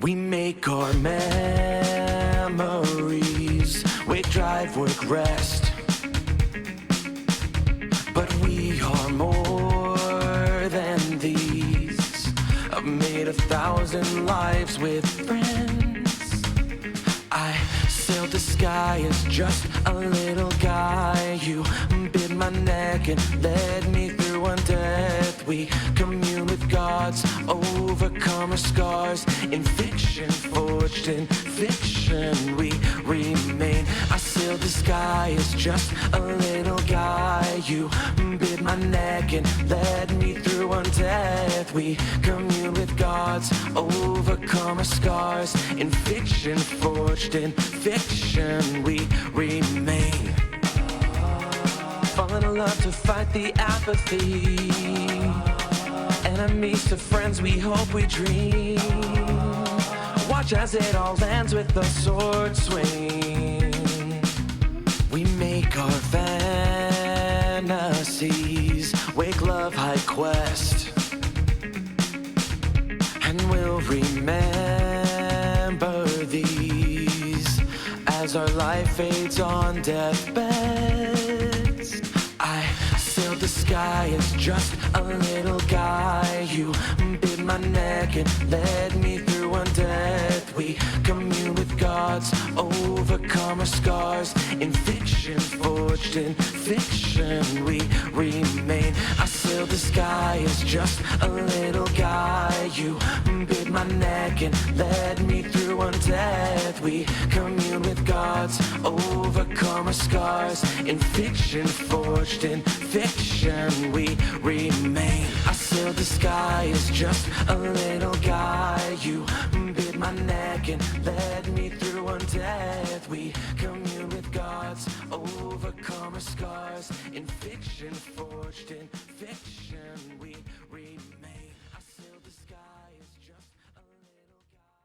We make our memories, wake, drive, work, rest. But we are more than these. I've made 1,000 lives with friends. I sailed the sky as just a little guy. You bit my neck and led me through undeath. We commune with gods, overcome our scars. In fiction, forged in fiction, we remain. I sailed the sky as just a little guy. You bit my neck and led me through undeath. We commune with gods, overcome our scars. In fiction, forged in fiction, we remain. Falling in love to fight the apathy. Enemies to friends, we hope, we dream. Watch as it all ends with a sword swing. We make our fantasies, wake, love, high quest. And we'll remember these as our life fades on deathbeds. I sailed the sky as just a little guy. You bit my neck and led me through undeath. We commune with gods, overcome our scars. In fiction, forged in fiction, we remain. I sailed the sky as just a little guy. You bit my neck and led me through undeath. We commune with gods, overcome our scars. In fiction, forged in fiction, we remain. I sailed the sky as just a little guy. You bit my neck and led me through undeath. We commune with gods, overcome our scars. In fiction, forged in fiction, we remain. I sailed the sky as just a little guy.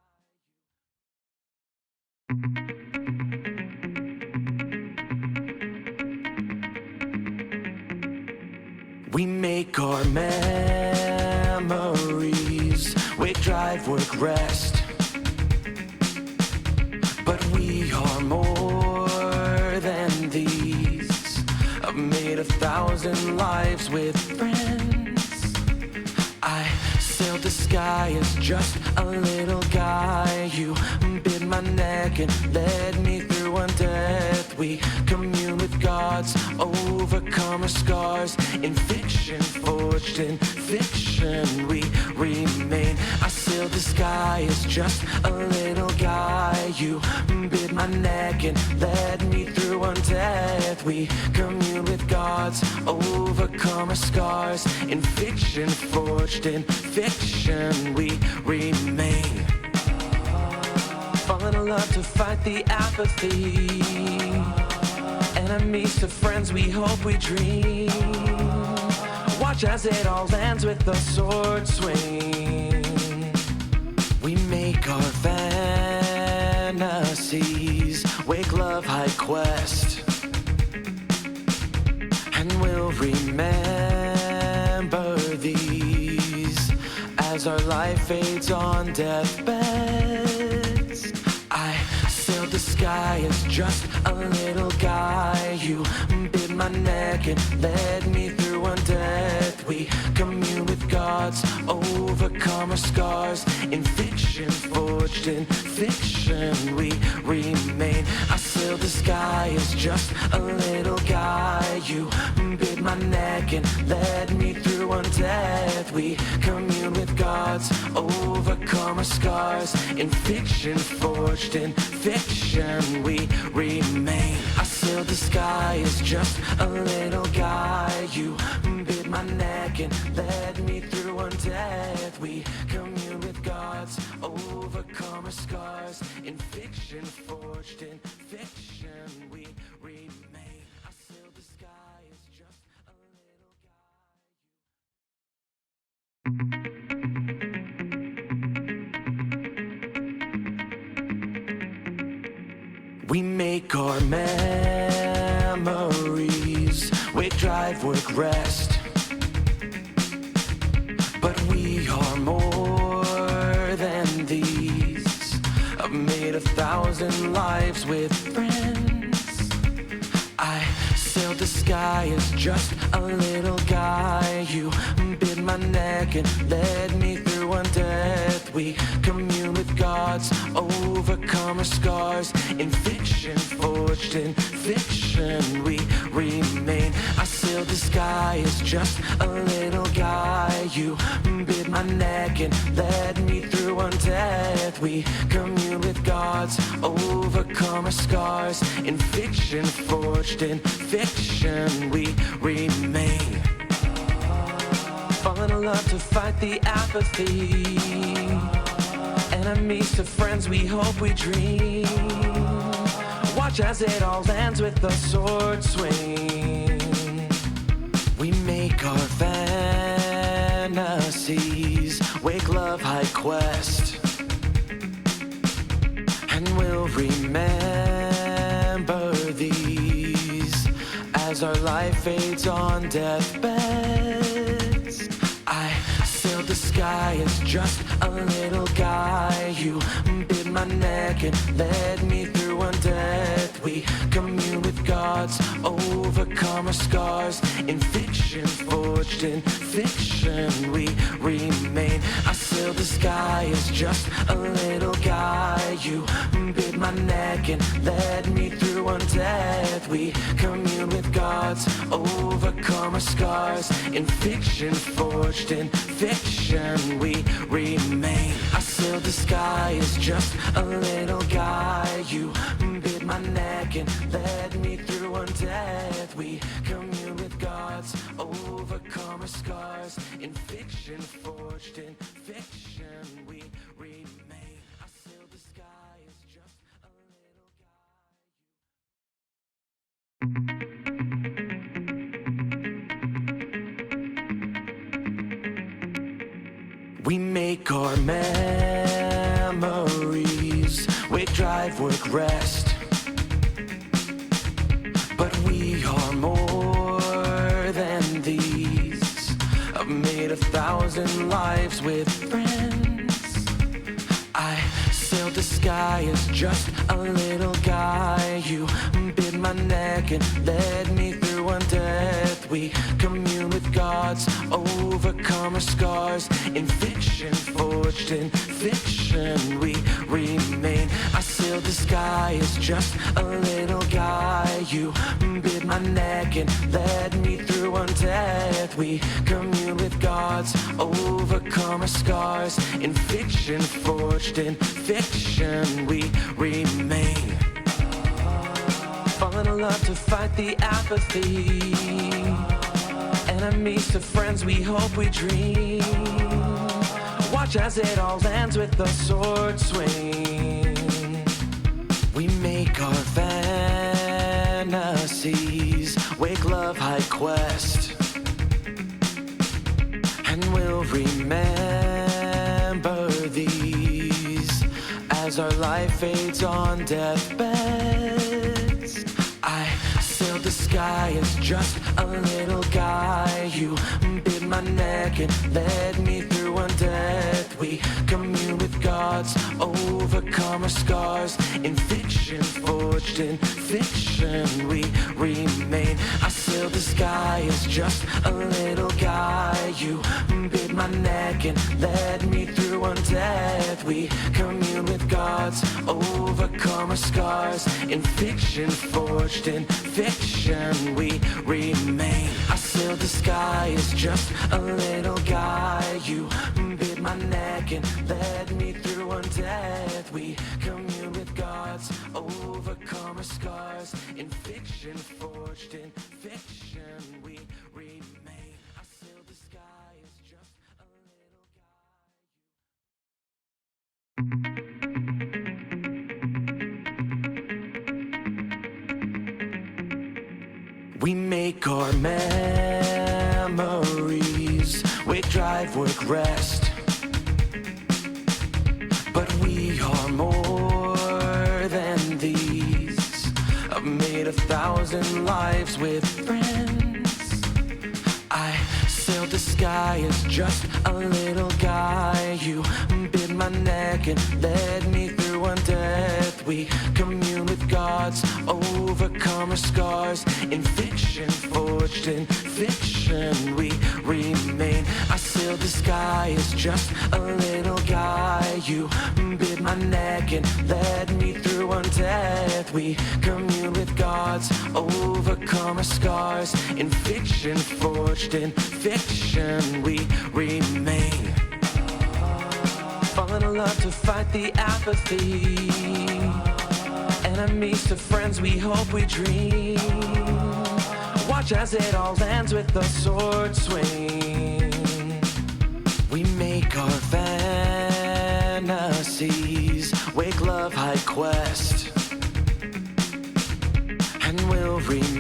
We make our memories, wake, drive, work, rest. But we are more than these. I've made 1,000 lives with friends. I sailed the sky as just a little guy. You bit my neck and led me through undeath. We commune with gods, overcome our scars. In fiction, forged in fiction, we remain. I sailed the sky as just a little guy. You bit my neck and led me through undeath. We commune with gods, overcome our scars. In fiction, forged in fiction, we remain. Falling in love to fight the apathy. Enemies to friends, we hope, we dream. Watch as it all ends with a sword swing. We make our fantasies, wake, love, high quest. And we'll remember these as our life fades on deathbeds. I sailed the sky as just a little guy. You bit my neck and led me through undeath. We commune with gods, overcome our scars. In fiction, forged in fiction, we remain. I sailed the sky as just a little guy. You bit my neck and led me through undeath. We commune with gods, overcome our scars. In fiction, forged in fiction, we remain. I sailed the sky as just a little guy. You bit my neck and led me through undeath. We commune with gods, overcome our scars. In fiction, forged in fiction, we remain. I sailed the sky as just a little guy. We make our memories, wake, drive, work, rest. But we are more than these. thousand lives with friends. I sailed the sky as just a little guy. You bit my neck and led me through one death. We commune with gods, overcome our scars. In fiction, forged in fiction, we remain. I sailed the sky as just a little guy. You bit my neck and led me through one death. We commune with gods, overcome our scars. In fiction, forged in fiction, we remain. Falling in love to fight the apathy. Enemies to friends, we hope, we dream. Watch as it all ends with a sword swing. We make our fantasies, wake love high quest, and we'll remember these as our life fades on deathbeds. I sailed the sky as just a little guy. You bit my neck and led me through one death. We commune with gods, overcome our scars. In fiction, forged in fiction, we remain. I sailed the sky as just a little guy. You bit my neck and led me through one death. We commune with gods, overcome our scars. In fiction, forged in fiction, we remain. I sailed the sky as just a little guy. You bit my neck and led me through one death. We commune with gods, overcome our scars. In fiction, forged in fiction, we remain. I sailed the sky as just a little guy. We make our memories, wake, drive, work, rest. But we are more than these. I've made 1,000 lives with friends. I sailed the sky as just a little guy. You bit my neck and led me through one death. We commune with gods, overcome our scars. In fiction, forged in fiction, we remain. I sailed the sky as just a little guy. You bit my neck and led me through one death. We commune with gods, overcome our scars. In fiction, forged in fiction, we remain. Falling in love to fight the apathy. Enemies to friends, we hope, we dream. Watch as it all ends with a sword swing. We make our fantasies, wake love high quest, and we'll remember these as our life fades on deathbeds. I sailed the sky as just a little guy. You bit my neck and led me through one death. We commune with gods, overcome our scars. In fiction, forged in fiction, we remain. I sailed the sky as just a little guy. You bit my neck and led me through one death. We commune with gods, overcome our scars. In fiction, forged in fiction, we remain. I sailed the sky as just a little guy. You bit my neck and led me through one death. We commune with gods, overcome our scars. In fiction, forged in fiction, we remain. I sailed the sky as just a little guy. We make our memories, wake, drive, work, rest. But we are more than these. I've made 1,000 lives with friends. I sailed the sky as just a little guy. You bit my neck and led me through undeath. We commune with gods, overcome our scars. In fiction, forged in fiction, we remain. I sailed the sky as just a little guy. You bit my neck and led me through undeath. We commune with gods, overcome our scars. In fiction, forged in fiction, we remain. Falling in love to fight the apathy. Enemies to friends, we hope, we dream. Watch as it all ends with a sword swing. We make our fantasies wake love high quest, and we'll remember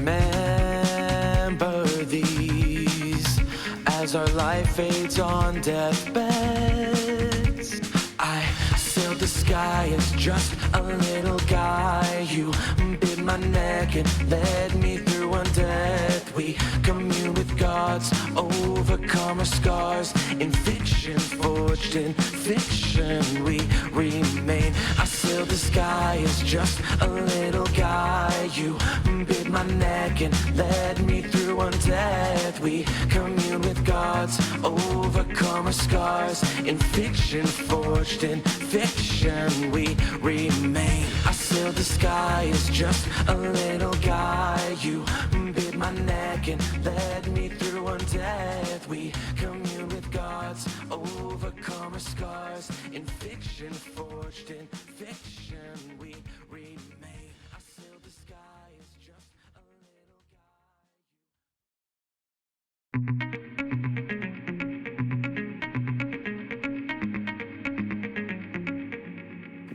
these as our life fades on deathbeds. I sailed the sky as just a little guy. You bit my neck and led me through undeath. We commune with gods, overcome our scars. In fiction, forged in fiction, we remain. I sailed the sky as just a little guy. You bit my neck and led me through undeath. We commune with gods, overcome our scars. In fiction, forged in fiction, we remain. I sailed the sky as just a little guy. You bit my neck and led me through undeath. We commune with gods, overcome our scars. In fiction, forged in fiction, we remain. I sailed the sky as just a little guy.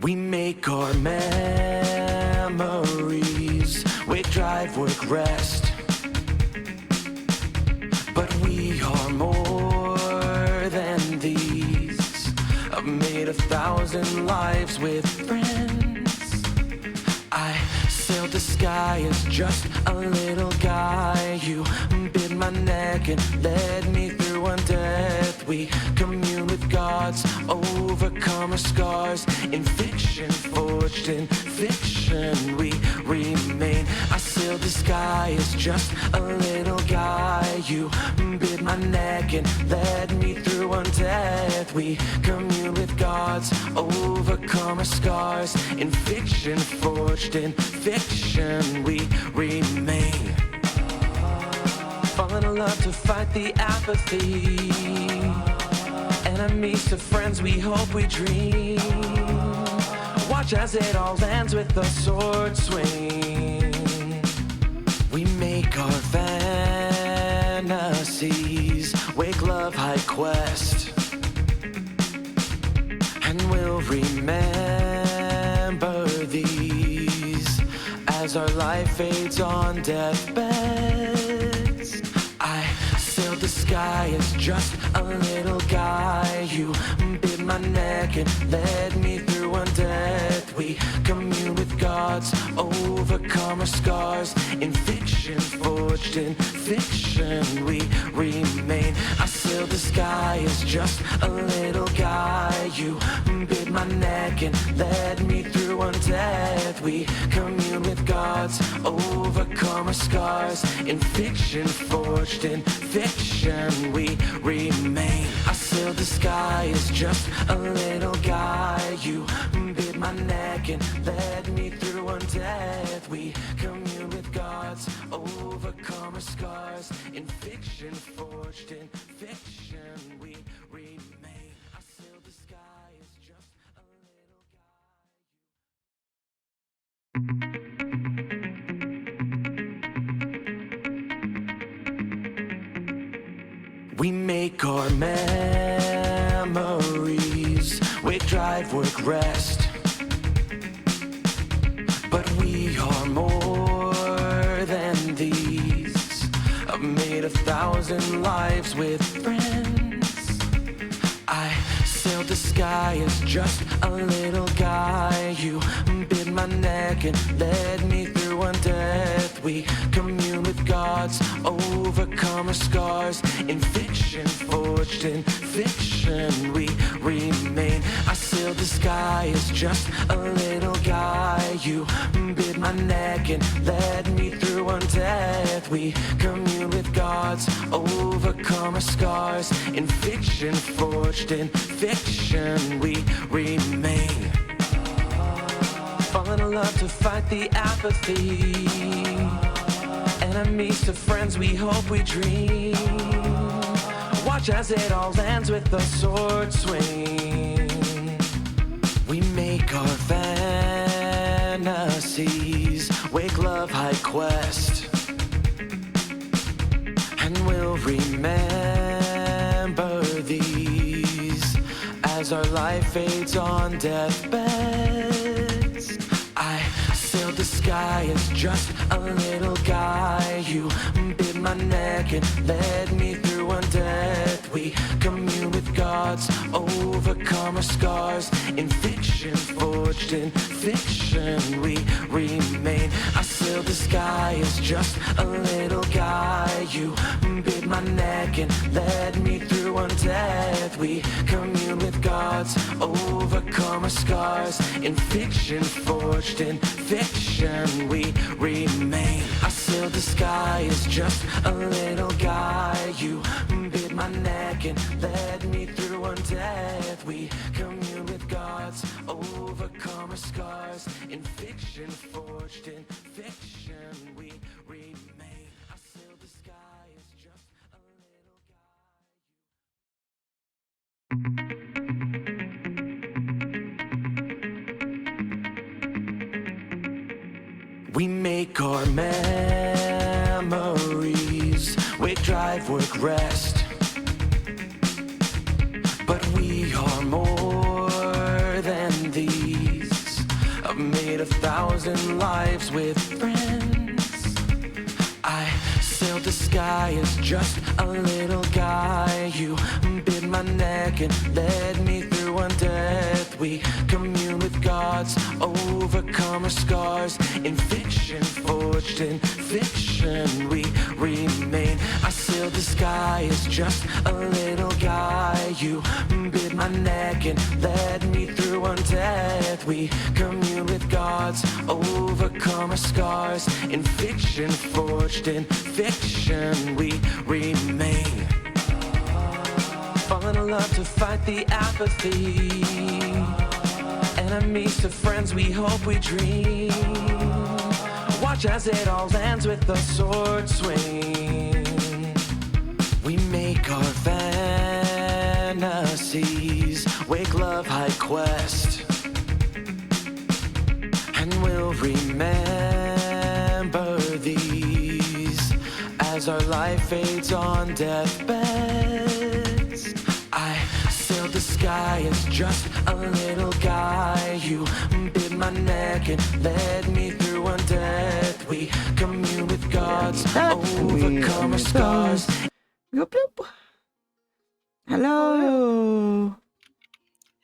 We make our memories wake, drive, work, rest. But we are more than these. I've made 1,000 lives with friends. I sailed the sky as just a little guy. You bit my neck and led me through undeath. We commune with gods, overcome our scars. In fiction, forged in fiction, we remain. I sailed the sky as just a little guy. You bit my neck and led me through undeath. We commune with gods, overcome our scars. In fiction, forged in fiction, we remain. Falling in love to fight the apathy. Enemies to friends, we hope, we dream. Watch as it all ends with a sword swing. We make our fantasies wake love high quest, and we'll remember these as our life fades on deathbeds. I sailed the sky as just a little guy. You bit my neck and led me through undeath. We commune with gods, overcome our scars. In fiction, forged in fiction, we remain. I sailed the sky as just a little guy. You bit my neck and led me through undeath. We commune with gods, overcome our scars. In fiction, forged in fiction, we remain. I sailed the sky as just a little guy. You bit my neck and led me through undeath. We commune with gods, overcome our scars. In fiction, forged in fiction, we remain. I sailed the sky as just a little guy. We make our memories wake, drive, work, rest. But we are more than these. I've made 1,000 lives with friends. I sailed the sky as just a little guy. You bit my neck and led me through undeath. We commune with gods, overcome our scars. In fiction, forged in fiction, we remain. I sailed the sky as just a little guy. You bit my neck and led me through undeath. We commune with gods, overcome our scars. In fiction, forged in fiction, we remain. Falling in love to fight the apathy. Enemies to friends, we hope, we dream. Watch as it all ends with a sword swing. We make our fantasies, wake love high quest, and we'll remember these as our life fades on deathbeds. I sailed the sky as just a little guy. You bit my neck and led me through undeath. We commune with gods, overcome our scars. In fiction, forged in fiction, we remain. I sailed the sky as just a little guy. You bit my neck and led me through undeath. We commune with gods, overcome our scars. In fiction, forged in fiction, we remain. I sailed the sky as just a little guy. You bit my neck and led me through undeath. We commune with gods, overcome our scars. In fiction, forged in fiction, we remain. I sailed the sky as just a little guy. We make our memories, wake, drive, work, rest. But we are more than these, made 1,000 lives with friends. I sailed the sky as just a little guy. You bit my neck and led me through undeath. We commune with gods, overcome our scars. In fiction, forged in fiction, we remain. I sailed the sky as just a little guy. You bit my neck and led me through undeath. We commune with gods, overcome our scars. In fiction, forged in fiction, we remain. Falling in love to fight the apathy. Enemies to friends, we hope, we dream. Watch as it all ends with a sword swing. We make our fantasies, wake love high quest, and we'll remember these as our life fades on deathbeds. I sailed the sky as just a little guy. You bit my neck and led me through undeath. We commune with gods, overcome our scars. Bloop, bloop. Hello.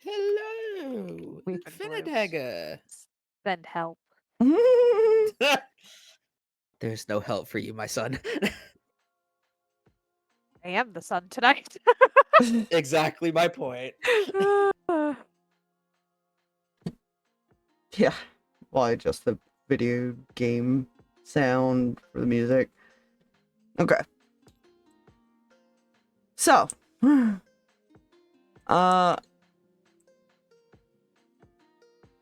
Hello, Finadagger. Send help. There's no help for you, my son. I am the sun tonight. Exactly my point. Yeah. Why just the video game sound for the music? Okay. So,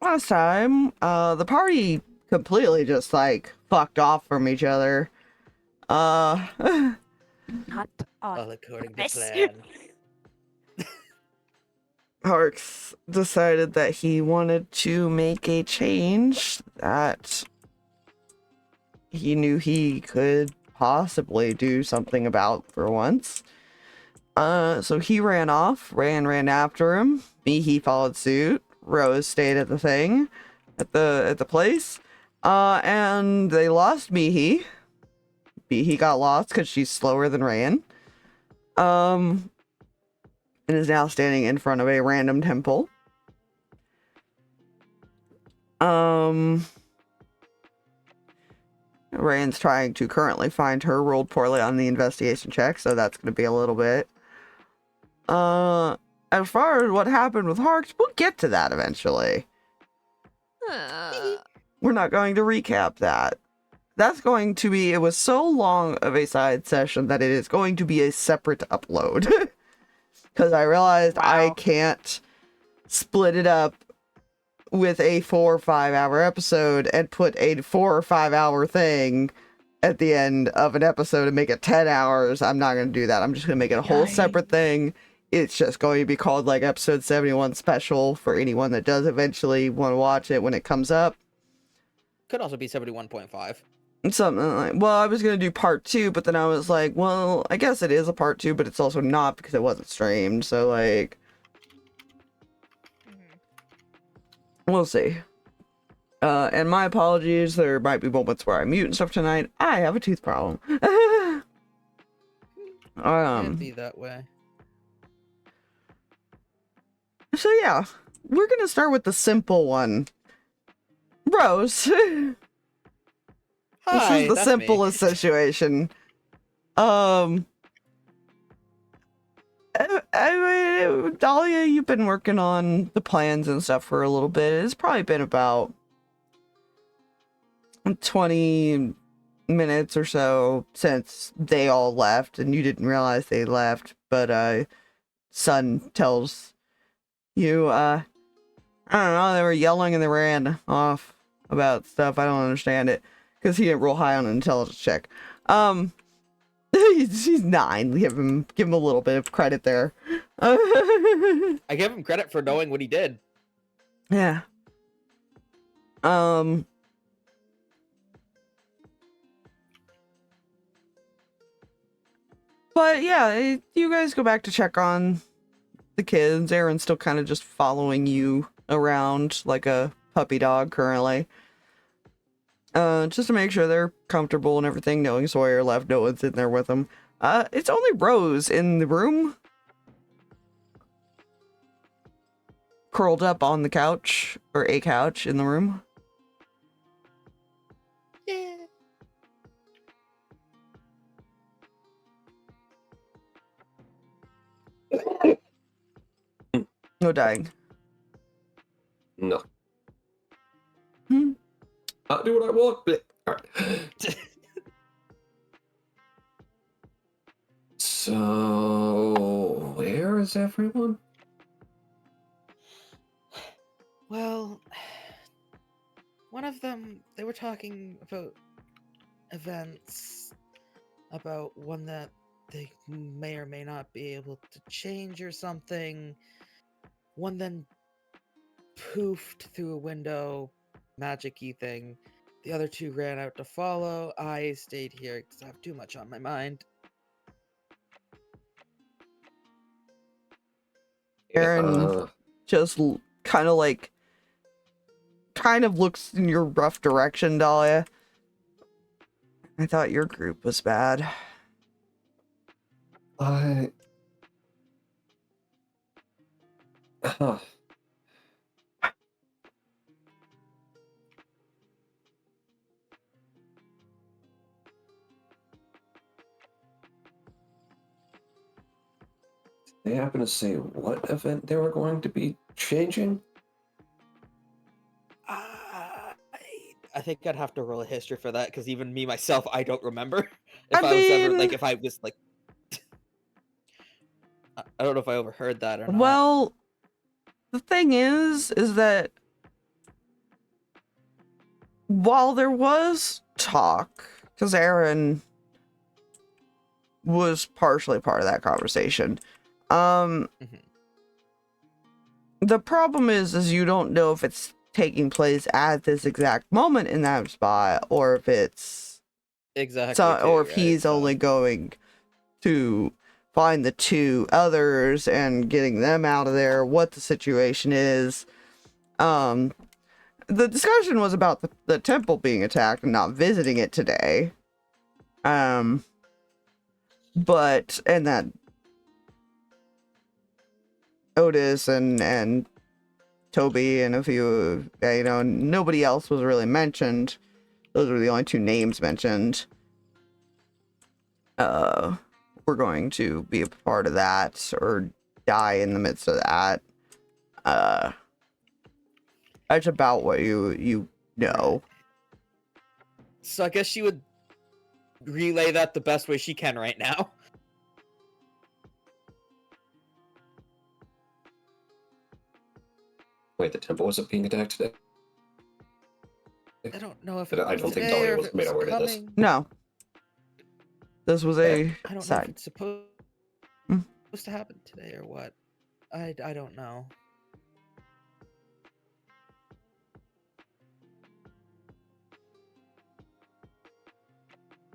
last time, the party completely just like fucked off from each other. Not All on according to purpose. plan. Harx decided that he wanted to make a change that he knew he could possibly do something about for once. So he ran off. Reyan ran after him. Mihi followed suit. Rose stayed at the thing, at the place. And they lost Mihi. Mihi got lost because she's slower than Reyan. And is now standing in front of a random temple. Reyan's trying to currently find her, rolled poorly on the investigation check, so that's going to be a little bit. as far as what happened with Harx, we'll get to that eventually. We're not going to recap that. That's going to be, it was so long of a side session that it is going to be a separate upload. Because I realized I can't split it up with a 4 or 5 hour episode and put a 4 or 5 hour thing at the end of an episode and make it 10 hours. I'm not going to do that. I'm just going to make it a whole separate thing. It's just going to be called like episode 71 special for anyone that does eventually want to watch it when it comes up. Could also be 71.5. Something like, well, I was going to do part 2, but then I was like, well, I guess it is a part 2, but it's also not because it wasn't streamed. So like, we'll see. And my apologies, there might be moments where I mute and stuff tonight. I have a tooth problem. Can't be that way. So yeah, we're gonna start with the simple one. Rose. This Hi, is the that's simplest situation. Dahlia, you've been working on the plans and stuff for a little bit. It's probably been about 20 minutes or so since they all left, and you didn't realize they left, but Sun tells you, I don't know, they were yelling and they ran off about stuff. I don't understand it, because he didn't roll high on an intelligence check. He's 9. Give him a little bit of credit there. I give him credit for knowing what he did. Yeah. But yeah, you guys go back to check on the kids. Aaron's still kind of just following you around like a puppy dog currently. Just to make sure they're comfortable and everything, knowing Sawyer left, no one's in there with them. It's only Rose in the room. Curled up on the couch, or a couch in the room. Yeah. No dying. No. Hmm. I'll do what I want. Alright. So, where is everyone? Well, one of them, they were talking about events, about one that they may or may not be able to change or something. One then poofed through a window, magic-y thing. The other two ran out to follow. I stayed here because I have too much on my mind. Aaron just kind of looks in your rough direction, Dahlia. I thought your group was bad. They happen to say what event they were going to be changing? I think I'd have to roll a history for that because even me myself, I don't remember I don't know if I overheard that or not. Well, the thing is that while there was talk, because Aaron was partially part of that conversation, the problem is you don't know if it's taking place at this exact moment in that spot, or if it's or if he's only going to find the 2 others and getting them out of there, what the situation is. The discussion was about the temple being attacked and not visiting it today. And that Otis and Toby and a few, nobody else was really mentioned. Those were the only 2 names mentioned. We're going to be a part of that, or die in the midst of that. That's about what you know. So I guess she would relay that the best way she can right now. Wait, the temple wasn't being attacked today? I don't know if I don't think today Dahlia or if was it made was aware of this. coming. No. This was a I don't know if side. it's supposed Hmm. to happen today or what. I don't know.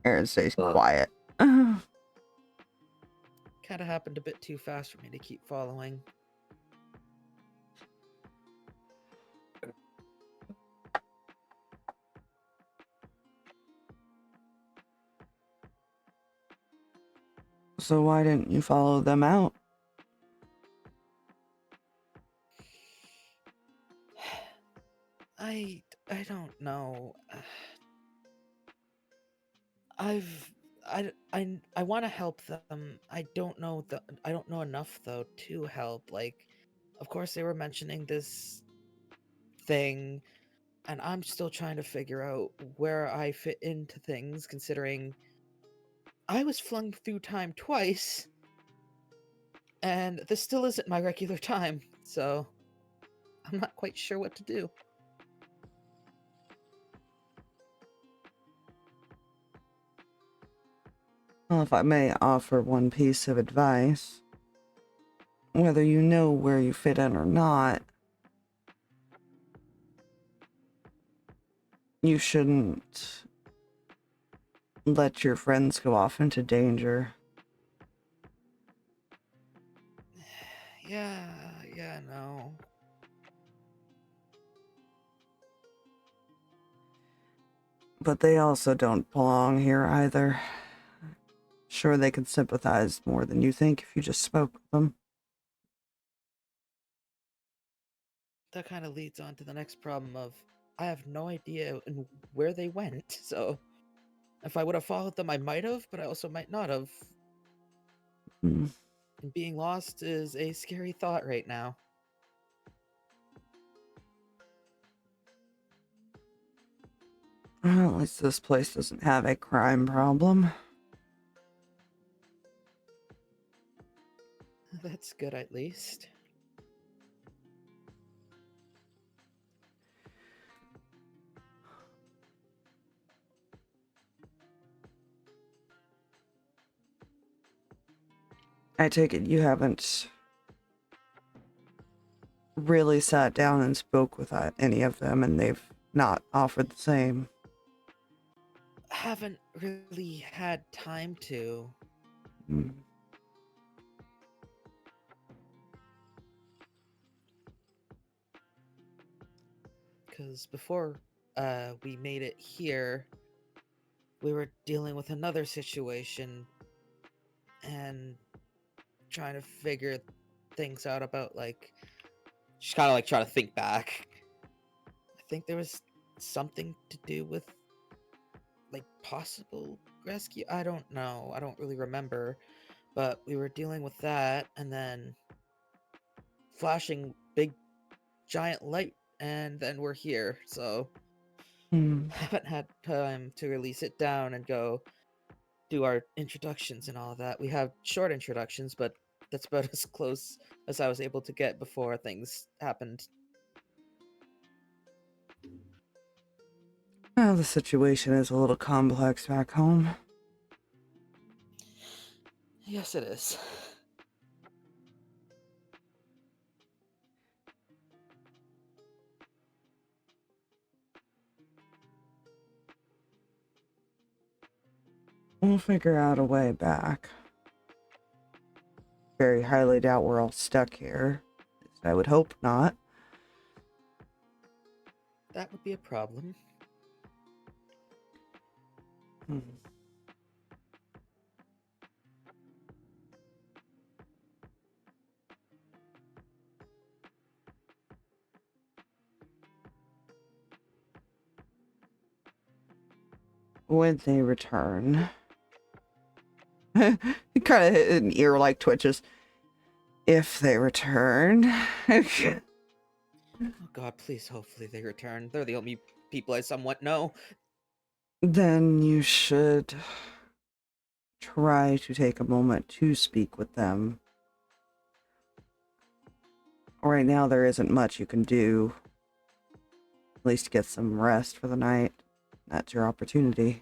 Aaron stays quiet. Uh, Kind of happened a bit too fast for me to keep following. so why didn't you follow them out? I don't know. I want to help them. I don't know enough though to help. Like, of course they were mentioning this thing, and I'm still trying to figure out where I fit into things, considering I was flung through time twice, and this still isn't my regular time, so I'm not quite sure what to do. Well, if I may offer one piece of advice, whether you know where you fit in or not, you shouldn't let your friends go off into danger. Yeah, no. But they also don't belong here either. Sure, they can sympathize more than you think if you just spoke with them. That kind of leads on to the next problem of I have no idea where they went, so if I would have followed them, I might have, but I also might not have. Hmm. And being lost is a scary thought right now. Well, at least this place doesn't have a crime problem. That's good, at least. I take it you haven't really sat down and spoke with any of them, and they've not offered the same. Haven't really had time to. Hmm. Because before we made it here, we were dealing with another situation and trying to figure things out about, like, just kind of like trying to think back. I think there was something to do with, like, possible rescue. I don't know. I don't really remember. But we were dealing with that, and then flashing big giant light, and then we're here. So Hmm. haven't had time to really sit down and go do our introductions and all of that. We have short introductions, but that's about as close as I was able to get before things happened. Well, the situation is a little complex back home. Yes, it is. We'll figure out a way back. Very highly doubt we're all stuck here. I would hope not. That would be a problem. Hmm. When they return, it kind of an ear like twitches. If they return. Oh God, please, hopefully they return. They're the only people I somewhat know. Then you should try to take a moment to speak with them. Right now, there isn't much you can do. At least get some rest for the night. That's your opportunity.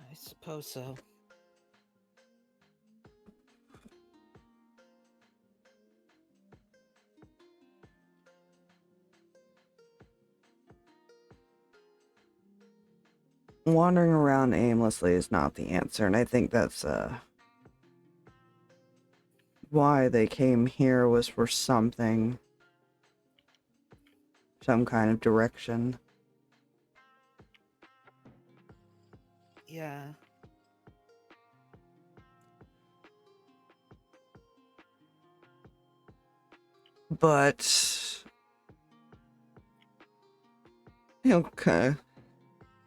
I suppose so. Wandering around aimlessly is not the answer, and I think that's why they came here, was for something. Some kind of direction. Yeah. But kind of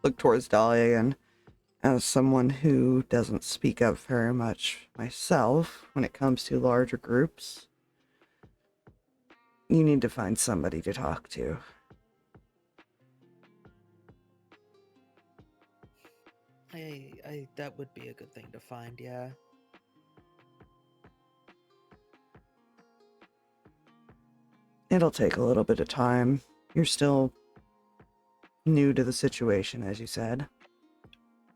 look towards Dahlia, and as someone who doesn't speak up very much myself when it comes to larger groups, you need to find somebody to talk to. That would be a good thing to find, yeah. It'll take a little bit of time. You're still new to the situation, as you said.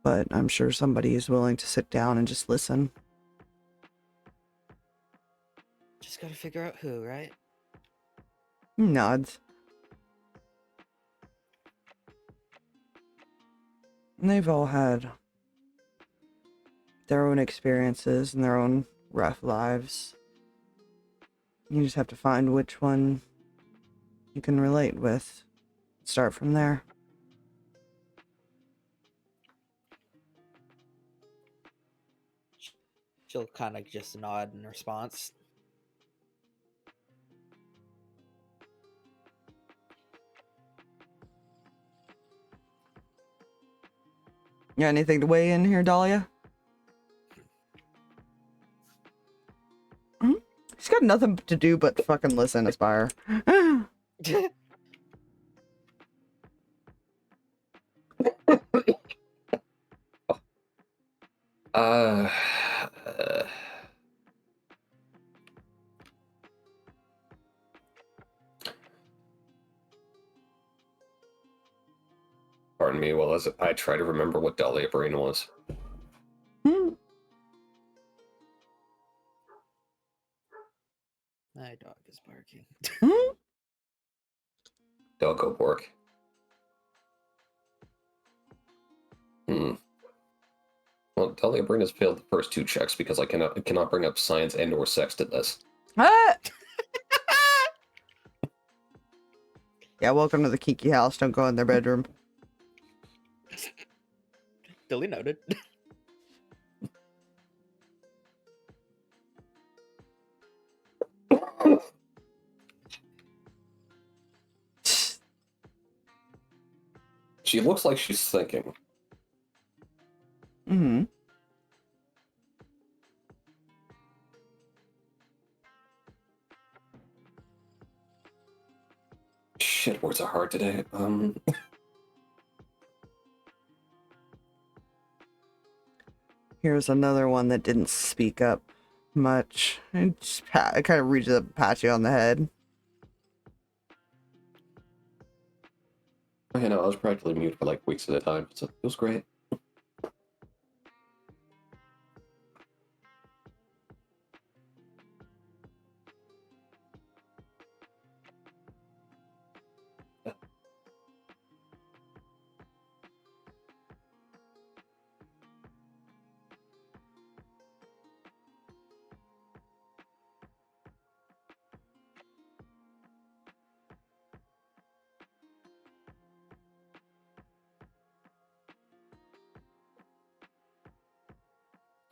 But I'm sure somebody is willing to sit down and just listen. Just gotta figure out who, right? Nods. And they've all had their own experiences and their own rough lives. You just have to find which one you can relate with. Start from there. She'll kind of just nod in response. You got anything to weigh in here, Dahlia? She's got nothing to do but fucking listen, Aspire. Uh, pardon me while as I try to remember what Dahlia Brain was. My dog is barking. Doggo work. Well, Dahlia Brain has failed the first two checks because I cannot bring up science and or sex to this. Yeah, welcome to the Kiki house. Don't go in their bedroom. Duly noted. She looks like she's thinking. Mm-hmm. Shit, words are hard today. Here's another one that didn't speak up much. It just it kind of reaches up and pats you on the head. You know, I was practically mute for like weeks at a time, so it was great.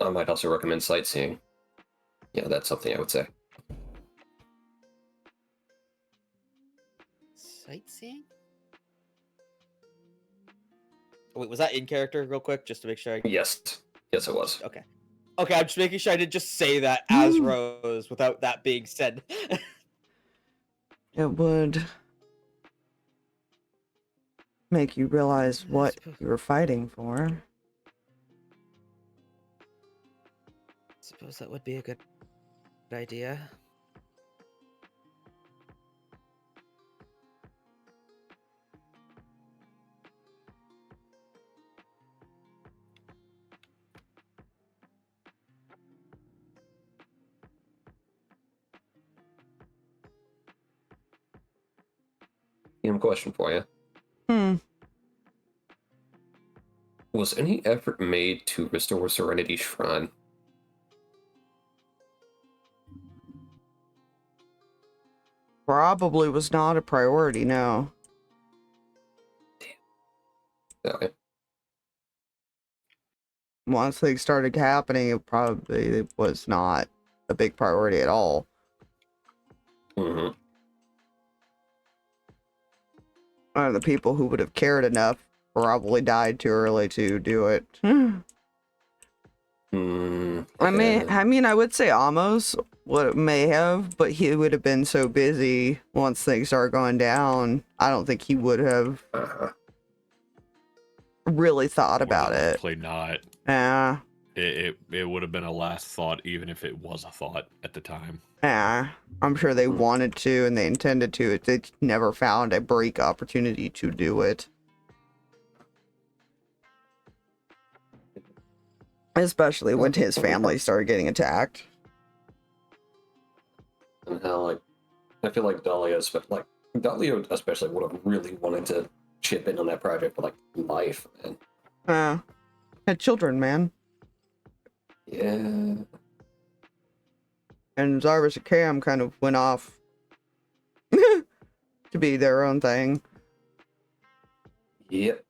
I might also recommend sightseeing. Yeah, that's something I would say. Sightseeing? Wait, was that in character real quick, just to make sure I... Yes. Yes, it was. Okay. Okay, I'm just making sure I didn't just say that as Rose without that being said. It would make you realize I what suppose- you were fighting for. Suppose that would be a good idea. Question for you. Hmm. Was any effort made to restore Serenity's shrine? Probably was not a priority, no. Okay. Once things started happening, it was not a big priority at all. Mm-hmm. The people who would have cared enough probably died too early to do it. I mean, I would say Amos may have, but he would have been so busy once things started going down. I don't think he would have really thought More about than it. likely not. Yeah, It would have been a last thought, even if it was a thought at the time. yeah. I'm sure they wanted to and they intended to. They never found a break opportunity to do it. Especially when his family started getting attacked. And how, I feel like Dahlia especially would have really wanted to chip in on that project for, life, man. Had children, man. Yeah. And Zarvis and Cam kind of went off to be their own thing. Yep.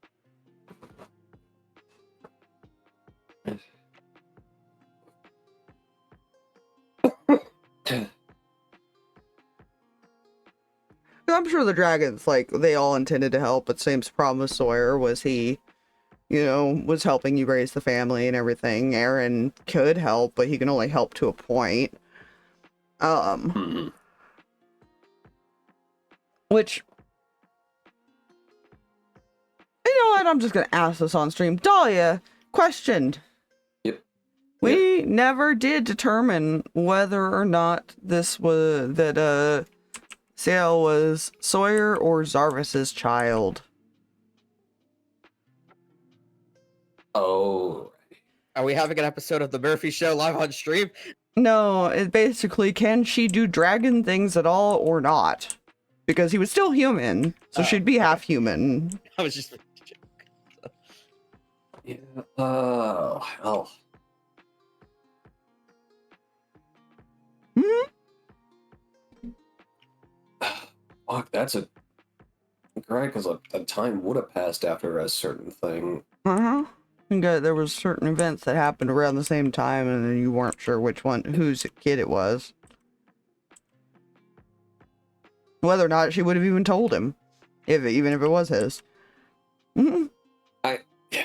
I'm sure the dragons, they all intended to help, but same problem with Sawyer was he, was helping you raise the family and everything. Aaron could help, but he can only help to a point. Which, you know what, I'm just gonna ask this on stream. Dahlia, question. Yep. We never did determine whether or not Sale was Sawyer or Zarvis's child. Oh. Are we having an episode of the Murphy Show live on stream? No, it basically, can she do dragon things at all or not? Because he was still human, so she'd be half human. I was just... Yeah. Oh, hell. Fuck, that's a... Right, because a time would have passed after a certain thing. There was certain events that happened around the same time, and then you weren't sure whose kid it was. Whether or not she would have even told him, even if it was his. You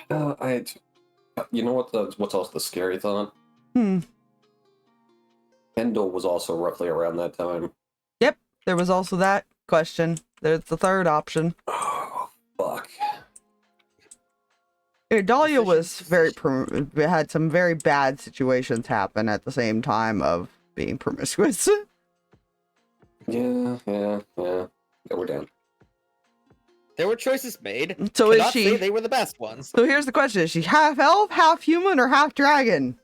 know what's also the scary thought? Kendall was also roughly around that time. Yep, there was also that question. There's the third option. Oh, fuck. Dahlia was had some very bad situations happen at the same time of being promiscuous. Yeah, we're down. There were choices made. So Cannot is she? say they were the best ones. So here's the question: is she half elf, half human, or half dragon?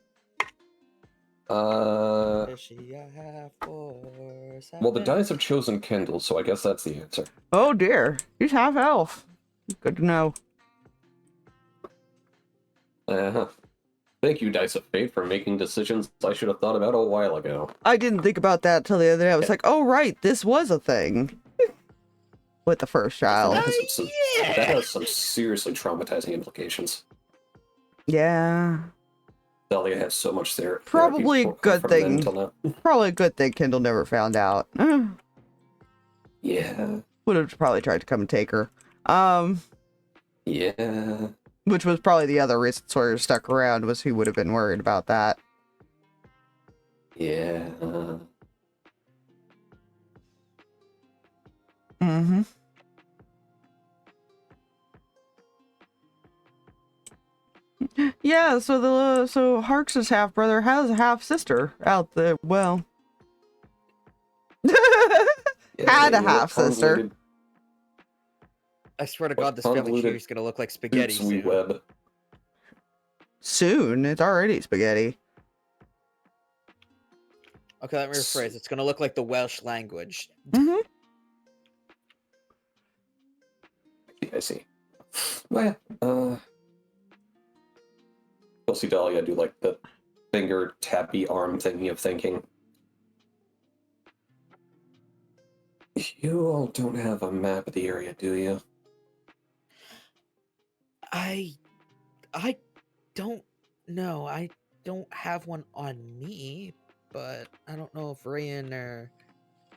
Is she a half horse? Well, the dice have chosen Kendall, so I guess that's the answer. Oh dear, she's half elf. Good to know. Thank you, Dice of Fate, for making decisions I should have thought about a while ago. I didn't think about that till the other day. I was like, oh right, this was a thing. With the first child. That has some seriously traumatizing implications. Yeah. Dahlia has so much therapy. Probably a good from then thing. till now. Probably a good thing Kendall never found out. Yeah. Would have probably tried to come and take her. Yeah. Which was probably the other reason Sawyer stuck around, was he would have been worried about that. Yeah. Mm-hmm. Yeah, so Harx's half brother has a half sister out there. Well, had a what half sister. I swear to What God, this family tree convoluted is gonna look like spaghetti Oops, we soon. web. Soon, it's already spaghetti. Okay, let me rephrase. It's gonna look like the Welsh language. Mm-hmm. I see. Well, you'll see Dahlia do like the finger tappy arm thingy of thinking. You all don't have a map of the area, do you? I don't know. I don't have one on me, but I don't know if Reyan or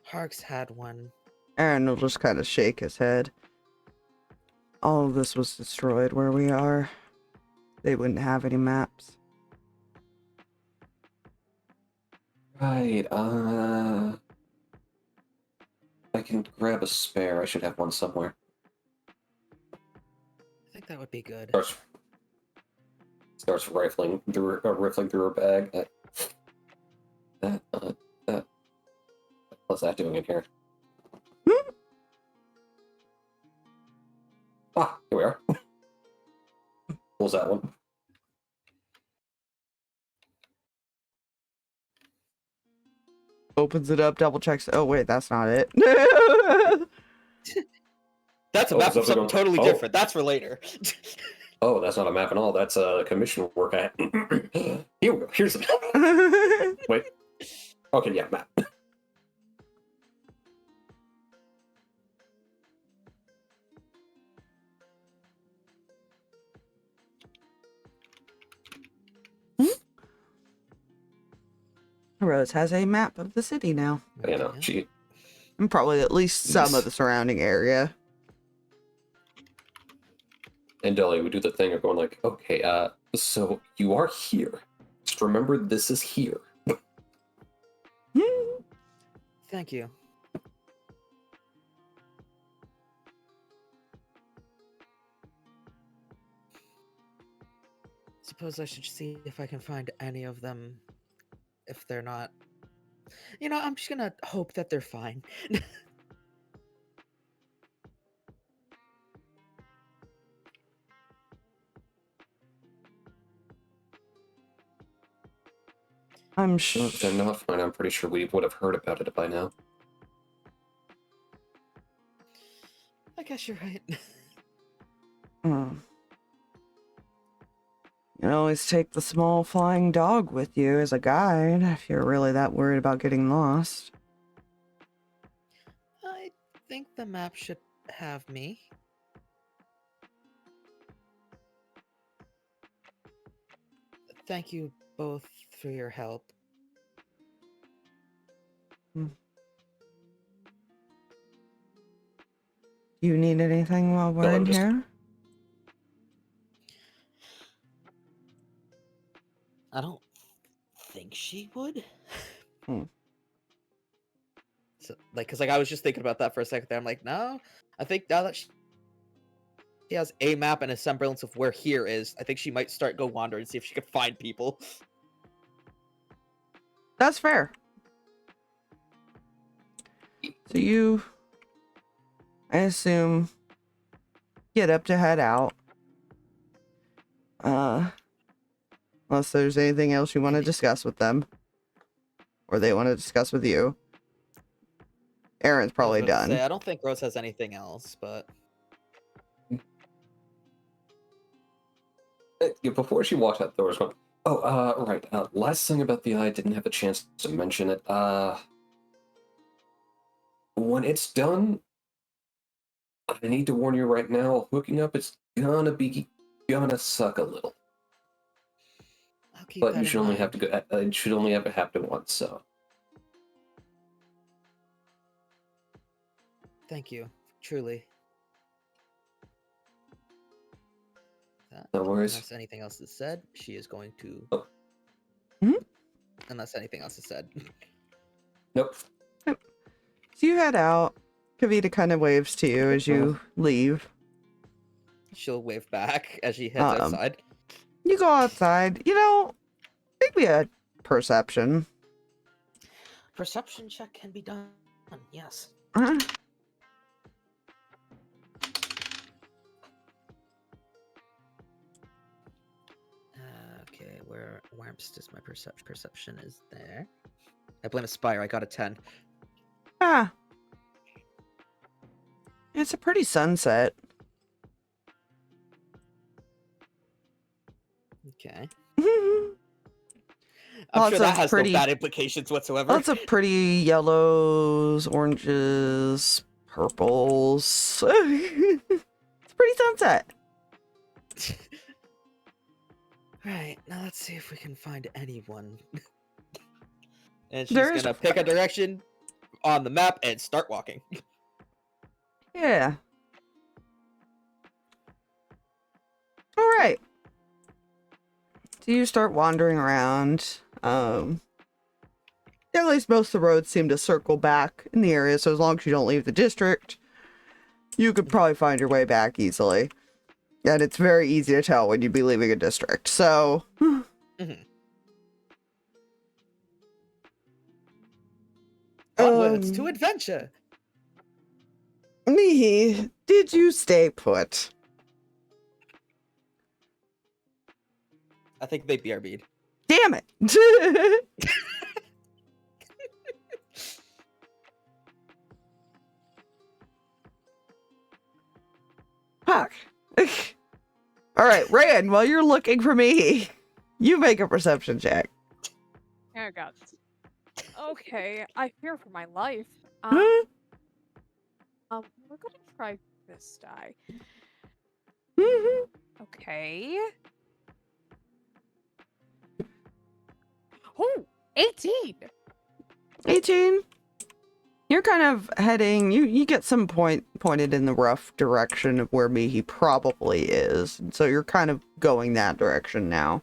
Harx had one. Aaron will just kind of shake his head. All of this was destroyed where we are. They wouldn't have any maps. Right, I can grab a spare. I should have one somewhere. I think that would be good. Starts rifling through her bag. What's that doing in here? Ah, here we are. Pulls that one. Opens it up, double checks. Oh wait, that's not it. That's a Oh, map is of that something going- totally oh. different. That's for later. Oh, that's not a map at all. That's a commission work I Here we go. Here's the map. Wait. Okay, yeah, map. Rose has a map of the city now. You know, Okay. she And probably at least some Yes. of the surrounding area. and Deli would do the thing of going like, okay, so you are here. Just remember this is here. Thank you. Suppose I should see if I can find any of them. If they're not, I'm just gonna hope that they're fine. I'm Well, sure. if they're not fine, I'm pretty sure we would have heard about it by now. I guess you're right. You can always take the small flying dog with you as a guide if you're really that worried about getting lost. I think the map should have me. Thank you both for your help. You need anything while we're No, in I'm just- here? I don't think she would. Hmm. So, because I was just thinking about that for a second there. I'm like, no, I think now that she has a map and a semblance of where here is, I think she might start go wander and see if she could find people. That's fair. So you, I assume, get up to head out. Unless there's anything else you want to discuss with them. Or they want to discuss with you. Aaron's probably I was about to done. say, I don't think Rose has anything else, but Yeah, before she walked out the door, going, oh, right. Last thing about the eye, didn't have a chance to mention it. When it's done, I need to warn you right now, hooking up is gonna suck a little. I'll keep But that you in should only mind. have to go. It should only ever happen once. So Thank you, truly. no worries. Unless anything else is said, she is going to Oh. unless anything else is said. Nope. So you head out. Kavita kind of waves to you as you leave. She'll wave back as she heads outside. You go outside. You know, make me a perception. Perception check can be done. Yes. Uh-huh. Okay, where is my perception is there. I blame Aspire. I got a 10. Ah. It's a pretty sunset. Okay. Lots I'm sure that of has pretty- no bad implications whatsoever. Lots of pretty yellows, oranges, purples. It's a pretty sunset. Right, now let's see if we can find anyone. And she's There's- gonna pick a direction on the map and start walking. Yeah. All right. So you start wandering around. At least most of the roads seem to circle back in the area, so as long as you don't leave the district, you could probably find your way back easily. And it's very easy to tell when you'd be leaving a district, so... Onwards to adventure! Mihi, did you stay put? I think they BRB'd. Damn it! Fuck. Alright, Reyan, while you're looking for me, you make a perception check. Oh god. Okay, I fear for my life. Huh? We're gonna try this die. Mhm. Okay. Oh, 18! 18. You're kind of heading, you get some pointed in the rough direction of where Mihi probably is. So you're kind of going that direction now.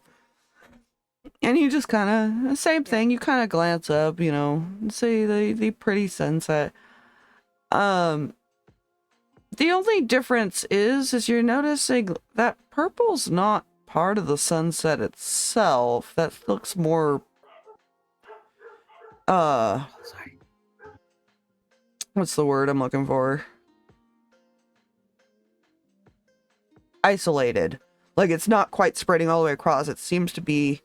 And you just kind of, same thing, you kind of glance up, you know, see the pretty sunset. The only difference is you're noticing that purple's not part of the sunset itself. That looks more, Sorry. what's the word I'm looking for? Isolated. Like, it's not quite spreading all the way across. It seems to be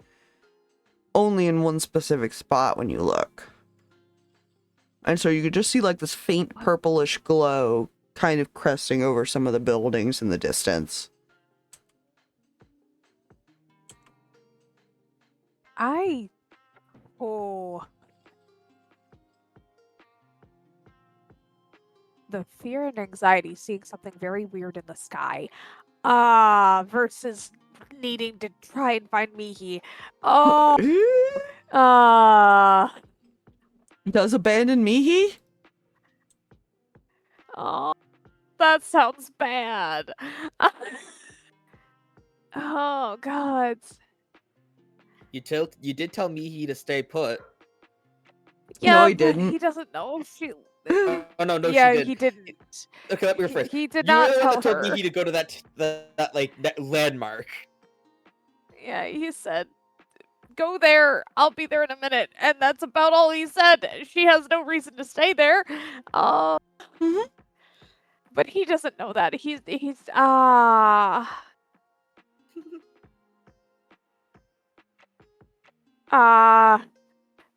only in one specific spot when you look. And so you could just see, like, this faint purplish glow kind of cresting over some of the buildings in the distance. Oh. The fear and anxiety seeing something very weird in the sky. Versus needing to try and find Mihi. Oh. Does abandon Mihi? Oh, that sounds bad. Oh god. You did tell Mihi to stay put. Yeah, he but didn't. He doesn't know if she. Oh no, Yeah, she did. he didn't. Okay, let me rephrase. He did You not were the one tell that told her. Mihi to go to that landmark. Yeah, he said, "Go there. I'll be there in a minute," and that's about all he said. She has no reason to stay there. Mhm. But he doesn't know that. He's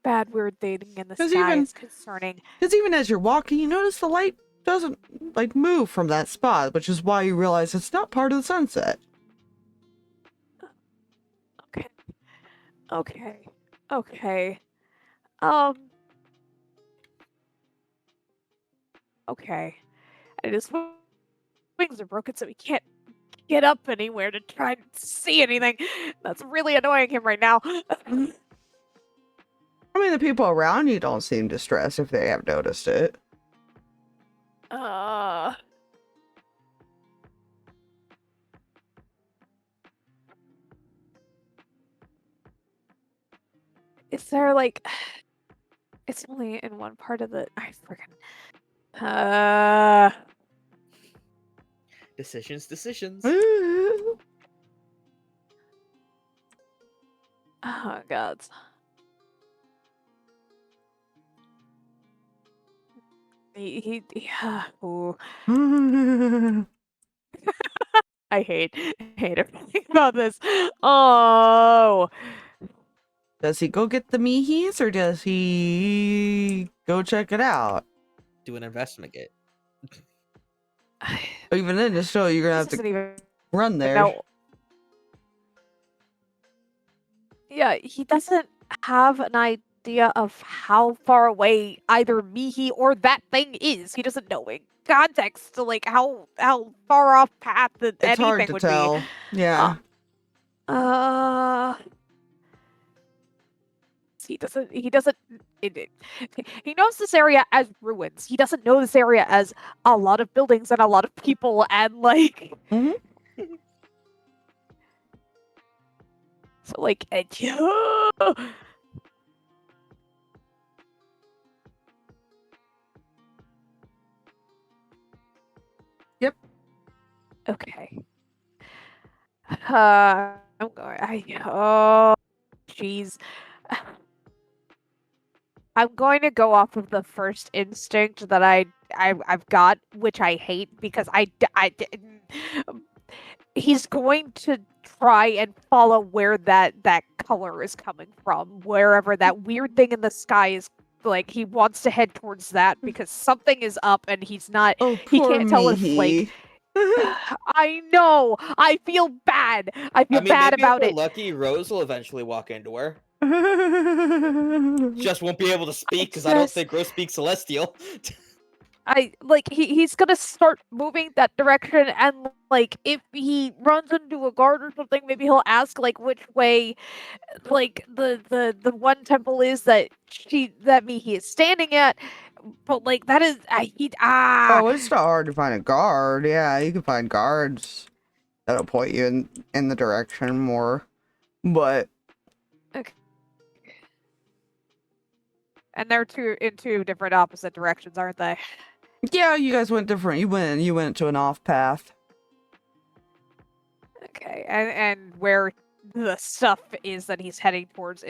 bad weird thing in the 'Cause sky even- is concerning. Because even as you're walking, you notice the light doesn't, like, move from that spot, which is why you realize it's not part of the sunset. Okay. Okay. Okay. Okay. And his wings are broken, so he can't get up anywhere to try and see anything. That's really annoying him right now. I mean, the people around you don't seem distressed if they have noticed it. Is there like? It's only in one part of the. I freaking. Decisions. Ooh. Oh God. Ooh. I hate everything about this. Oh. Does he go get the Mihis or does he go check it out? Do an investigate. Even then, just so you're gonna have Doesn't to even run there. know. Yeah, he doesn't have an idea of how far away either Mihi or that thing is. He doesn't know in context to like how far off path that It's anything hard to would tell. Yeah. He doesn't he knows this area as ruins. He doesn't know this area as a lot of buildings and a lot of people and like Mhm. so like Yep. Okay. I'm going. Oh, jeez. I'm going to go off of the first instinct that I've got, which I hate because he's going to try and follow where that color is coming from, wherever that weird thing in the sky is. Like he wants to head towards that because something is up and he's not. Oh, He poor can't tell if like. Mihi. I know. I feel bad. I feel I mean, bad maybe if about we're it. lucky, Rose will eventually walk into her. Just won't be able to speak because I don't think Rose speaks Celestial. He's gonna start moving that direction and like if he runs into a guard or something, maybe he'll ask like which way like the one temple is that Mihi is standing at. But like that is Oh, it's not hard to find a guard. Yeah, you can find guards that'll point you in the direction more. But okay. And they're in two different opposite directions, aren't they? yeah, you guys went different. You went to an off path. Okay, and where the stuff is that he's heading towards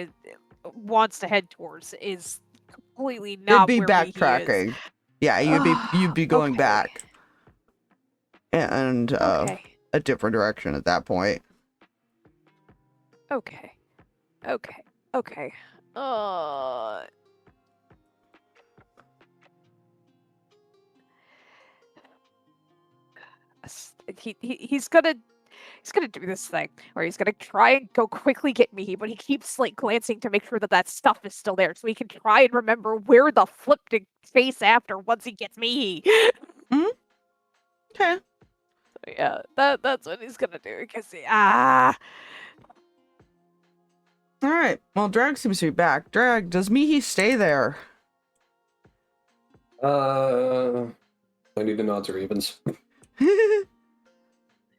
wants to head towards is completely not It'd be where Mihi is. backtracking. Yeah, you'd be going Okay. back. And Okay. a different direction at that point. Okay. He's gonna do this thing where he's gonna try and go quickly get Mihi, but he keeps like glancing to make sure that stuff is still there, so he can try and remember where the flip to face after once he gets Mihi. Okay. So yeah, that's what he's gonna do because All right. Well, Drag seems to be back. Drag, does Mihi stay there? I need the odds or evens.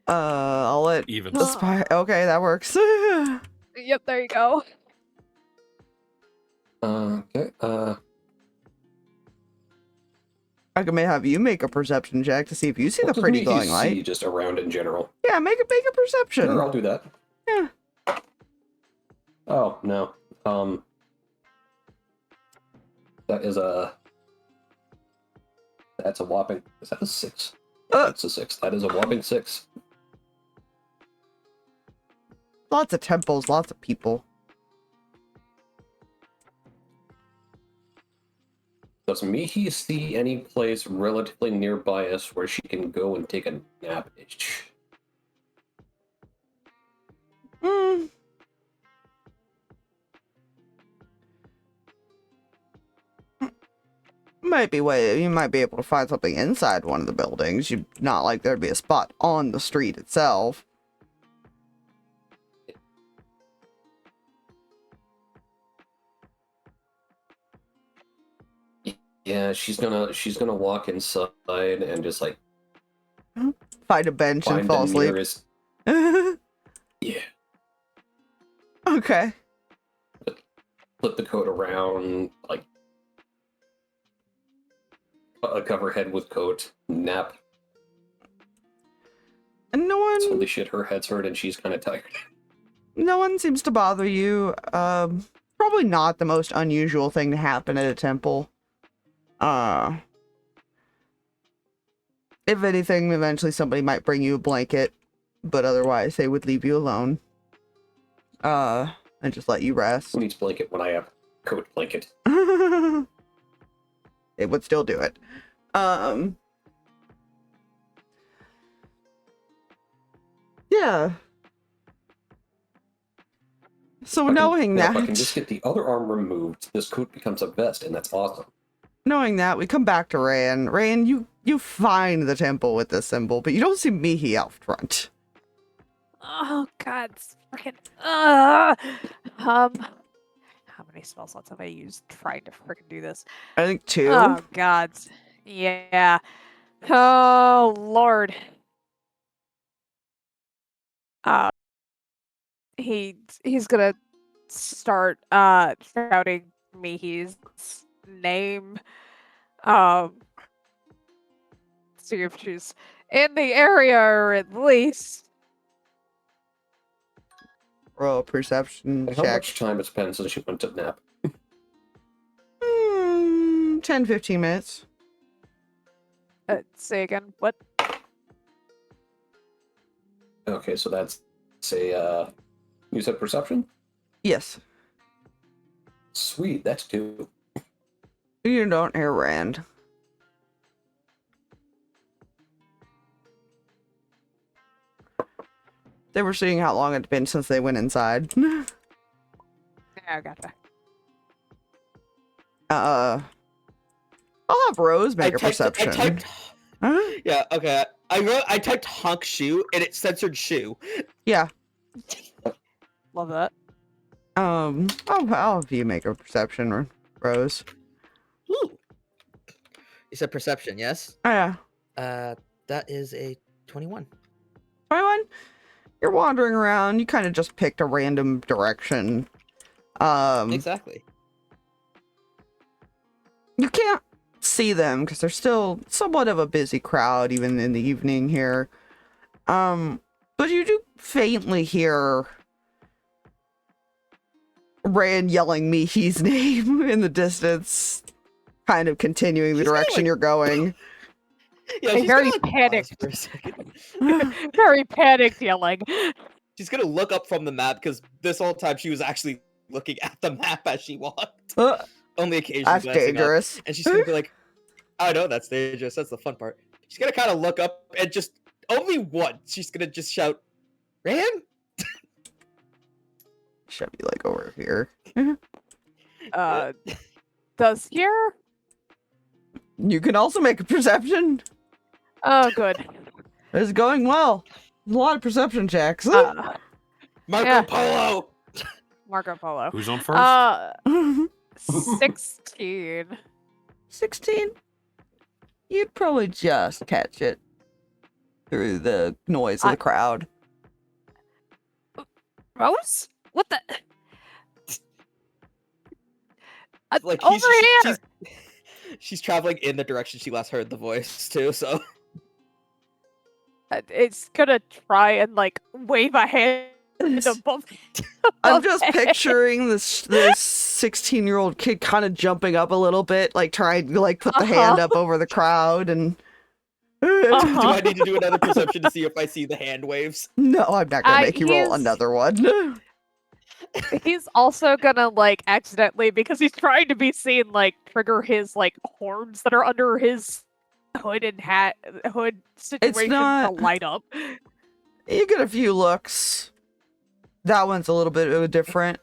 I'll let Even. the spy. Okay, that works. Yep, there you go. Okay. I may have you make a perception check to see if you see What the does pretty Mihi glowing see light. just around in general? Yeah, make a perception. Sure, I'll do that. Yeah. Oh no. That is that's a whopping. Is that a 6? That's a 6. That is a whopping 6. Lots of temples, lots of people. Does Mihi see any place relatively nearby us where she can go and take a nap? You might be able to find something inside one of the buildings. Not like there'd be a spot on the street itself. Yeah, she's gonna walk inside and just like Find a bench and find fall the asleep. nearest. Yeah. Okay. flip the coat around, like cover head with coat, nap. And no one, Holy shit, her head's hurt and she's kind of tired. no one seems to bother you. Probably not the most unusual thing to happen at a temple. If anything, eventually somebody might bring you a blanket, but otherwise they would leave you alone. And just let you rest. Who needs blanket when I have coat blanket? It would still do it. Yeah. So knowing Now, that, if I can just get the other arm removed, this coat becomes a vest, and that's awesome. knowing that, we come back to Reyan. Reyan, you find the temple with this symbol, but you don't see Mihi out front. Oh god, freaking. How many spell slots have I used trying to freaking do this? I think 2. Oh god, yeah. Oh lord. He's gonna start shouting Mihi's name. See if she's in the area, or at least. Roll a perception And how check. much time has passed since she went to nap? 10-15 minutes. Say again. What? Okay, so that's a you said perception? Yes. Sweet, that's 2. You don't hear Rand. They were seeing how long it'd been since they went inside. Yeah, gotcha. I'll have Rose make a perception. Huh? Yeah, okay. I typed hunk shoe and it censored shoe. Yeah. Love that. I'll have you make a perception, Rose. Ooh. You said perception, yes? Oh, yeah. That is a 21. 21? You're wandering around. You kind of just picked a random direction. Exactly. You can't see them because they're still somewhat of a busy crowd even in the evening here. But you do faintly hear Rand yelling Mihi's name in the distance, kind of continuing the She's direction like- you're going. Yeah, I'm she's very gonna, like, pause panicked. for a second. Very panicked yelling. She's gonna look up from the map because this whole time she was actually looking at the map as she walked. Only occasionally That's glancing up. dangerous. And she's gonna be like, I know that's dangerous. That's the fun part. She's gonna kind of look up and just only once. She's gonna just shout, "Ran!" Shove you like over here. Does here? You can also make a perception. Oh, good. It's going well. There's a lot of perception checks. Marco Yeah. Polo. Marco Polo. Who's on first? 16. 16? You'd probably just catch it through the noise of the crowd. Rose? What the? Like Over here! She's traveling in the direction she last heard the voice too. So It's gonna try and like wave a hand above. I'm just above it. picturing this 16-year-old kid kind of jumping up a little bit, like trying to like put the hand up over the crowd and. do I need to do another perception to see if I see the hand waves? No, I'm not gonna make you roll he's- another one. He's also gonna like accidentally, because he's trying to be seen, like trigger his like horns that are under his hood and hood situation not- to light up. You get a few looks. That one's a little bit of a different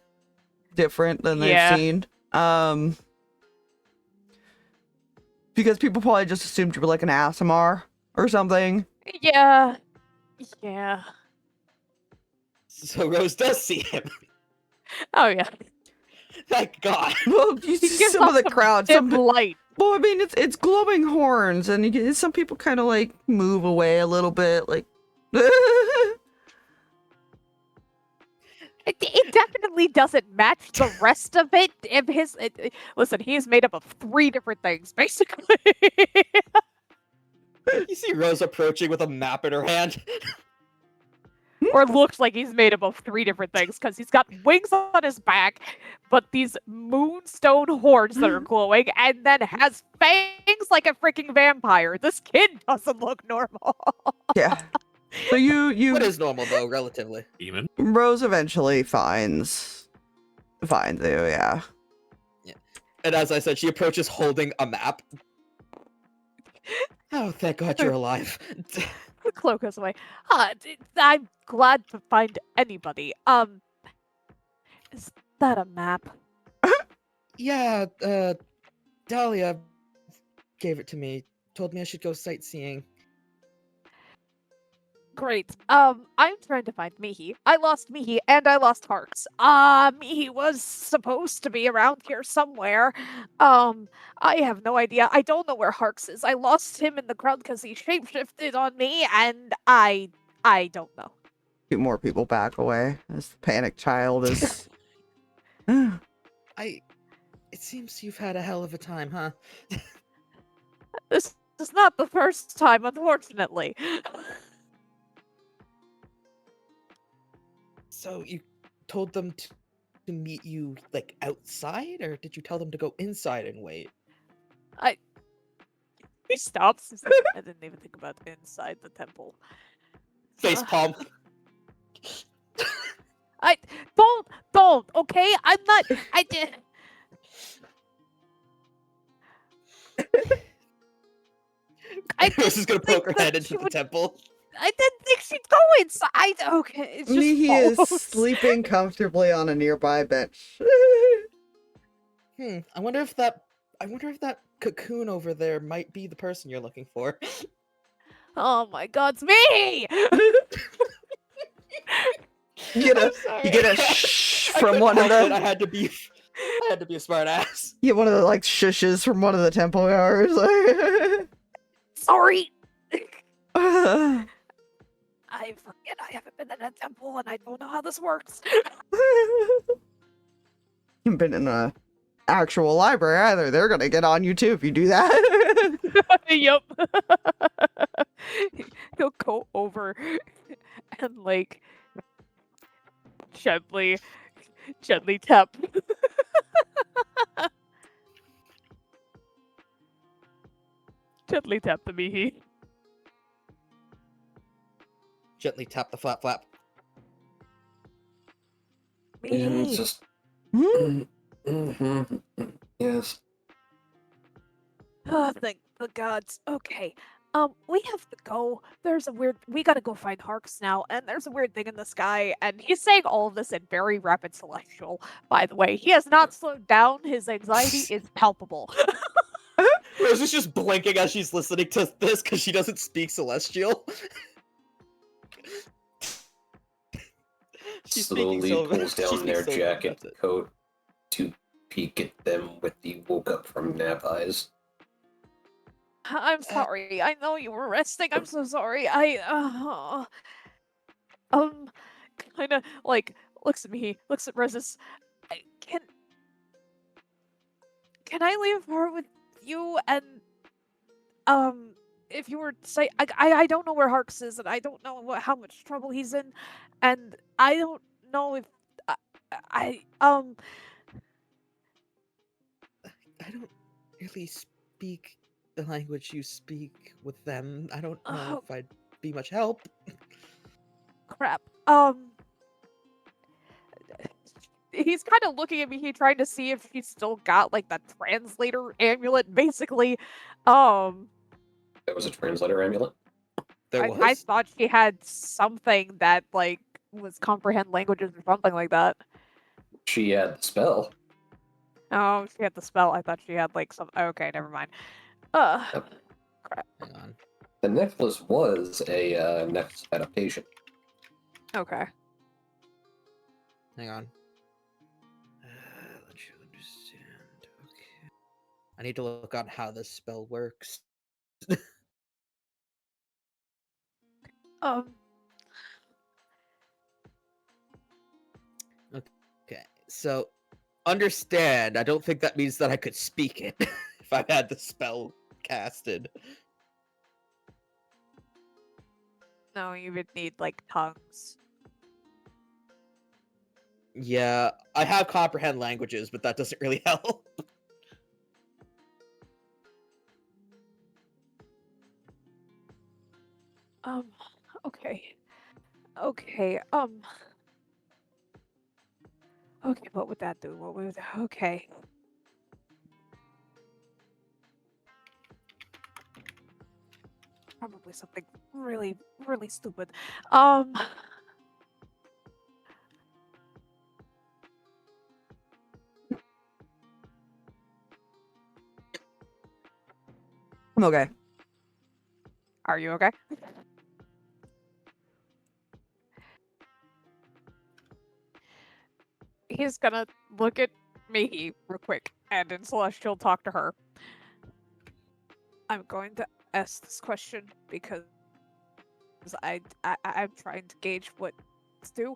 than they've Yeah. seen. Because people probably just assumed you were like an ASMR or something. Yeah. Yeah. So Rose does see him. Oh yeah. Thank God. Well, you He see gives some of off the some crowd. dim light. Well, I mean, it's glowing horns, and some people kind of like move away a little bit, like. It definitely doesn't match the rest of it. If listen, he's made up of 3 different things, basically. You see Rose approaching with a map in her hand. Or looks like he's made up of 3 different things, because he's got wings on his back, but these moonstone horns that are glowing, and then has fangs like a freaking vampire. This kid doesn't look normal. Yeah. So you What is normal though, relatively? Demon? Rose eventually finds you, yeah. And as I said, she approaches holding a map. Oh, thank God you're alive. The cloak goes away. I'm glad to find anybody. Is that a map? Yeah, Dahlia gave it to me. Told me I should go sightseeing. Great. I'm trying to find Mihi. I lost Mihi and I lost Harx. Mihi was supposed to be around here somewhere. I have no idea. I don't know where Harx is. I lost him in the crowd because he shapeshifted on me, and I don't know. Few more people back away as the panic child is. It seems you've had a hell of a time, huh? This is not the first time, unfortunately. So you told them to meet you, like, outside? Or did you tell them to go inside and wait? He stops. He's like, I didn't even think about inside the temple. Facepalm. Don't, okay? I'm not, I did. Rose is gonna poke her head into the temple. I didn't think she'd go inside. Okay, it's just Mihi is follows. sleeping comfortably on a nearby bench. I wonder if that cocoon over there might be the person you're looking for. Oh my God, it's me! You get a shh from one of the. I had to be a smart ass. You get one of the like shushes from one of the temple guards. Sorry. I forget I haven't been in a temple and I don't know how this works. You've been in a actual library either. They're gonna get on you too if you do that. Yup. He'll go over and like gently tap. Gently tap the Mihi. Gently tap the flap flap. Yeah, it's Mihi. just. Hmm? Yes. Oh, thank the gods. Okay. We have to go. We gotta go find Harx now, and there's a weird thing in the sky, and he's saying all of this in very rapid celestial, by the way. He has not slowed down, his anxiety is palpable. Rose is just blinking as she's listening to this because she doesn't speak Celestial. She's speaking Slowly pulls she down speaks their Sylvan, jacket that's it. coat to peek at them with the woke up from nap eyes. I'm sorry. I know you were resting. I'm so sorry. Kind of like looks at me, looks at Roseis. Can I leave her with you? And if you were to say, I don't know where Harx is, and I don't know how much trouble he's in, and I don't know if I I don't really speak the language you speak with them. I don't know if I'd be much help. crap. He's kind of looking at me, trying to see if she's still got like that translator amulet, basically. There was a translator amulet. I thought she had something that like was comprehend languages or something like that. She had the spell. Oh, she had the spell. I thought she had like some. Okay, never mind. Yep. Crap. Hang on. The necklace was a necklace adaptation. Hang on. Let you understand. Okay. I need to look on how this spell works. So, understand, I don't think that means that I could speak it if I had the spell casted. No, you would need like tongues. Yeah, I have comprehend languages, but that doesn't really help. Okay. Okay. Okay, what would that do? What would okay. Probably something really, really stupid. I'm okay. Are you okay? He's gonna look at Mihi real quick, and in Celestial talk to her. I'm going to ask this question because I'm trying to gauge what to do.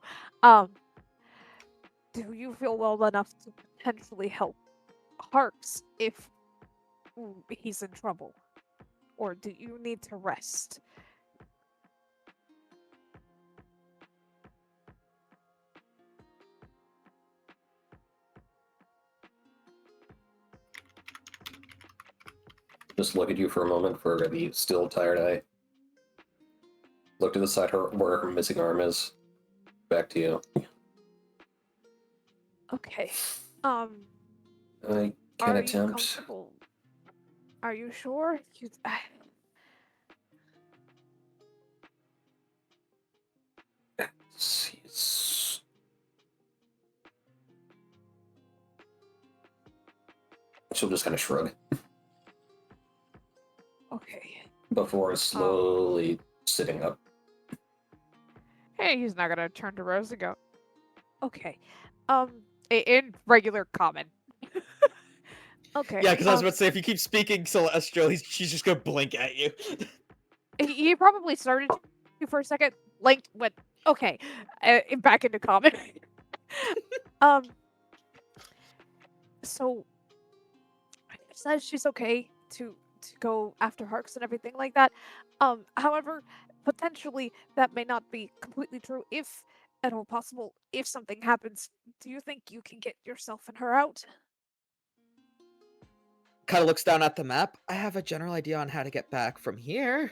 Do you feel well enough to potentially help Harx if he's in trouble? Or do you need to rest? Just look at you for a moment for the still tired eye. Look to the side where her missing arm is. Back to you. Okay. I can Are you attempt. comfortable? Are you sure? She'll just kind of shrug Okay. before slowly sitting up. Hey, he's not gonna turn to Rose and go, okay. In regular common. Okay. Yeah, because I was about to say, if you keep speaking Celestial, she's just gonna blink at you. He probably started to for a second, blinked, went, okay, back into common. So says she's okay to go after Harx and everything like that. However, potentially that may not be completely true. If at all possible, if something happens, do you think you can get yourself and her out? Kind of looks down at the map. I have a general idea on how to get back from here.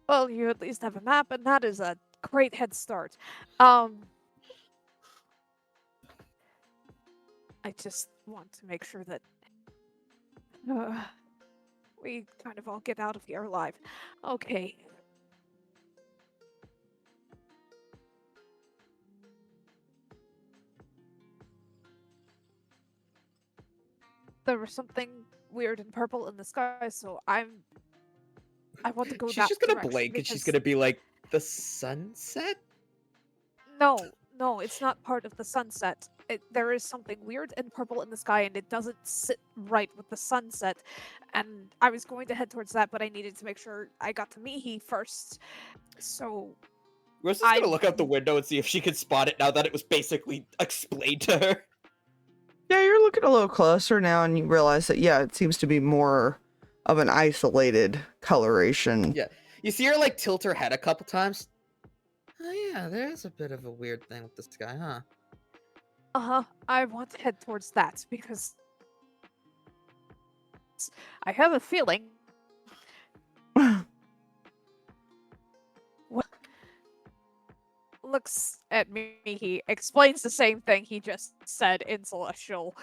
Well, you at least have a map, and that is a great head start. I just want to make sure that we kind of all get out of here alive. Okay. There was something weird and purple in the sky, so I want to go She's that just gonna direction blink and she's because- gonna be like, the sunset? No, it's not part of the sunset. There is something weird and purple in the sky, and it doesn't sit right with the sunset. And I was going to head towards that, but I needed to make sure I got to Mihi first. So Rose is gonna look out the window and see if she can spot it now that it was basically explained to her. Yeah, you're looking a little closer now, and you realize that, yeah, it seems to be more of an isolated coloration. Yeah. You see her, like, tilt her head a couple times. Oh, yeah, there's a bit of a weird thing with this guy, huh? Uh-huh. I want to head towards that because I have a feeling. What looks at me, he explains the same thing he just said in Celestial.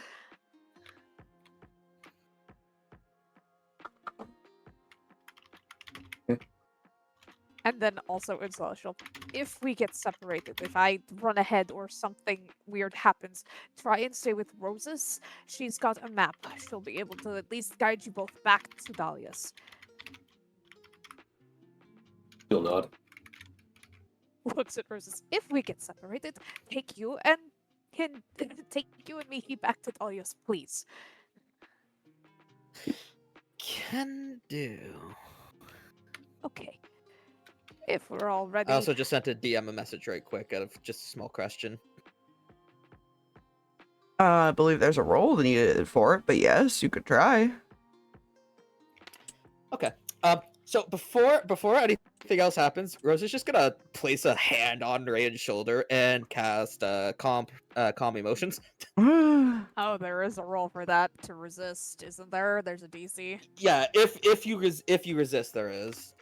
And then also in Celestial, if we get separated, if I run ahead or something weird happens, try and stay with Roseis. She's got a map. She'll be able to at least guide you both back to Dahlia's. She'll nod. Looks at Roseis. If we get separated, take you and Mihi back to Dahlia's, please. Can do. Okay. If we're all ready. I also just sent a DM a message right quick out of just a small question. I believe there's a roll needed for it, but yes, you could try. Okay. So before anything else happens, Rose is just gonna place a hand on Reyan's shoulder and cast calm emotions. Oh, there is a roll for that to resist, isn't there? There's a DC. Yeah, if you resist, there is.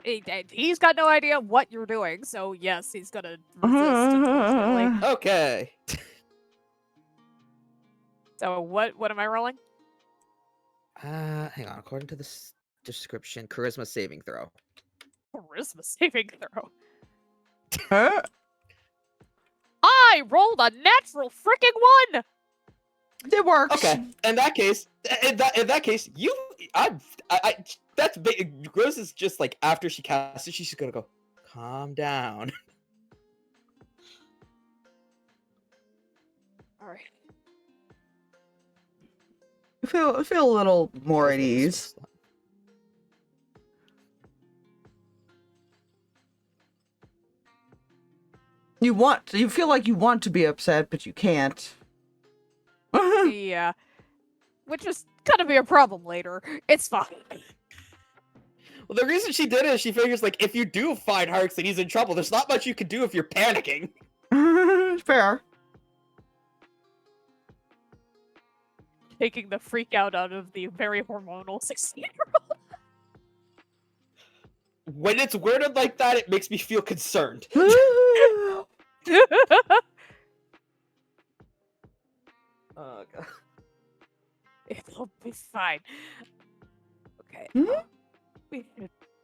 He's got no idea what you're doing, so yes, he's gonna resist, unfortunately. Okay. So what am I rolling? Hang on. According to this description, charisma saving throw. Charisma saving throw. Huh? I rolled a natural freaking 1! It works. Okay. In that case, that's big. Rose is just like after she casts it, she's just gonna go, calm down. Alright. I feel a little more at ease. You feel like you want to be upset, but you can't. Yeah. Which is gonna be a problem later. It's fine. Well, the reason she did it is she figures like if you do find Harx and he's in trouble, there's not much you can do if you're panicking. Fair. Taking the freak out of the very hormonal 16-year-old. When it's worded like that, it makes me feel concerned. Oh god. It'll be fine. Okay. Hmm?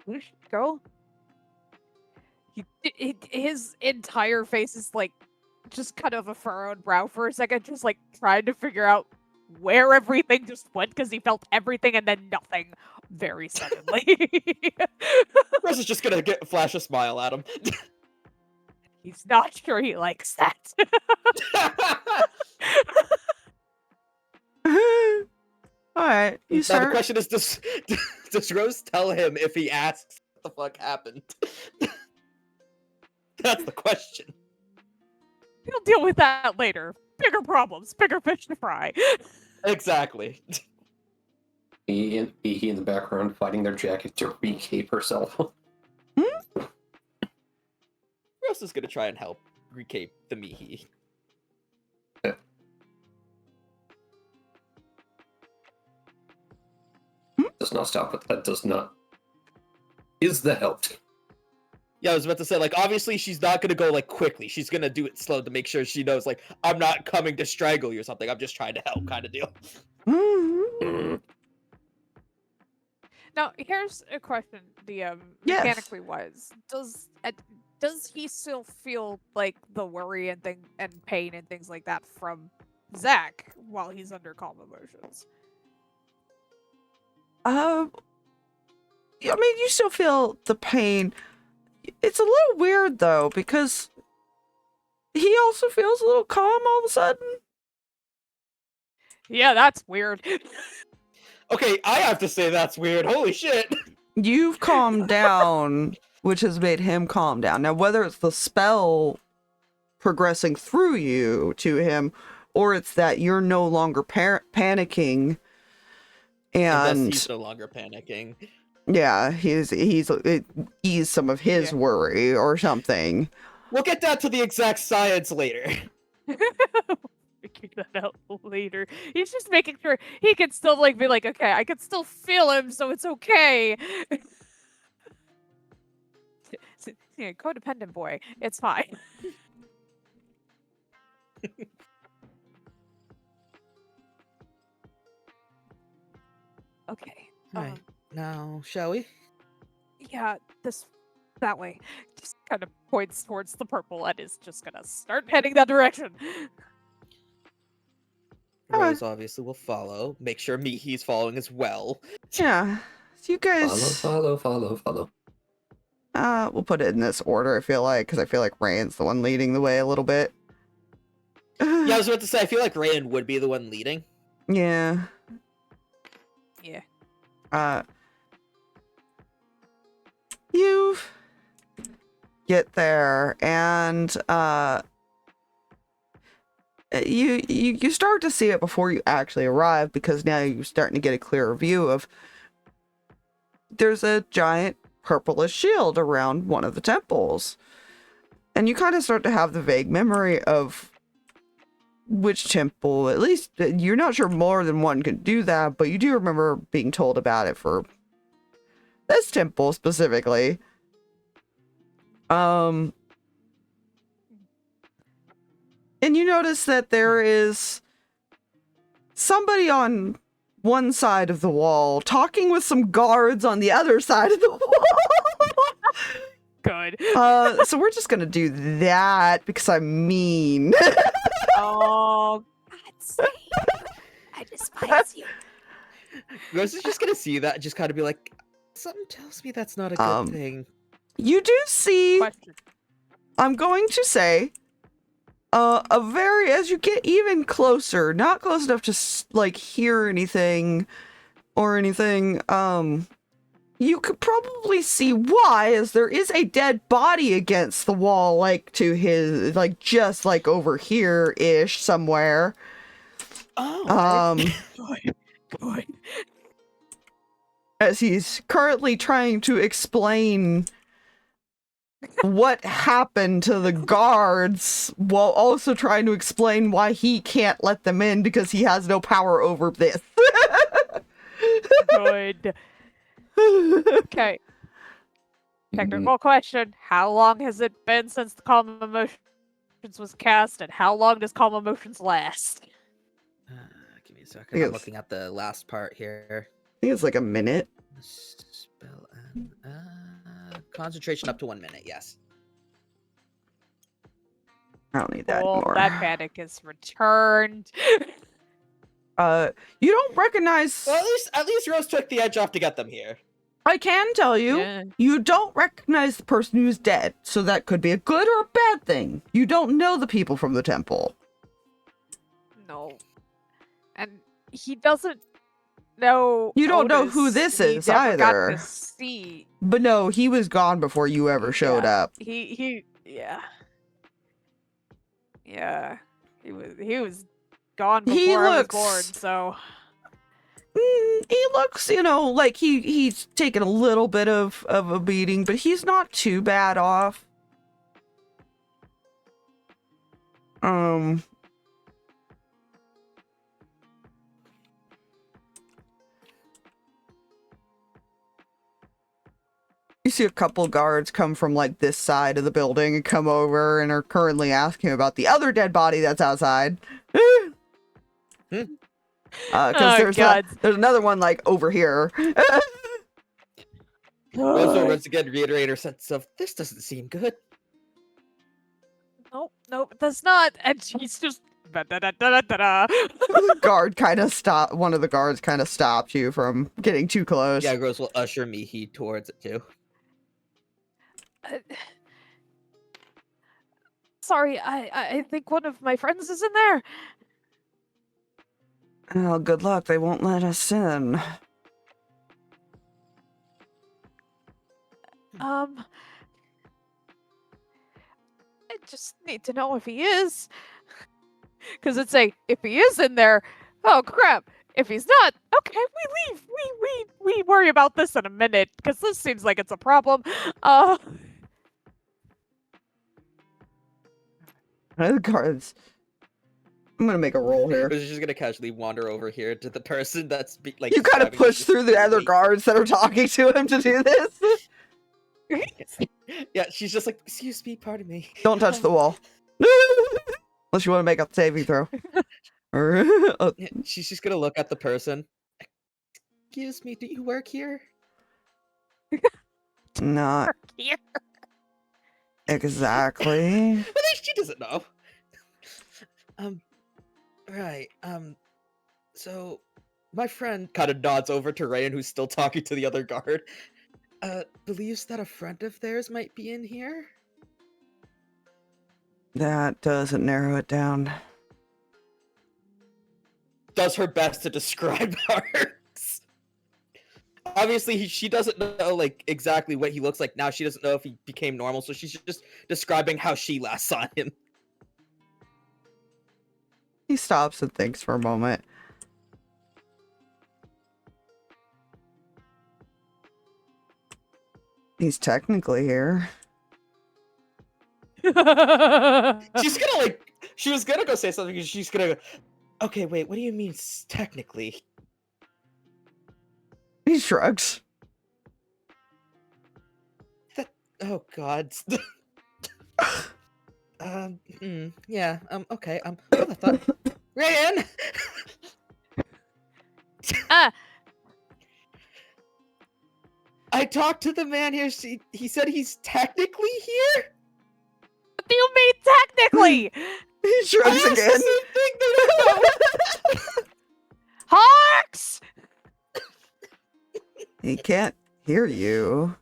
We should go. His entire face is like just kind of a furrowed brow for a second, just like trying to figure out where everything just went because he felt everything and then nothing very suddenly. Rose is just gonna flash a smile at him. He's not sure he likes that. Alright, you Now the start. question is, does Rose tell him if he asks what the fuck happened? That's the question. We'll deal with that later. Bigger problems, bigger fish to fry. Exactly. Mihi in the background fighting their jacket to recape herself. Rose is gonna try and help recape the Mihi. Does not stop, but that does not. Is the help. Yeah, I was about to say, like, obviously she's not gonna go, like, quickly. She's gonna do it slow to make sure she knows, like, I'm not coming to strangle you or something. I'm just trying to help, kind of deal. Mm. Now, here's a question. The Yes. mechanically wise, does he still feel like the worry and pain and things like that from Zach while he's under calm emotions? I mean, you still feel the pain. It's a little weird though, because he also feels a little calm all of a sudden. Yeah, that's weird. Okay, I have to say that's weird. Holy shit. You've calmed down, which has made him calm down. Now, whether it's the spell progressing through you to him, or it's that you're no longer panicking, and he's no longer panicking. yeah, it eased some of his worry or something. We'll get down to the exact science later. Figure that out later. He's just making sure he can still like be like, okay, I can still feel him, so it's okay. Yeah, codependent boy, it's fine. Okay. Alright, now, shall we? Yeah, that way. Just kind of points towards the purple and is just gonna start heading that direction. Rose obviously will follow. Make sure Mihi's following as well. Yeah, so you guys Follow. we'll put it in this order, I feel like, because I feel like Reyan's the one leading the way a little bit. Yeah, I was about to say, I feel like Reyan would be the one leading. Yeah. Yeah. You get there, and you start to see it before you actually arrive, because now you're starting to get a clearer view of there's a giant purplish shield around one of the temples. And you kind of start to have the vague memory of which temple, at least you're not sure more than one can do that, but you do remember being told about it for this temple specifically. And you notice that there is somebody on one side of the wall talking with some guards on the other side of the wall. Good. So we're just gonna do that because I'm mean. Oh, God's sake. I despise you. Rose is just gonna see that and just kind of be like, something tells me that's not a good thing. You do see, Question. I'm going to say, as you get even closer, not close enough to like hear anything or anything, you could probably see why, as there is a dead body against the wall, like to his, like just like over here-ish somewhere. Oh. Good. As he's currently trying to explain what happened to the guards, while also trying to explain why he can't let them in because he has no power over this. Good. Okay. Technical question. How long has it been since the Calm Emotions was cast, and how long does Calm Emotions last? Give me a second. I'm looking at the last part here. I think it's like a minute. Spell and concentration up to 1 minute. Yes. I don't need that Oh, anymore. that panic is returned. You don't recognize... Well, at least Rose took the edge off to get them here. I can tell you, Yeah. you don't recognize the person who's dead, so that could be a good or a bad thing. You don't know the people from the temple. No. And he doesn't know. You don't know Otis. who this He is never got either. to see. But no, he was gone before you ever showed up. Yeah. He was gone He before I was looks- born, so He looks, like he's taken a little bit of a beating, but he's not too bad off. You see a couple guards come from like this side of the building and come over and are currently asking about the other dead body that's outside. Because Oh, God. there's another one like over here. Rose will once again reiterate her sense of, this doesn't seem good. Nope, that's not. And she's just da-da-da-da-da-da. One of the guards kind of stopped you from getting too close. Yeah, Rose will usher Mihi towards it too. Sorry, I think one of my friends is in there. Oh, good luck. They won't let us in. I just need to know if he is. Because it's if he is in there, oh crap. If he's not, okay, we leave. We worry about this in a minute, because this seems like it's a problem. The guards. I'm gonna make a roll here. Rose is just gonna casually wander over here to the person that's like. You kind of describing push this through the other clearly. guards that are talking to him to do this. Yeah, she's just like, excuse me, pardon me. Don't touch the wall. Unless you want to make a saving throw. Yeah, she's just gonna look at the person. Excuse me, do you work here? Not Here. exactly. But she doesn't know. Right. So my friend kind of nods over to Reyan, who's still talking to the other guard. Believes that a friend of theirs might be in here. That doesn't narrow it down. Does her best to describe Harx. Obviously, she doesn't know like exactly what he looks like now. She doesn't know if he became normal, so she's just describing how she last saw him. He stops and thinks for a moment. He's technically here. She's gonna like. She was gonna go say something. And she's gonna go. Okay, wait. What do you mean technically? He shrugs. Oh God. Yeah. Okay. I thought. Reyan. I talked to the man here. He said he's technically here. What do you mean technically? He shrugs I asked again. the same thing. They don't know. Harx! He can't hear you.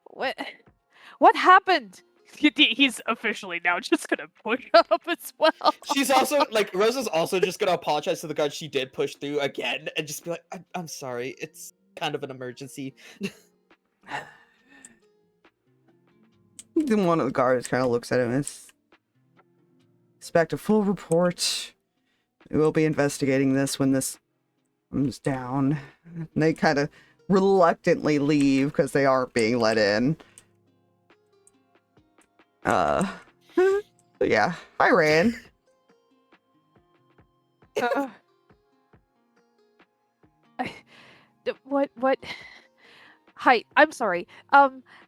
What happened? He's officially now just gonna push up as well. She's also like Rosa's also just gonna apologize to the guard she did push through again and just be like, I'm sorry, it's kind of an emergency. Then one of the guards kind of looks at him and expect a full report. We will be investigating this when this comes down. And they kind of reluctantly leave because they aren't being let in. But yeah. Hi, Reyan. What? Hi, I'm sorry.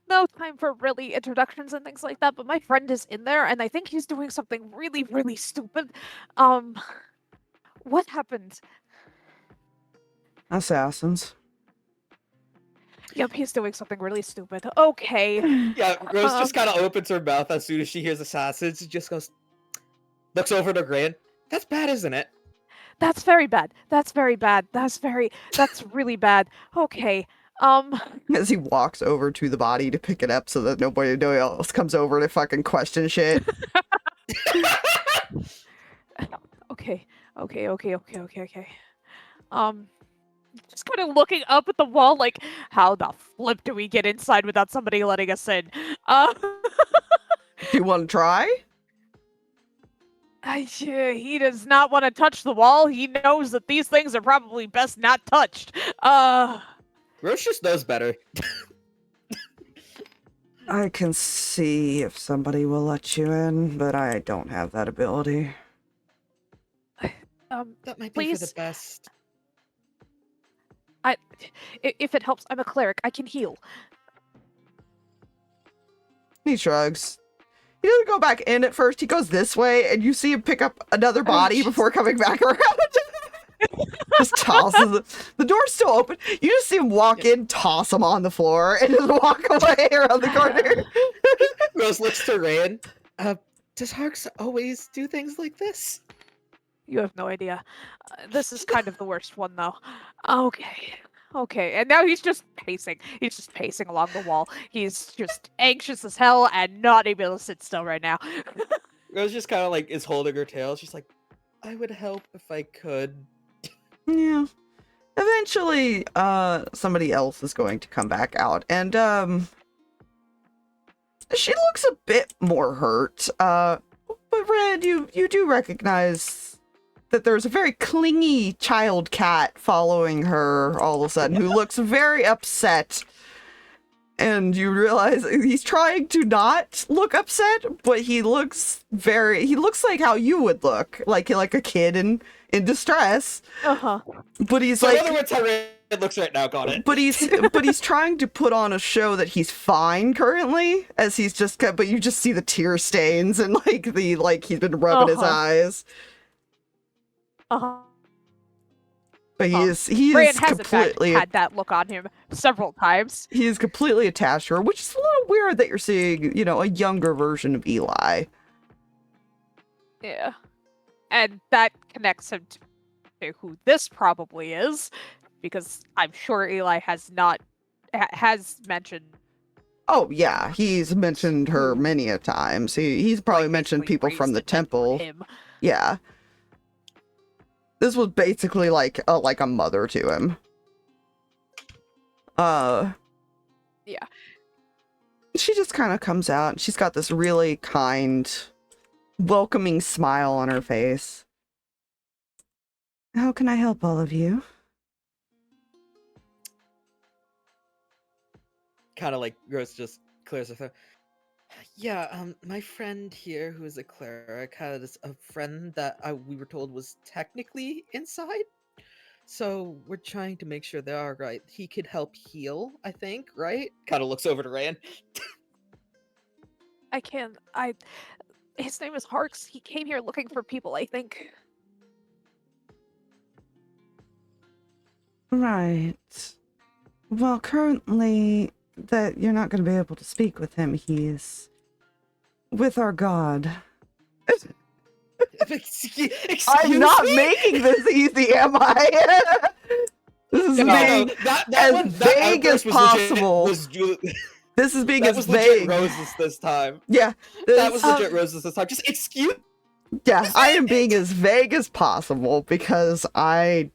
No time for really introductions and things like that, but my friend is in there, and I think he's doing something really, really stupid. What happened? Assassins. Yep, he's doing something really stupid. Okay. Yeah, Rose just kind of opens her mouth as soon as she hears assassins. She just goes, looks over to Gran. That's bad, isn't it? That's very bad. That's very bad. That's really bad. Okay. As he walks over to the body to pick it up so that nobody else comes over to fucking question shit. Okay. Just kind of looking up at the wall, like, how the flip do we get inside without somebody letting us in? Do you want to try? He does not want to touch the wall. He knows that these things are probably best not touched. Rose just knows better. I can see if somebody will let you in, but I don't have that ability. That might be for the Please? best. If it helps, I'm a cleric. I can heal. He shrugs. He doesn't go back in at first. He goes this way, and you see him pick up another body before coming back around. Just tosses it. The door's still open. You just see him walk in, toss him on the floor, and just walk away around the corner. Rose looks to Reyan. Does Harx always do things like this? You have no idea. This is kind of the worst one, though. Okay. And now he's just pacing. He's just pacing along the wall. He's just anxious as hell and not able to sit still right now. Rose just kind of like is holding her tail. She's like, I would help if I could. Yeah. Eventually, somebody else is going to come back out, and, she looks a bit more hurt. But Red, you do recognize that there's a very clingy child cat following her all of a sudden who looks very upset. And you realize he's trying to not look upset, but he looks like how you would look, like a kid in distress. Uh-huh. But he's So like, in other words, how Reyan looks right now. Got it. but he's trying to put on a show that he's fine currently, as he's just, but you just see the tear stains and he's been rubbing his eyes. Uh-huh. But he is Reyan has in fact completely had that look on him several times. he is completely attached to her, which is a little weird that you're seeing, a younger version of Eli. Yeah. And that connects him to who this probably is, because I'm sure Eli has mentioned. Oh yeah, he's mentioned her many a times. He's probably mentioned people from the temple. Him. Yeah. This was basically like a mother to him. Yeah. She just kind of comes out, and she's got this really kind welcoming smile on her face. How can I help all of you? Kind of like Rose just clears her throat. Yeah, my friend here, who is a cleric, has a friend that we were told was technically inside. So we're trying to make sure they're all right. He could help heal, I think, right? Kind of looks over to Reyan. I can't. His name is Harx. He came here looking for people, I think. Right. Well, currently, that you're not going to be able to speak with him. He's with our god. Excuse I'm not me? making this easy, am I? This is being as vague as possible. This is being as vague. Roses this time. Yeah. That was legit Roses this time. Just excuse. Yeah, I am being as vague as possible because I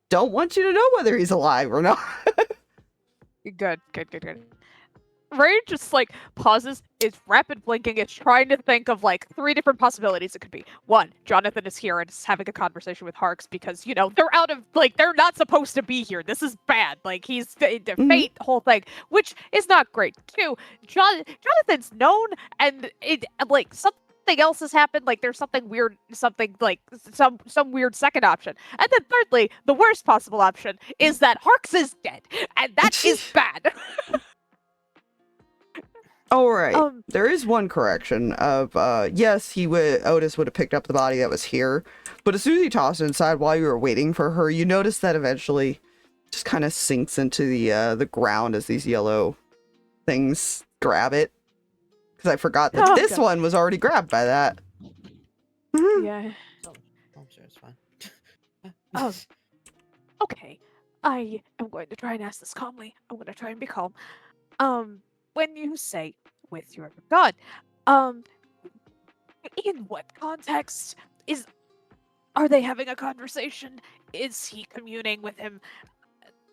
don't want you to know whether he's alive or not. Good. Ray just like pauses, is rapid blinking, is trying to think of like 3 different possibilities it could be. 1, Jonathan is here and is having a conversation with Harx because, you know, they're out of, like, they're not supposed to be here. This is bad. Like, he's fate, whole thing, which is not great. 2, Jonathan's known and it, like, something else has happened, like there's something weird, something like some weird second option. And then thirdly, the worst possible option is that Harx is dead, and that is bad. All right. There is one correction of, yes, Otis would have picked up the body that was here, but as soon as he tossed it inside while you were waiting for her, you notice that eventually just kind of sinks into the ground as these yellow things grab it. Because I forgot that this one was already grabbed by that. Yeah. I'm sure it's fine. Okay. I am going to try and ask this calmly. I'm going to try and be calm. When you say with your god, in what context are they having a conversation? Is he communing with him?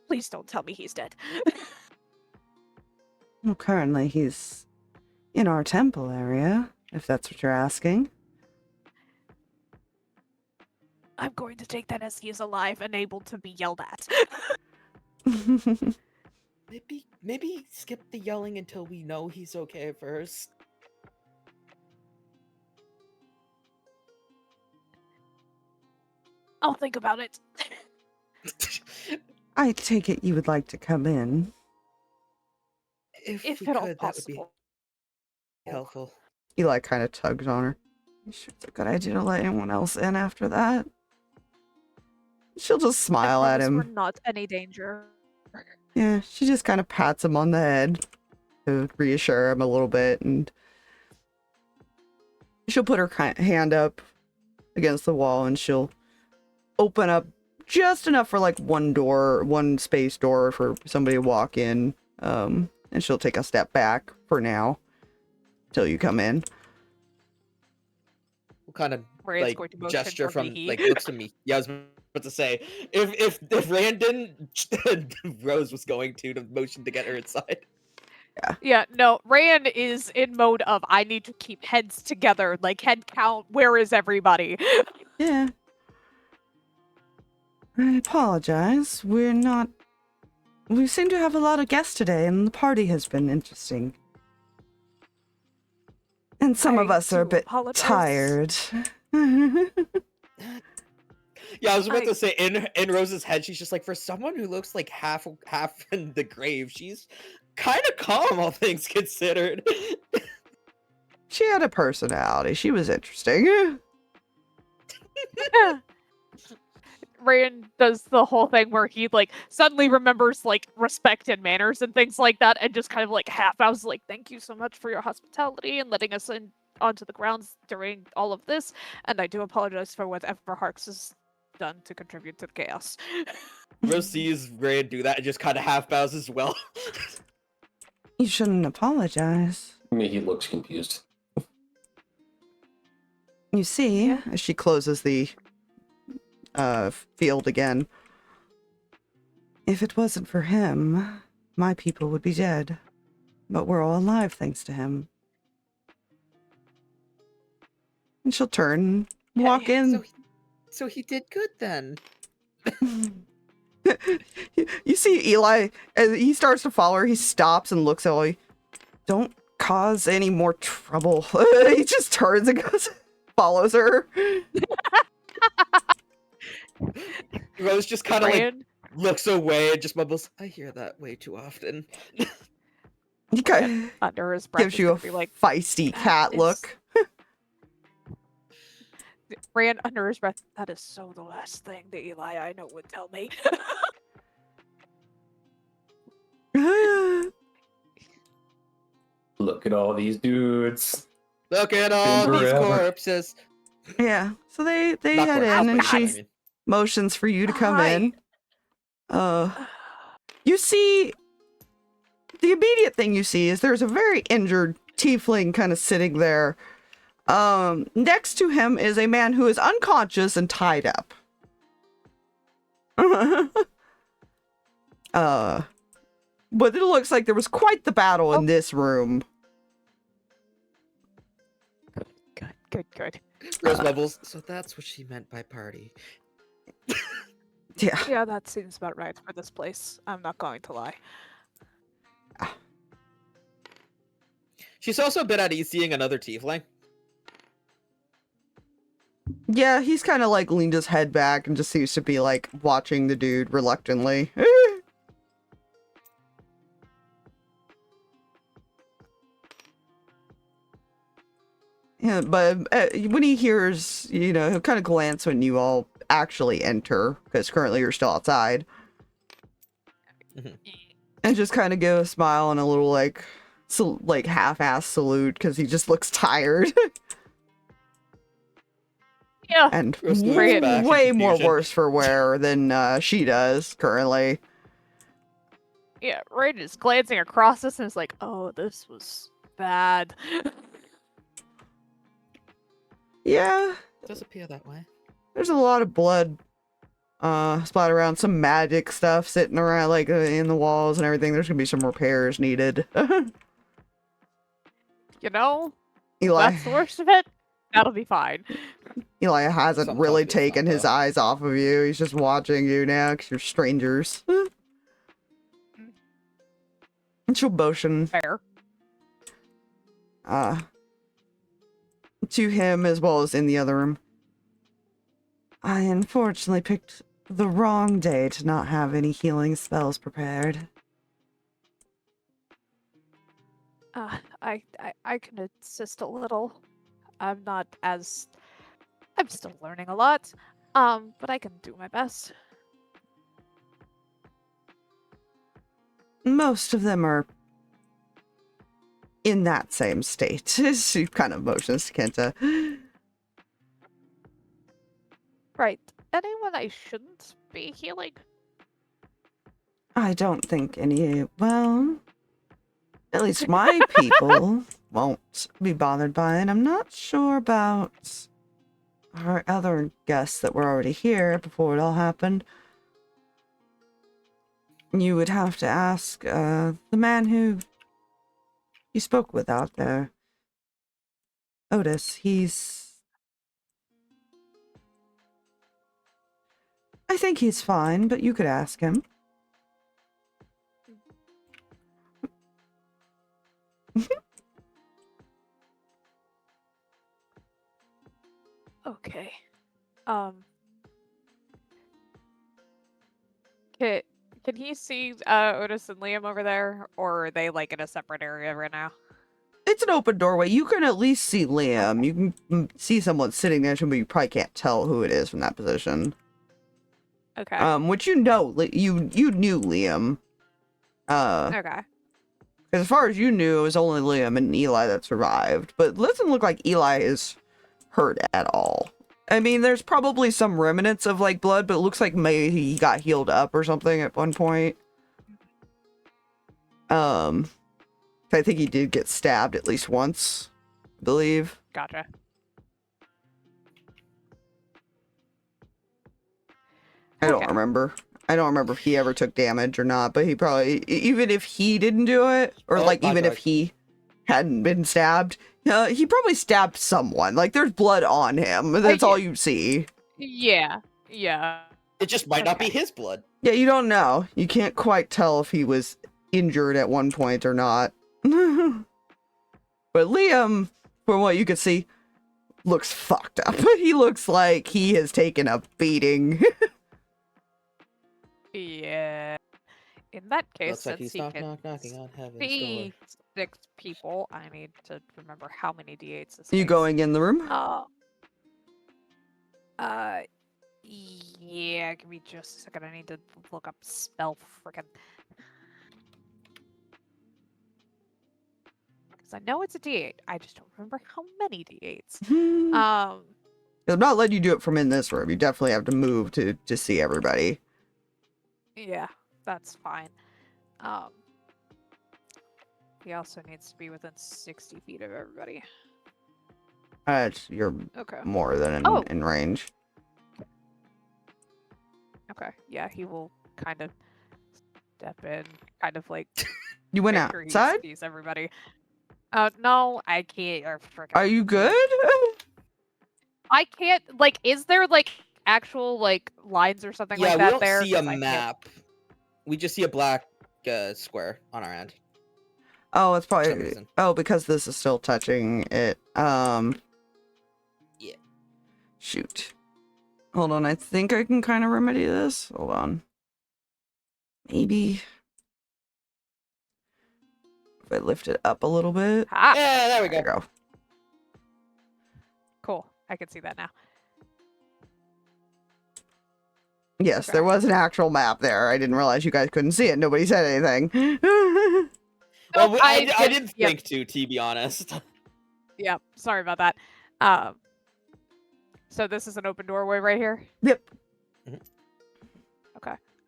Please don't tell me he's dead. Well, currently he's in our temple area, if that's what you're asking. I'm going to take that as he is alive and able to be yelled at. Maybe skip the yelling until we know he's okay first. I'll think about it. I take it you would like to come in. If If we at all could, that would be possible. helpful. Eli kind of tugs on her. You sure it's a good idea to let anyone else in after that? She'll just smile at him. We're not any danger. Yeah, she just kind of pats him on the head to reassure him a little bit, and she'll put her hand up against the wall and she'll open up just enough for like one space door for somebody to walk in, and she'll take a step back for now till you come in. What kind of Ray's like going to motion gesture for from Mihi. like looks to me? Yeah, I was about to say if Reyan didn't, Rose was going to motion to get her inside. Yeah, no, Reyan is in mode of I need to keep heads together, like head count, where is everybody? Yeah. I apologize. We seem to have a lot of guests today, and the party has been interesting. And some of us are a bit tired. Yeah, I was about to say in Rose's head, she's just like, for someone who looks like half in the grave, she's kind of calm, all things considered. She had a personality. She was interesting. Reyan does the whole thing where he like suddenly remembers like respect and manners and things like that, and just kind of like half bows like, thank you so much for your hospitality and letting us in onto the grounds during all of this, and I do apologize for whatever Harx has done to contribute to the chaos. Rose sees Reyan do that and just kind of half bows as well. You shouldn't apologize. Mihi looks confused. You see, as she closes the field again, if it wasn't for him, my people would be dead. But we're all alive thanks to him. And she'll turn and walk in. So he did good then. You see Eli, as he starts to follow her, he stops and looks at Eli. Don't cause any more trouble. He just turns and goes, follows her. Rose just kind of like Reyan, looks away and just mumbles, I hear that way too often. He kind of under his breath gives is you a gonna be like, feisty cat is- look. Reyan under his breath. That is so the last thing that Eli I know would tell me. Look at all these dudes. Look at all Been these forever. corpses. Yeah, so they Not head corpses, in and but she I mean. motions for you to come Hi. in. You see, the immediate thing you see is there's a very injured tiefling kind of sitting there. Next to him is a man who is unconscious and tied up. But it looks like there was quite the battle in this room. Good. Rose mumbles, so that's what she meant by party. Yeah. Yeah, that seems about right for this place. I'm not going to lie. She's also a bit at ease seeing another tiefling. Yeah, he's kind of like leaned his head back and just seems to be like watching the dude reluctantly. Yeah, but when he hears, you know, he'll kind of glance when you all actually enter, because currently you're still outside. And just kind of give a smile and a little like, half-ass salute, because he just looks tired. Yeah. And Rose looks way, back in way more confusion. worse for wear than she does currently. Yeah, Reyan is glancing across this and is like, oh, this was bad. Yeah, Does appear that way. there's a lot of blood splattered around, some magic stuff sitting around like in the walls and everything. There's gonna be some repairs needed. You know, Eli that's the worst of it. That'll be fine. Eli hasn't Sometimes really it's taken not, his though. eyes off of you. He's just watching you now because you're strangers. And she'll motion Fair. to him as well as in the other room. I unfortunately picked the wrong day to not have any healing spells prepared. I can assist a little. I'm still learning a lot. But I can do my best. Most of them are in that same state. She kind of motions to Kenta. Right. Anyone I shouldn't be healing? I don't think any, well, at least my people won't be bothered by it. I'm not sure about our other guests that were already here before it all happened. You would have to ask the man who you spoke with out there. Otis, I think he's fine, but you could ask him. Okay. Can he see Otis and Liam over there, or are they like in a separate area right now? It's an open doorway. You can at least see Liam. You can see someone sitting there, but you probably can't tell who it is from that position. Okay. Which you know, you knew Liam. Okay. As far as you knew, it was only Liam and Eli that survived. But it doesn't look like Eli is hurt at all. I mean, there's probably some remnants of like blood, but it looks like maybe he got healed up or something at one point. I think he did get stabbed at least once, I believe. Gotcha. I don't Okay. remember. I don't remember if he ever took damage or not, but he probably, even if he didn't do it, or Oh, like my even bad. if he hadn't been stabbed, He probably stabbed someone. Like, there's blood on him. That's all you see. Yeah. Yeah. It just might not be Okay. his blood. Yeah, you don't know. You can't quite tell if he was injured at one point or not. But Liam, from what you could see, looks fucked up. He looks like he has taken a beating. Yeah. In that case, Looks like since he's he can knocking on heaven's see door. 6 people, I need to remember how many d8s this You takes. going in the room? Yeah, give me just a second. I need to look up spell frickin'. Because I know it's a d8. I just don't remember how many d8s. I'm not letting you do it from in this room. You definitely have to move to see everybody. Yeah, that's fine. He also needs to be within 60 feet of everybody. You're Okay. more than Oh. in range. Okay. Yeah, he will kind of step in, kind of like You went make sure he outside? sees everybody. No, I can't. Are you good? I can't. Like, is there like actual like lines or something Yeah, like we that don't there? see a 'Cause I can't- map. We just see a black square on our end. Oh, it's For some probably reason. because this is still touching it. Yeah. Shoot. Hold on, I think I can kind of remedy this. Hold on. Maybe if I lift it up a little bit. Ah, Yeah, there we There go. you go. cool. I can see that now. Yes, Okay. there was an actual map there. I didn't realize you guys couldn't see it. Nobody said anything. Well, Nope, I did- didn't yep. think to be honest. Yep. Sorry about that. So this is an open doorway right here. Yep.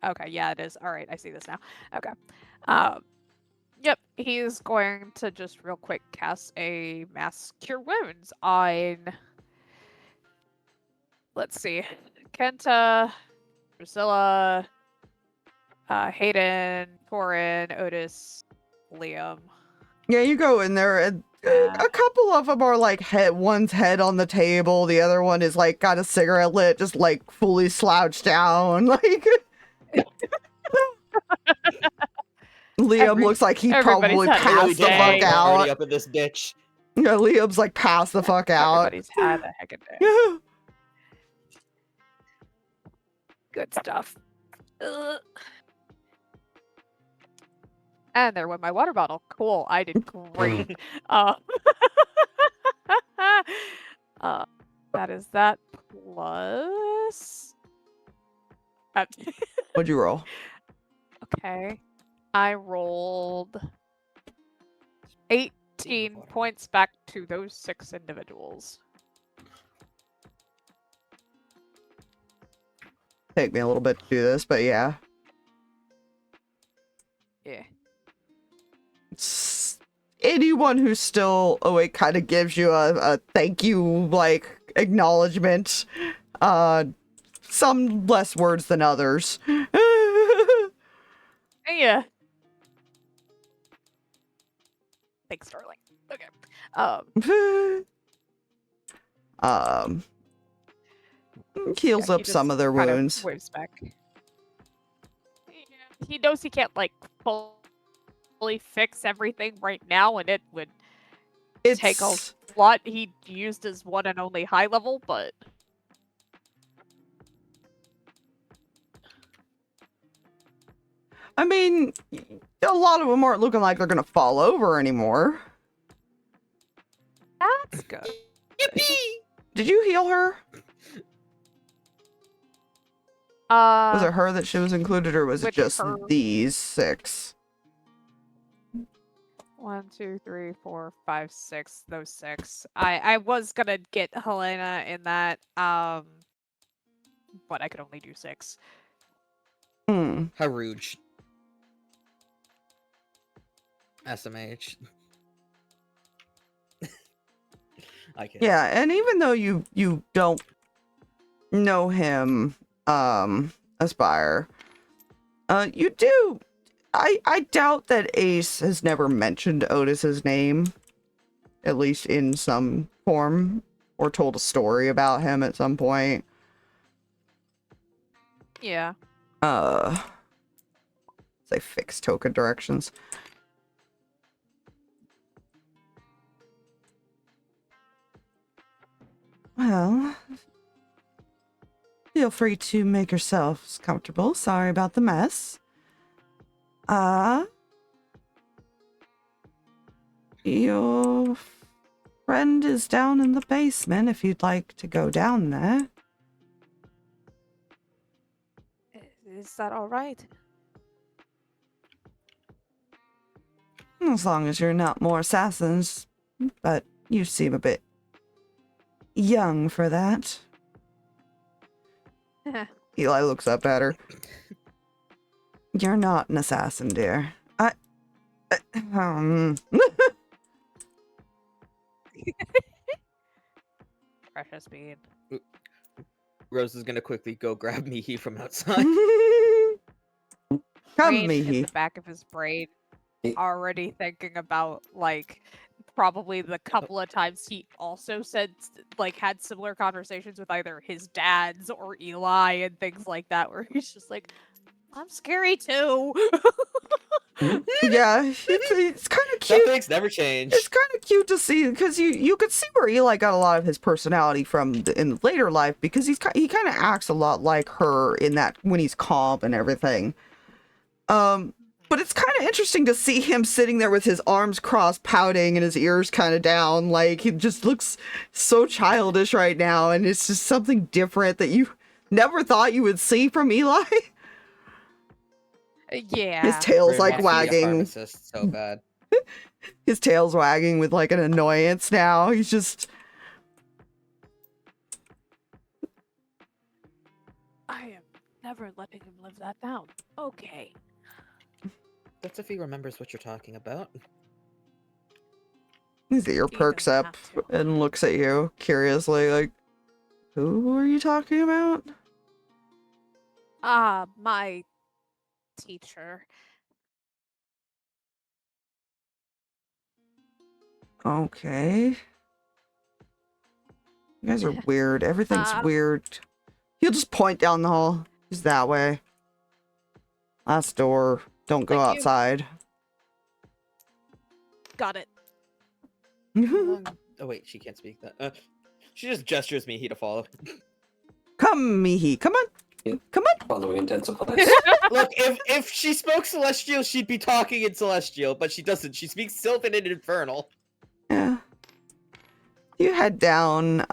Okay, yeah, it is. All right, I see this now. Okay. Yep, he's going to just real quick cast a Mass Cure Wounds on, let's see, Kenta, Priscilla, Hayden, Torin, Otis, Liam. Yeah, you go in there and a couple of them are like one's head on the table, the other one is like got a cigarette lit, just like fully slouched down. Like Liam looks like he everybody's probably had a passed the day. fuck out. Already up in this ditch. Yeah, Liam's like passed the fuck out. Everybody's had a heck of a day. Good stuff. Ugh. And there went my water bottle. Cool. I did great. That is that plus. What'd you roll? Okay. I rolled 18 points back to those 6 individuals. Take me a little bit to do this, but yeah. Yeah. Anyone who's still awake kind of gives you a thank you, like, acknowledgement. Some less words than others. Yeah. Thanks, darling. Okay. Heals Yeah, up some of their kind wounds. Waves back. Yeah. He knows he can't like fully fix everything right now, and it would take a lot. He used his one and only high level, but I mean, a lot of them aren't looking like they're gonna fall over anymore. that's good. Did you heal her? Was Was it her that she was included, or was it which just her? these 6? 1, 2, 3, 4, 5, 6. Those 6. I was gonna get Helena in that, but I could only do 6. Hmm. How rude. SMH. I can't. Yeah, and even though you don't know him, Aspire, you do. I doubt that Ace has never mentioned Otis's name. at least in some form, or told a story about him at some point. Yeah. Say fixed token directions. Well, feel free to make yourselves comfortable. Sorry about the mess. Your friend is down in the basement if you'd like to go down there. Is that all right? As long as you're not more assassins, but you seem a bit young for that. Eli looks up at her. You're not an assassin, dear. Precious bean. Rose is gonna quickly go grab Mihi from outside. Come, Brain in Mihi. the back of his brain, He- already thinking about like probably the couple of times he also said like had similar conversations with either his dads or Eli and things like that, where he's just like, I'm scary too. Yeah, it's kind of Some cute. things never change. It's kind of cute to see because you could see where Eli got a lot of his personality from in later life, because he kind of acts a lot like her in that when he's calm and everything. But it's kind of interesting to see him sitting there with his arms crossed, pouting, and his ears kind of down. Like, he just looks so childish right now, and it's just something different that you never thought you would see from Eli. Yeah. His tail's Ray like wants to be a wagging. pharmacist so bad. His tail's wagging with like an annoyance now. He's just... I am never letting him live that down. Okay. That's if he remembers what you're talking about. His ear He perks doesn't up have to. and looks at you curiously, like, who are you talking about? My teacher. Okay. You guys are weird. Everything's weird. He'll just point down the hall. He's that way. Last door. Don't go Thank you. outside. Got it. Oh wait, she can't speak that. She just gestures Mihi to follow. Come, Mihi. Come on. Yeah. Come on. Following intensifies. Look, if she spoke Celestial, she'd be talking in Celestial, but she doesn't. She speaks Sylvan and Infernal. Yeah. You head down.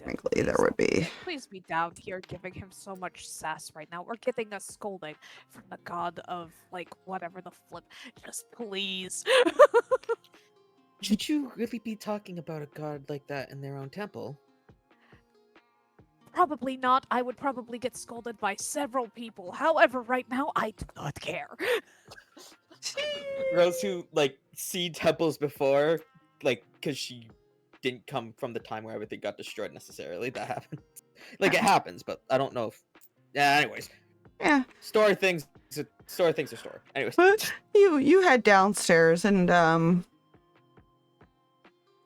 Frankly, there would be. Please be down here giving him so much sass right now, or getting a scolding from the god of, like, whatever the flip. Just please. Should you really be talking about a god like that in their own temple? Probably not. I would probably get scolded by several people. However, right now, I do not care. Rose, who, like, see temples before, like, because she didn't come from the time where everything got destroyed necessarily. That happens. Like, it happens, but I don't know if... Yeah, anyways. Yeah. Story things are story. Anyways. But you head downstairs and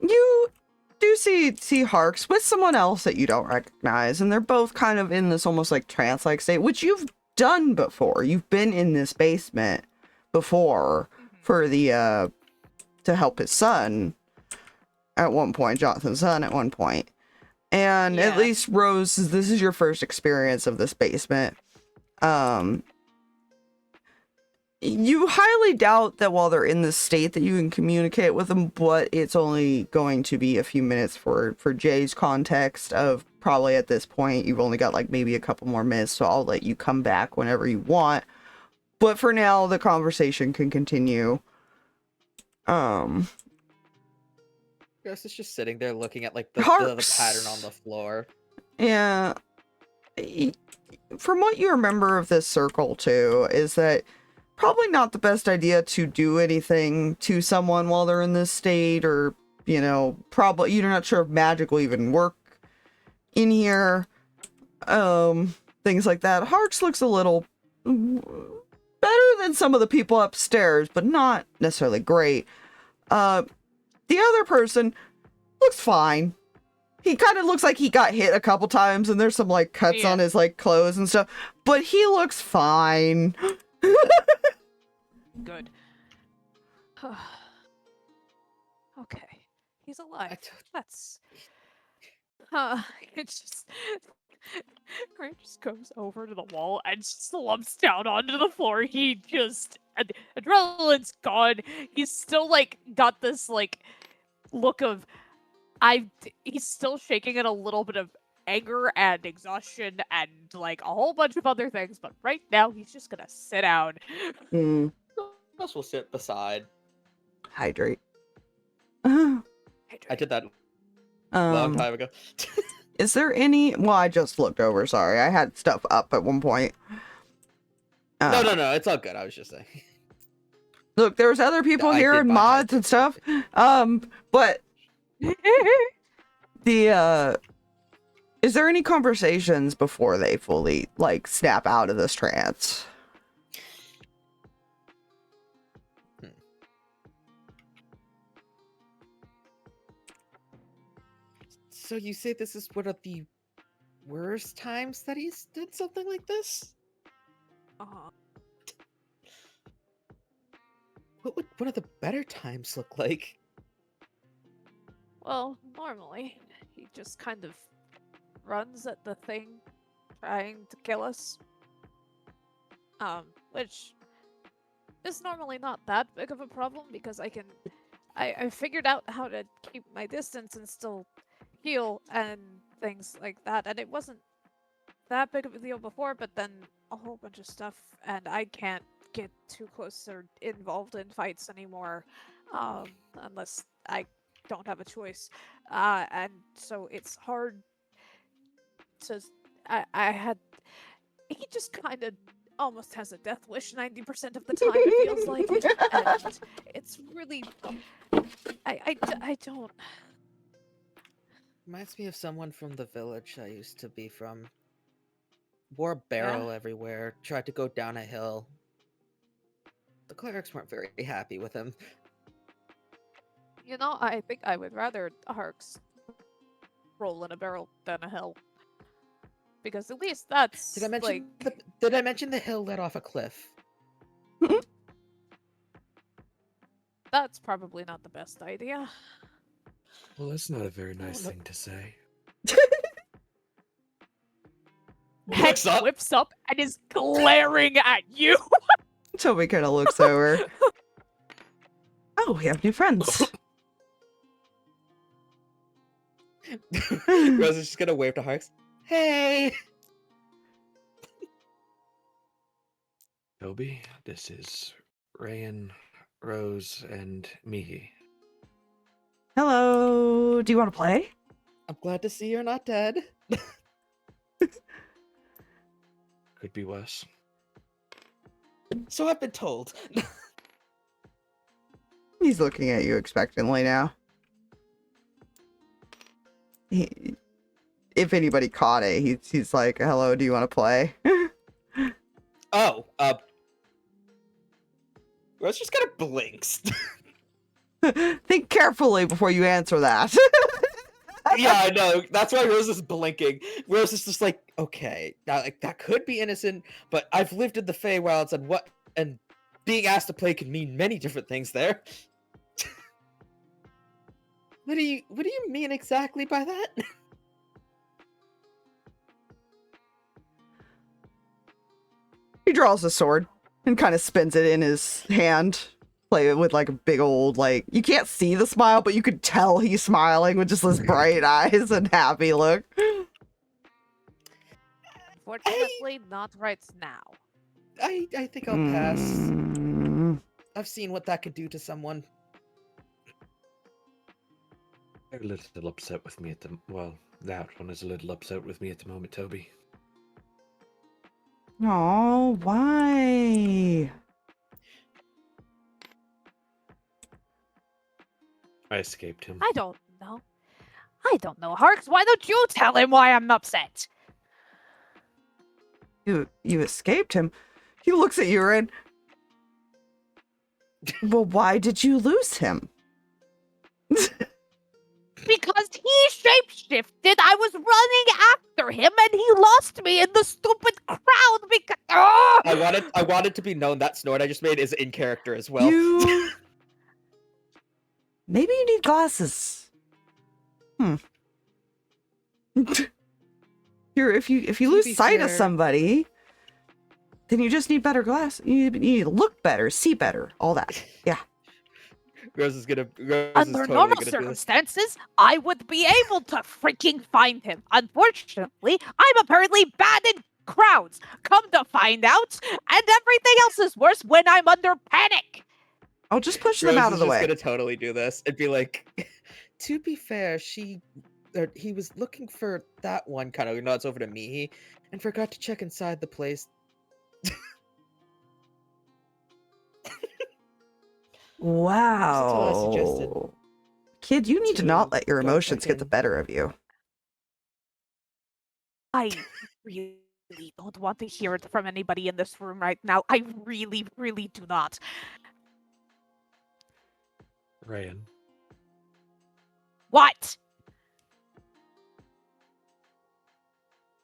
you do see Harx with someone else that you don't recognize, and they're both kind of in this almost like trance-like state, which you've done before. You've been in this basement before for the to help his son at one point, Jonathan's son at one point. And at Yeah. least Rose, this is your first experience of this basement. You highly doubt that while they're in this state that you can communicate with them, but it's only going to be a few minutes for Jay's context of probably at this point you've only got like maybe a couple more minutes, so I'll let you come back whenever you want. But for now, the conversation can continue. Ghost is just sitting there looking at like the Harx. pattern on the floor. Yeah. From what you remember of this circle too, is that probably not the best idea to do anything to someone while they're in this state, or, you know, probably you're not sure if magic will even work in here. Things like that. Harx looks a little better than some of the people upstairs, but not necessarily great. The other person looks fine. He kind of looks like he got hit a couple times, and there's some like cuts Yeah. on his like clothes and stuff. But he looks fine. Good. Okay. He's alive. That's. It's just. Ray just goes over to the wall and slumps down onto the floor. He just. Adrenaline's gone. He's still like got this like look of. He's still shaking in a little bit of anger and exhaustion and like a whole bunch of other things, but right now he's just gonna sit down. Us will sit beside. Hydrate. I did that a long time ago. Is there any? Well, I just looked over. Sorry, I had stuff up at one point. No, it's all good. I was just saying. Look, there's other people I here did and my mods and stuff. But is there any conversations before they fully like snap out of this trance? So you say this is one of the worst times that he's did something like this? What would one of the better times look like? Well, normally he just kind of runs at the thing trying to kill us. Which is normally not that big of a problem because I figured out how to keep my distance and still heal and things like that, and it wasn't that big of a deal before, but then a whole bunch of stuff, and I can't get too close or involved in fights anymore, unless I don't have a choice, and so it's hard to, he just kind of almost has a death wish 90% of the time, it feels like, and it's really, I don't. Reminds me of someone from the village I used to be from. Wore a barrel everywhere, tried to go down a hill. The clerics weren't very happy with him. You know, I think I would rather Harx roll in a barrel than a hill. Because at least that's Did I mention like... Did I mention the hill led off a cliff? That's probably not the best idea. Well, that's not a very nice thing to say. Looks up. Whips up and is glaring at you. Toby kind of looks over. Oh, we have new friends. Rose is just gonna wave to Harx. Hey! Toby, this is Reyan, Rose, and Mihi. Hello. Do you want to play? I'm glad to see you're not dead. Could be worse. So I've been told. He's looking at you expectantly now. If anybody caught it, he's like, hello, do you want to play? Oh, Rose just kind of blinks. Think carefully before you answer that. Yeah, I know. That's why Rose is blinking. Rose is just like, okay, now like that could be innocent, but I've lived in the Feywilds, and being asked to play can mean many different things there. What do you mean exactly by that? He draws a sword and kind of spins it in his hand. Play it with like a big old, like, you can't see the smile, but you could tell he's smiling with just those bright eyes and happy look. Fortunately, not right now. I think I'll pass. I've seen what that could do to someone. They're a little upset with me at the... Well, that one is a little upset with me at the moment, Toby. Oh, why? I escaped him. I don't know. Harx, why don't you tell him why I'm upset? You escaped him? He looks at you and... Well, why did you lose him? Because he shapeshifted, I was running after him, and he lost me in the stupid crowd because. Ah! I wanted to be known that snort I just made is in character as well. You. Maybe you need glasses. If you lose be sight of fair- somebody, then you just need better glasses. You need to look better, see better, all that. Yeah. Rose is Under totally normal gonna do this. circumstances, I would be able to freaking find him. Unfortunately, I'm apparently bad in crowds. Come to find out, and everything else is worse when I'm under panic. I'll just push them Rose out is of the just way. gonna totally do this and be like, to be fair, he was looking for that one, kind of nods over to Mihi, and forgot to check inside the place. all I suggested. Wow. Kid, you need to To not let your go emotions get the fucking- better of you. I really don't want to hear it from anybody in this room right now. I really, really do not. Reyan, What?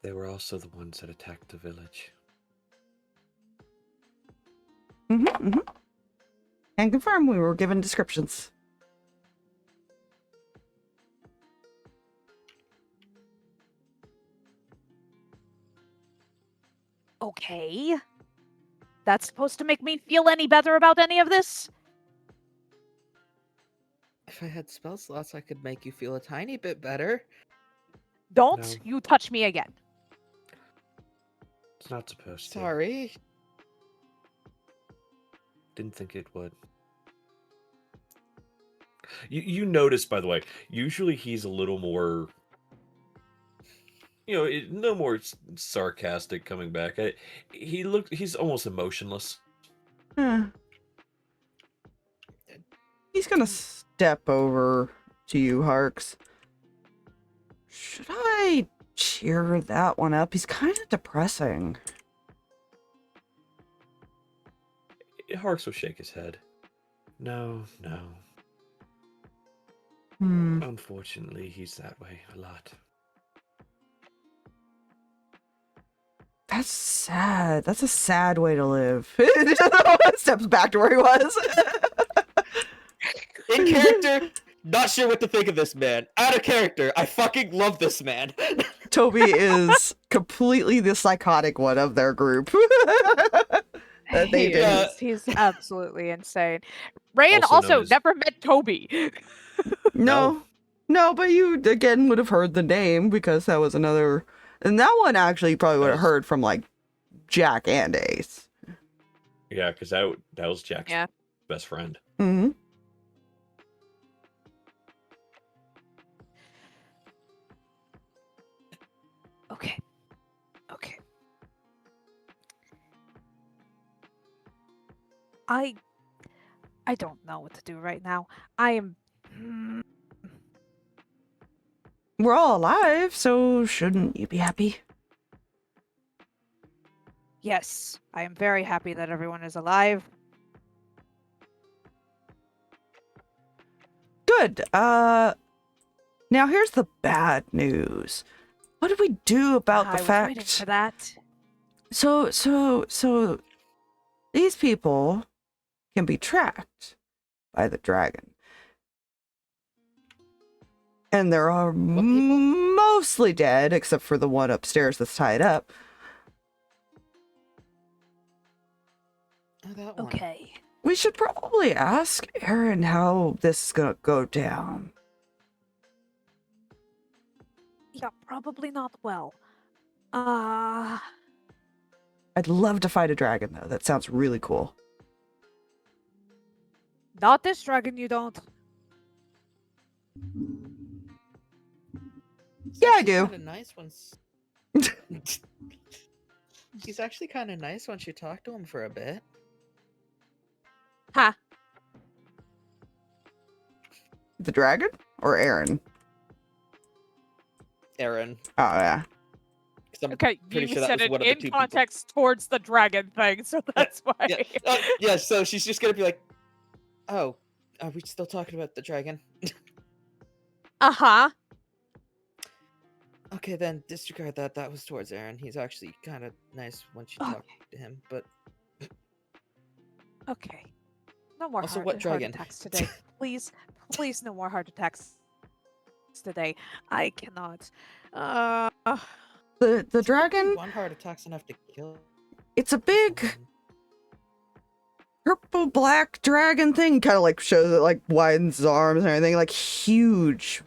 they were also the ones that attacked the village. Can confirm we were given descriptions. Okay. That's supposed to make me feel any better about any of this? If I had spell slots, I could make you feel a tiny bit better. Don't No. you touch me again. It's not supposed to. Sorry. Didn't think it would. You notice, by the way, usually he's a little more, no more sarcastic coming back. He's almost emotionless. Huh. He's gonna step over to you, Harx. Should I cheer that one up? He's kind of depressing. Harx will shake his head. No. Unfortunately, he's that way a lot. That's sad. That's a sad way to live. Steps back to where he was. In character, not sure what to think of this man. Out of character, I fucking love this man. Toby is completely the psychotic one of their group. That they He did. is. He's absolutely insane. Reyan Also also known as- never met Toby. No, but you again would have heard the name because that was another. And that one actually you probably would have heard from like Jack and Ace. Yeah, because that was Jack's Yeah. best friend. Mm-hmm. Okay. I don't know what to do right now. I am. We're all alive, so shouldn't you be happy? Yes, I am very happy that everyone is alive. Good. Now here's the bad news. What do we do about I the was waiting fact? for that. So these people can be tracked by the dragon. And they're all mostly dead, except for the one upstairs that's tied up. Oh, that one. Okay. We should probably ask Aaron how this is gonna go down. Yeah, probably not well. I'd love to fight a dragon, though. That sounds really cool. Not this dragon, you don't. Yeah, I do. Kind of nice once. He's actually kind of nice once you talk to him for a bit. Ha. The dragon? Or Aaron? Aaron. Oh, yeah. 'Cause I'm Okay, pretty you sure that said was it one of the in two people. context towards the dragon thing, so that's why. Yeah. Yeah, so she's just gonna be like, oh, are we still talking about the dragon? Uh-huh. Okay, then disregard that. That was towards Aaron. He's actually kind of nice once you talk to him. But Okay. No more Also, heart, what heart dragon? attacks today. Please, please, no more heart attacks today. I cannot. The dragon, one heart attack's enough to kill. it's a big someone. purple black dragon thing. Kind of like shows it, like widens his arms and everything. Like huge,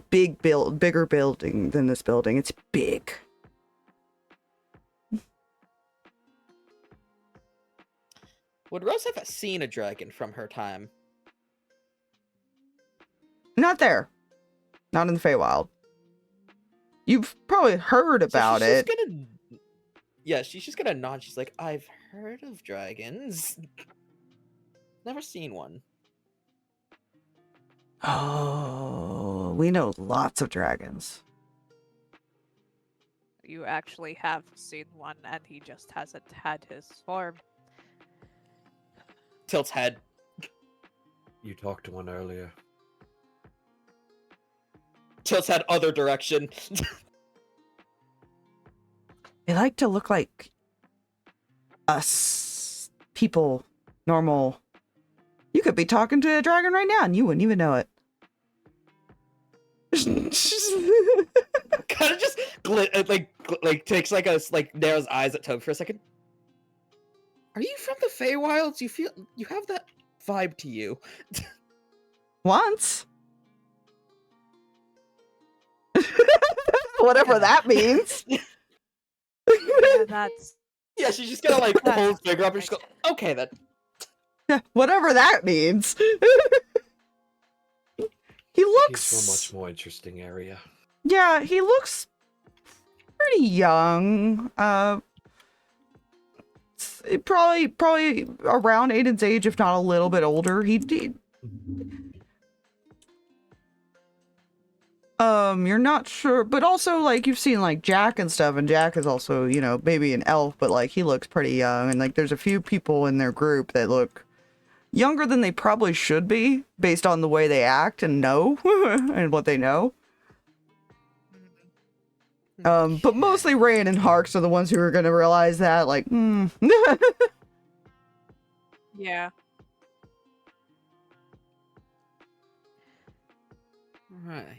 bigger building than this building. It's big. Would Rose have seen a dragon from her time? Not there. Not in the Feywild. You've probably heard about So she's it. just gonna... Yeah, she's just gonna nod. She's like, I've heard of dragons. Never seen one. Oh, we know lots of dragons. You actually have seen one, and he just hasn't had his form. Tilt's head. You talked to one earlier. Tilt's head other direction. They like to look like us people, normal. You could be talking to a dragon right now and you wouldn't even know it. Kind of just takes like a narrows eyes at Toby for a second. Are you from the Feywilds? You have that vibe to you. Once. Whatever that means. Yeah, that's Yeah, she's just gonna like pull his finger up and just go, okay then. Whatever that means. He looks He's from a much more interesting area. Yeah, he looks pretty young. Probably around Aiden's age, if not a little bit older. You're not sure, but also like you've seen like Jack and stuff, and Jack is also, you know, maybe an elf, but like he looks pretty young, and like there's a few people in their group that look younger than they probably should be based on the way they act and know and what they know. But mostly Reyan and Harx are the ones who are going to realize that, like, yeah. Right.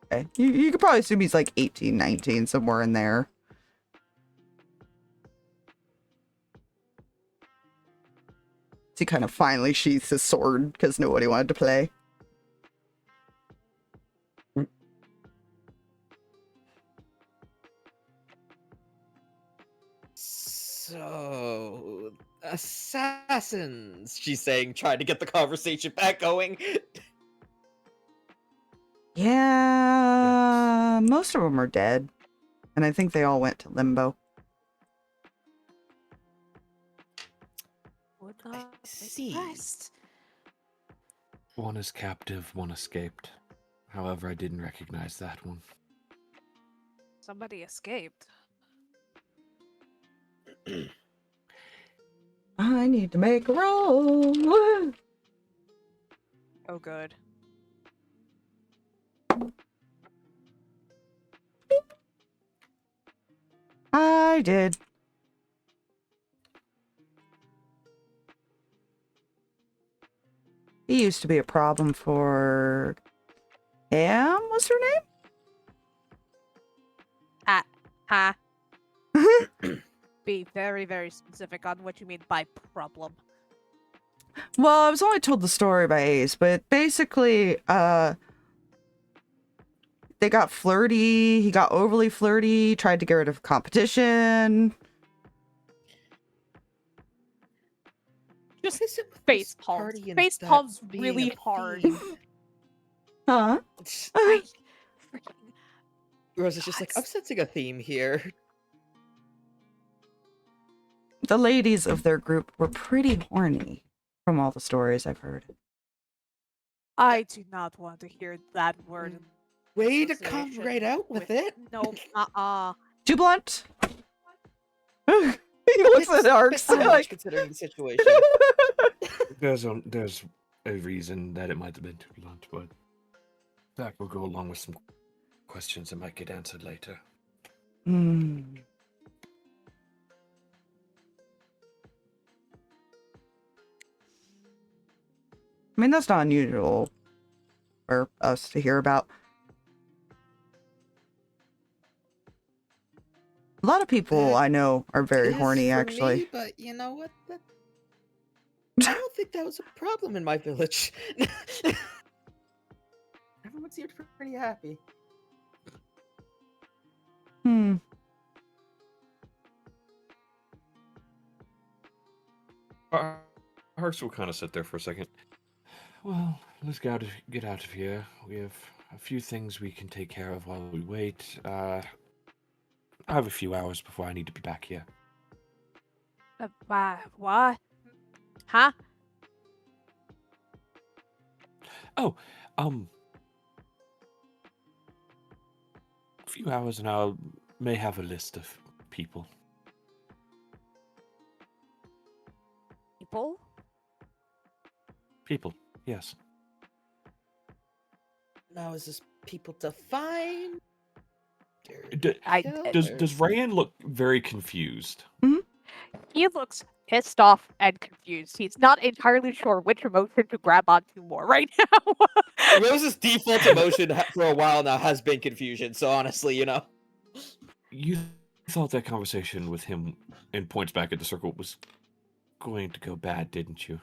Okay. You could probably assume he's like 18, 19, somewhere in there. He kind of finally sheaths his sword because nobody wanted to play. So, assassins, she's saying, trying to get the conversation back going. Yeah, most of them are dead. And I think they all went to Limbo. Would not be see. surprised. One is captive, one escaped. However, I didn't recognize that one. Somebody escaped. I need to make a roll. Oh, good. I did. He used to be a problem for Am, what's her Huh? name? Be very, very specific on what you mean by problem. Well, I was only told the story by Ace, but basically, they got flirty, he got overly flirty, tried to get rid of competition. Just What is it with face this palms. party and Face that palms being really a hard. theme? Huh? I freaking Rose is just like, I'm God. sensing a theme here. The ladies of their group were pretty horny, from all the stories I've heard. I do not want to hear that word. in Way to come association right out with it. No, Too blunt? He looks at Harx Bit too much like, considering the situation. There's a reason that it might have been too blunt, but that will go along with some questions that might get answered later. Hmm. I mean, that's not unusual for us to hear about. A lot of people That I know are very is horny, for actually. me, but you know what? I don't think that was a problem in my village. Everyone seemed pretty happy. Hmm. Harx will kind of sit there for a second. Well, let's get out of here. We have a few things we can take care of while we wait. I have a few hours before I need to be back here. What? Huh? Oh, a few hours and I may have a list of people. People? People, yes. Now, is this people to find? Does Reyan look very confused? He looks pissed off and confused. He's not entirely sure which emotion to grab onto more right now. Rose's default emotion for a while now has been confusion, so honestly, you know. You thought that conversation with him, and points back at the circle, was going to go bad, didn't you?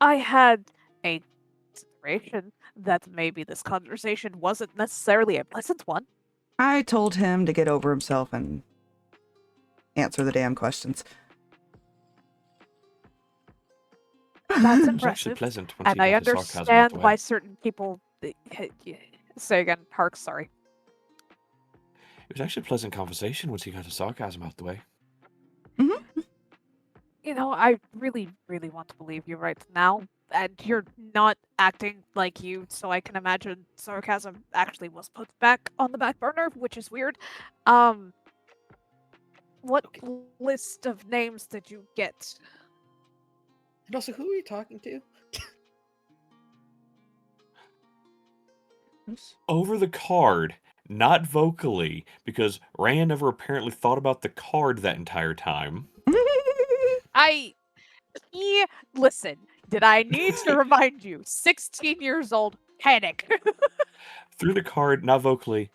I had a consideration that maybe this conversation wasn't necessarily a pleasant one. I told him to get over himself and answer the damn questions. That's It was actually impressive. pleasant once And he I got his sarcasm out the understand way. why certain people... Say again, Harx, sorry. It was actually a pleasant conversation once he got his sarcasm out the way. You know, I really, really want to believe you right now. And you're not acting like you, so I can imagine sarcasm actually was put back on the back burner, which is weird. What list of names did you get? And also, who are you talking to? Over the card, not vocally, because Reyan never apparently thought about the card that entire time. Listen, did I need to remind you? 16 years old, panic. Through the card, not vocally,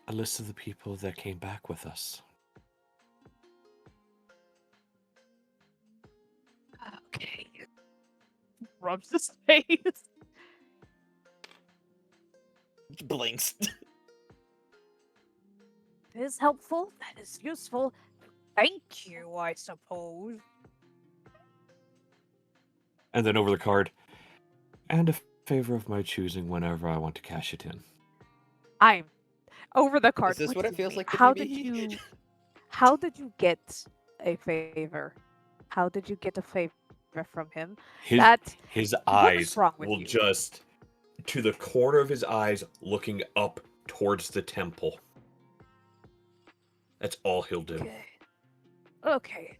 a list of the people that came back with us. Okay. Rubs his face. Blinks. That is helpful. That is useful. Thank you, I suppose. And then over the card, and a favor of my choosing whenever I want to cash it in. I'm over the card. Is this what it feels like to How be did Mihi? you? How did you get a favor? How did you get a favor from him? His eyes wrong with will you? just, to the corner of his eyes, looking up towards the temple. That's all he'll do. Okay.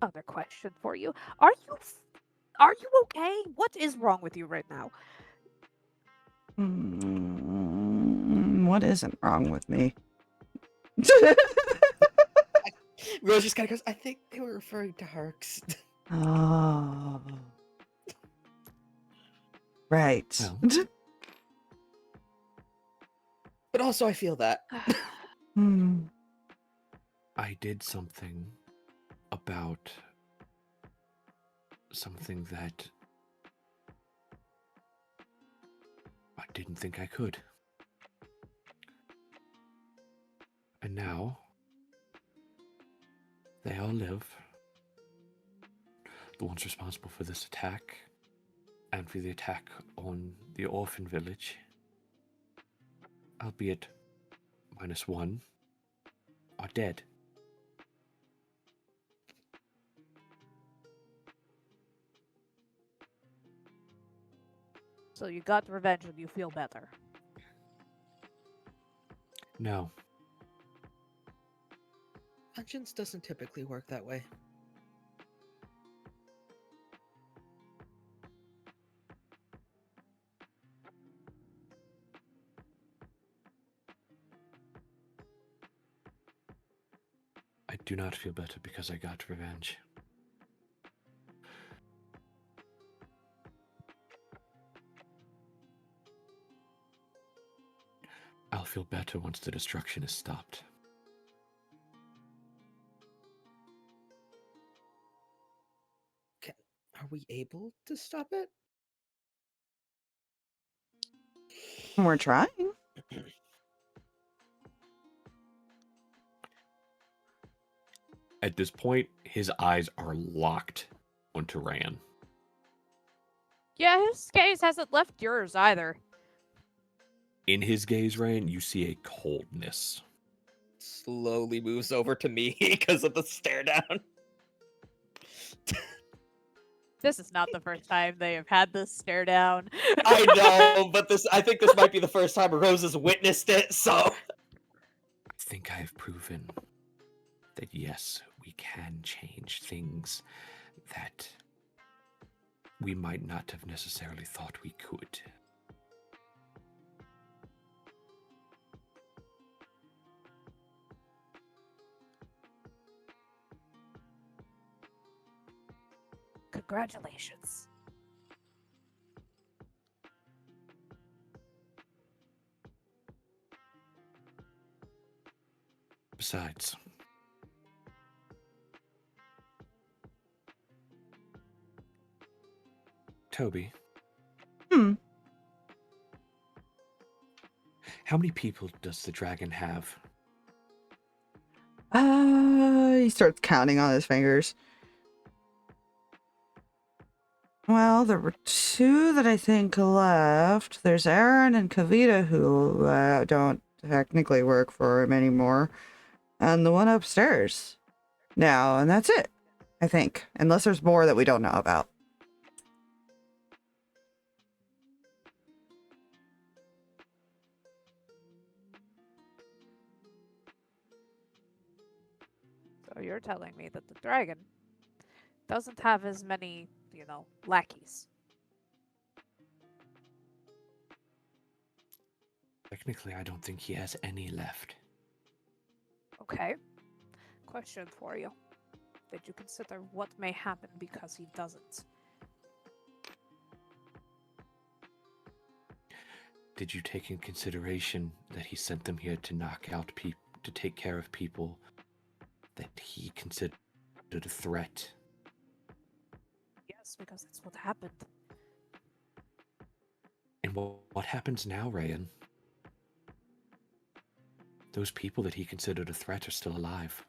Other question for you. Are you okay? What is wrong with you right now? What isn't wrong with me? Rose just kind of goes, I think they were referring to Harx. Oh. Right. Well. But also, I feel that. I did something about something that I didn't think I could. And now, they all live. The ones responsible for this attack, and for the attack on the orphan village, albeit -1, are dead. So you got revenge and you feel better. No. Vengeance doesn't typically work that way. do not feel better because I got revenge. I'll feel better once the destruction is stopped. Are we able to stop it? We're trying. At this point, his eyes are locked onto Reyan. Yeah, his gaze hasn't left yours either. In his gaze, Reyan, you see a coldness. Slowly moves over to me because of the stare down. This is not the first time they have had this stare down. I know, but I think this might be the first time Rose has witnessed it, so. I think I have proven that yes, we can change things that we might not have necessarily thought we could. Congratulations. Besides, Toby, how many people does the dragon have? He starts counting on his fingers. Well, there were 2 that I think left. There's Aaron and Kavita who don't technically work for him anymore. And the one upstairs now, and that's it, I think. Unless there's more that we don't know about. So you're telling me that the dragon doesn't have as many, lackeys. Technically, I don't think he has any left. Okay. Question for you. Did you consider what may happen because he doesn't? Did you take in consideration that he sent them here to knock out people, to take care of people that he considered a threat? Yes, because that's what happened. And what happens now, Reyan? Those people that he considered a threat are still alive.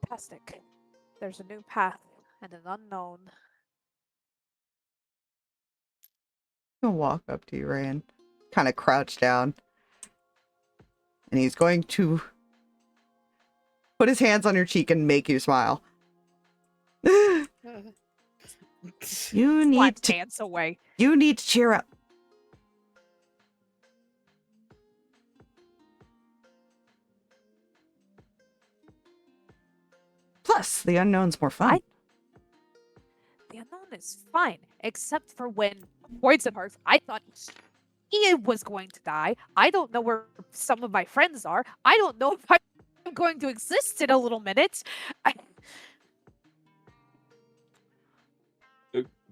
Fantastic. There's a new path and an unknown. He'll walk up to you, Reyan. Kind of crouch down. And he's going to put his hands on your cheek and make you smile. You need Slaps to hands away. You need to cheer up. Plus, the unknown's more fun. The unknown is fine, except for when points at Harx. I thought he was going to die. I don't know where some of my friends are. I don't know if I'm going to exist in a little minute.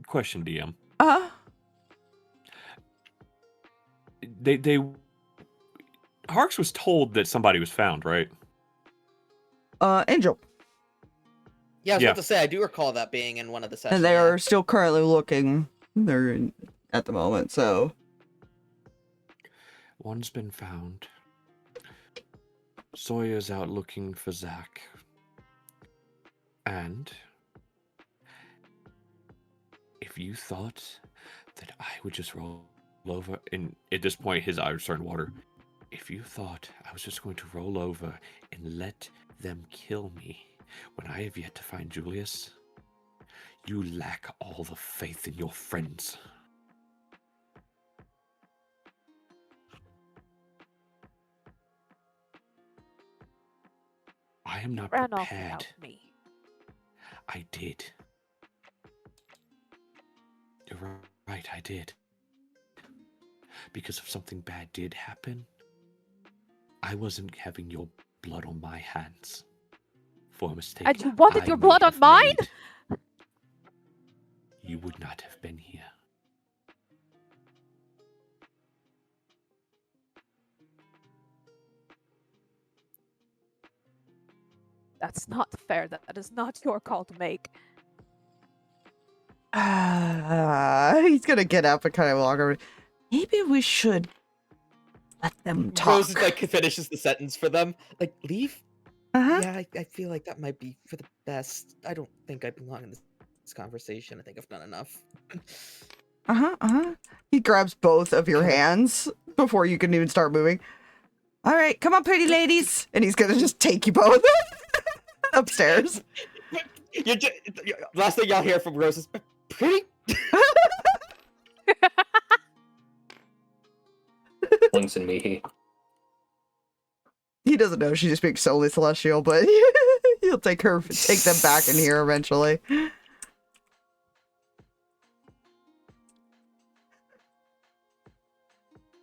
Question, DM. They Harx was told that somebody was found, right? Angel. Yeah, I was about to say, I do recall that being in one of the sessions. And they are still currently looking. They're in, at the moment, so. One's been found. Sawyer's out looking for Zach. And if you thought that I would just roll over, and at this point his eyes are starting to water. If you thought I was just going to roll over and let them kill me when I have yet to find Julius, you lack all the faith in your friends. I am not Ran off prepared. without me. I did. You're right, I did. because if something bad did happen, I wasn't having your blood on my hands for a mistake. And you wanted I your may blood on have mine? made. You would not have been here. That's not fair. That is not your call to make. He's gonna get up and kind of walk over. Maybe we should let them talk. Rose like finishes the sentence for them. Like, leave? Uh-huh. Yeah, I feel like that might be for the best. I don't think I belong in this conversation. I think I've done enough. Uh-huh, uh-huh. He grabs both of your Okay. hands before you can even start moving. All right, come on, pretty ladies. And he's gonna just take you both upstairs. Last thing y'all hear from Rose is, pretty? Blinks and Mihi. He doesn't know she speaks solely Celestial, but he'll take them back in here eventually.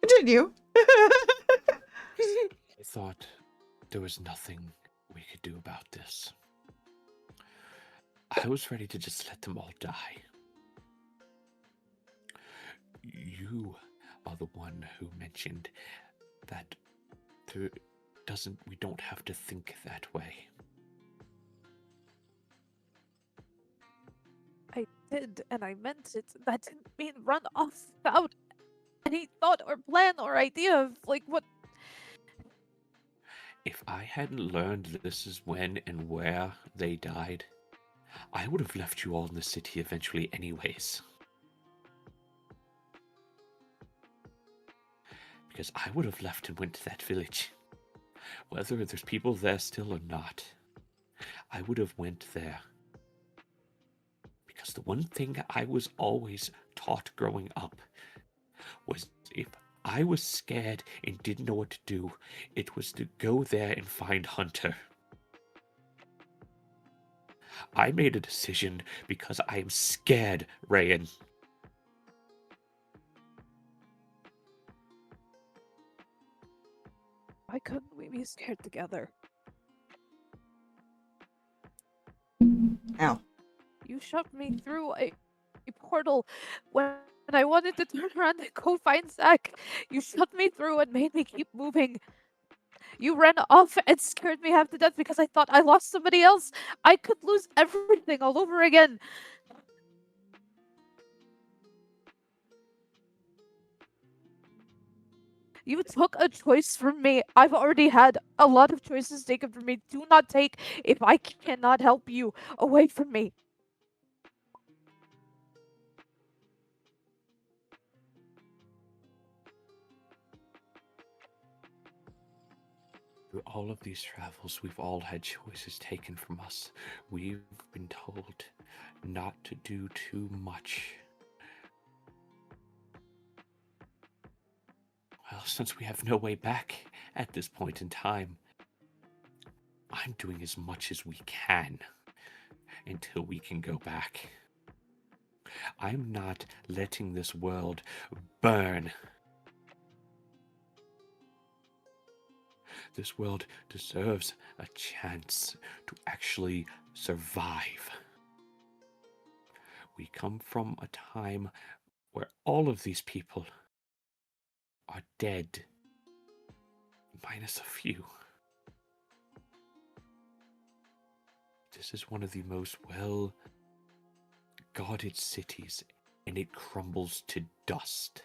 Continue. I thought there was nothing we could do about this. I was ready to just let them all die. You are the one who mentioned that we don't have to think that way. I did, and I meant it. That didn't mean run off without any thought or plan or idea of, like, what... If I hadn't learned this is when and where they died, I would have left you all in the city eventually anyways. Because I would have left and went to that village. Whether there's people there still or not, I would have went there. Because the one thing I was always taught growing up was if I was scared and didn't know what to do, it was to go there and find Hunter. I made a decision because I am scared, Reyan. Why couldn't we be scared together? Ow. You shoved me through a portal when I wanted to turn around and go find Zach. You shoved me through and made me keep moving. You ran off and scared me half to death because I thought I lost somebody else. I could lose everything all over again. You took a choice from me. I've already had a lot of choices taken from me. Do not take, if I cannot help you, away from me. Through all of these travels, we've all had choices taken from us. We've been told not to do too much. Well, since we have no way back at this point in time, I'm doing as much as we can until we can go back. I'm not letting this world burn. This world deserves a chance to actually survive. We come from a time where all of these people are dead, minus a few. This is one of the most well-guarded cities, and it crumbles to dust.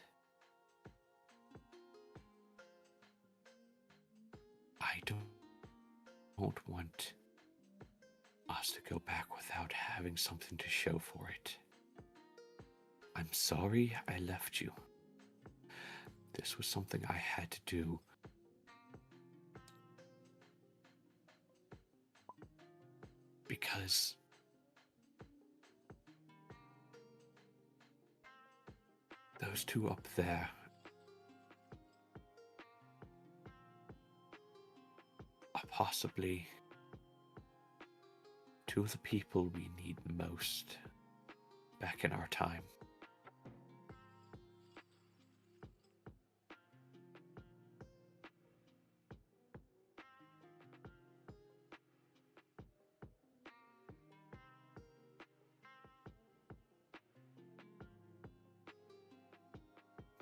I don't want us to go back without having something to show for it. I'm sorry I left you. This was something I had to do. Because those two up there are possibly two of the people we need most back in our time.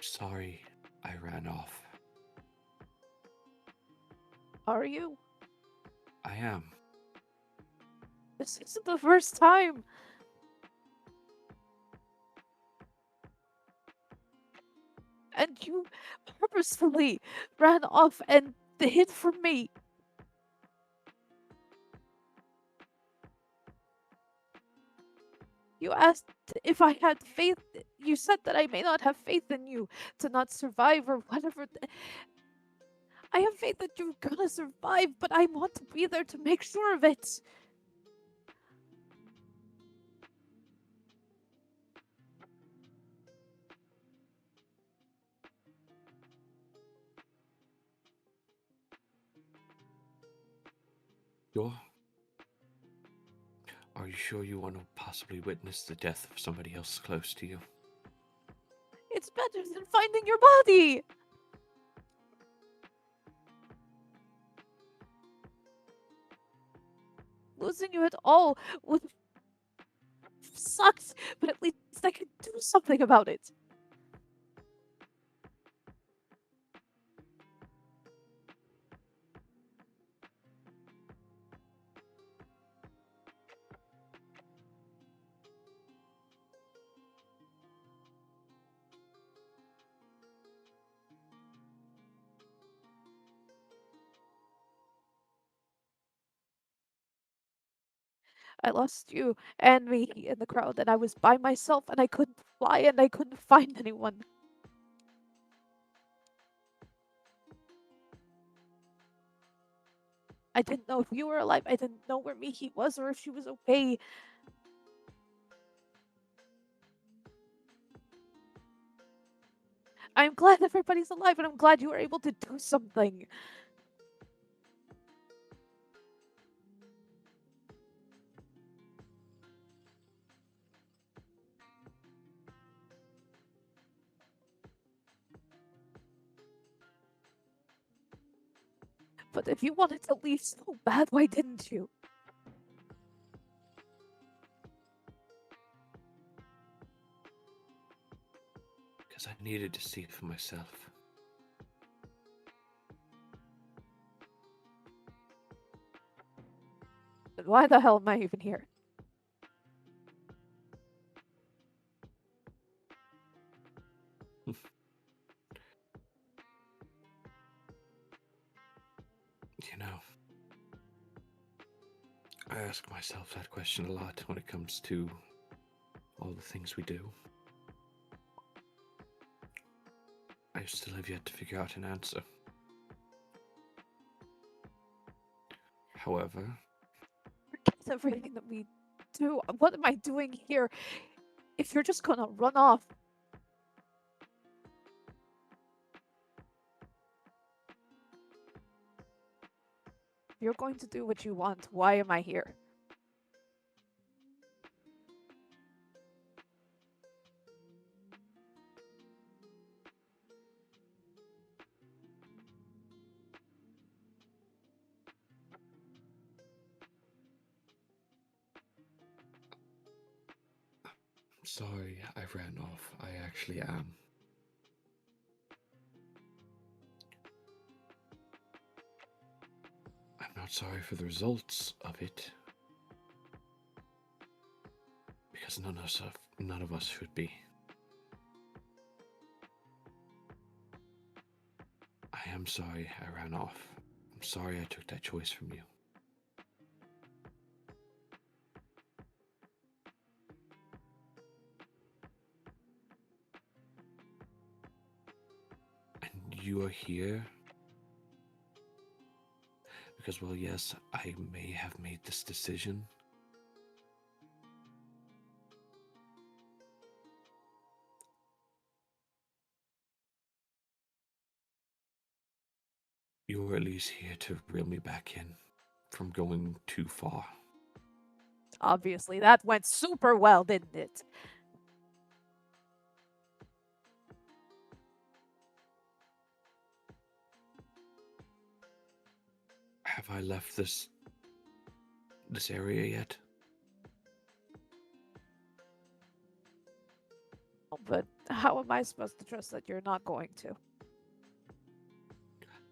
Sorry, I ran off. Are you? I am. This isn't the first time. And you purposefully ran off and hid from me. You asked if I had faith. You said that I may not have faith in you to not survive or whatever. I have faith that you're gonna survive, but I want to be there to make sure of it. Are you sure you want to possibly witness the death of somebody else close to you? It's better than finding your body. Losing you at all would sucks, but at least I can do something about it. I lost you and me in the crowd, and I was by myself, and I couldn't fly, and I couldn't find anyone. I didn't know if you were alive. I didn't know where Mihi was or if she was okay. I'm glad everybody's alive, and I'm glad you were able to do something. But if you wanted to leave so bad, why didn't you? Because I needed to see it for myself. Then why the hell am I even here? You know, I ask myself that question a lot when it comes to all the things we do. I still have yet to figure out an answer. However, Forget everything that we do. What am I doing here? If you're just gonna run off. If you're going to do what you want, why am I here? I'm sorry I ran off. I actually am. I'm not sorry for the results of it. Because none of us should be. I am sorry I ran off. I'm sorry I took that choice from you. And you are here because, well, yes, I may have made this decision. You were at least here to reel me back in from going too far. Obviously, that went super well, didn't it? Have I left this area yet? But how am I supposed to trust that you're not going to?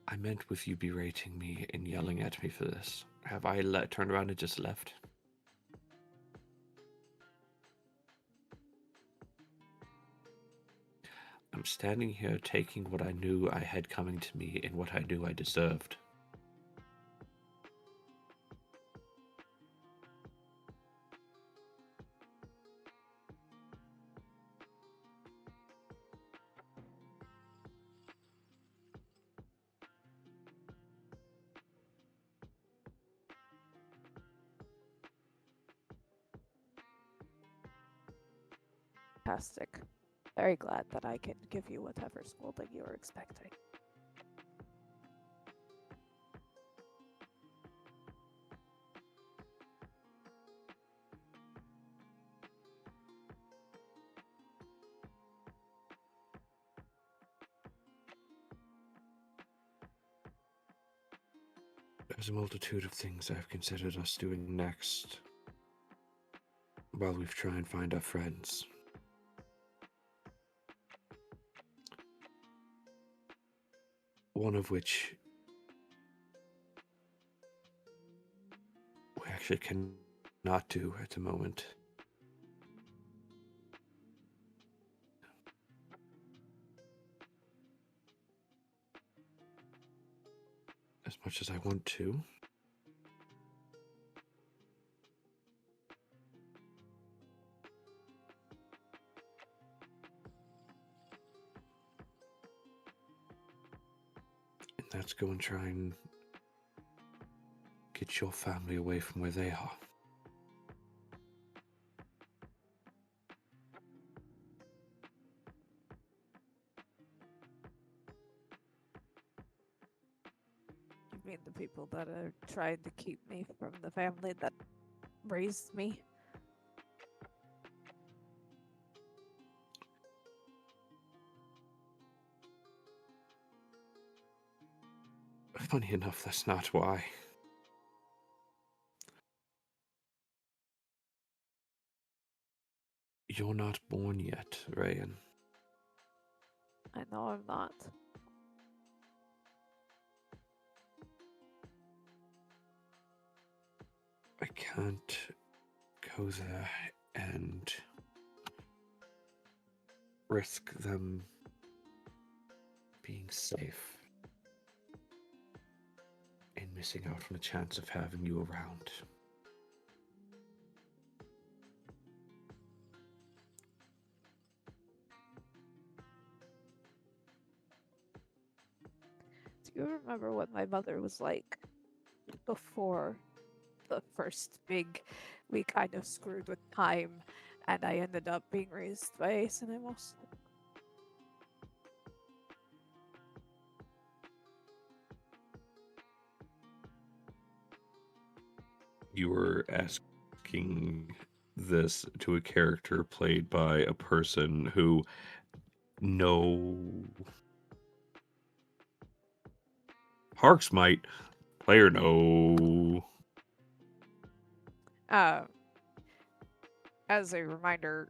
I meant with you berating me and yelling at me for this. Have I turned around and just left? I'm standing here taking what I knew I had coming to me and what I knew I deserved. Fantastic. Very glad that I can give you whatever scolding you're expecting. There's a multitude of things I've considered us doing next while we try and find our friends. One of which we actually cannot do at the moment. As much as I want to. And that's go and try and get your family away from where they are. You mean the people that are trying to keep me from the family that raised me? Funny enough, that's not why. You're not born yet, Reyan. I know I'm not. I can't go there and risk them being safe and missing out on a chance of having you around. Do you remember what my mother was like before the first big, we kind of screwed with time, and I ended up being raised by Cinemus? You were asking this to a character played by a person who Harx might. Player no. As a reminder,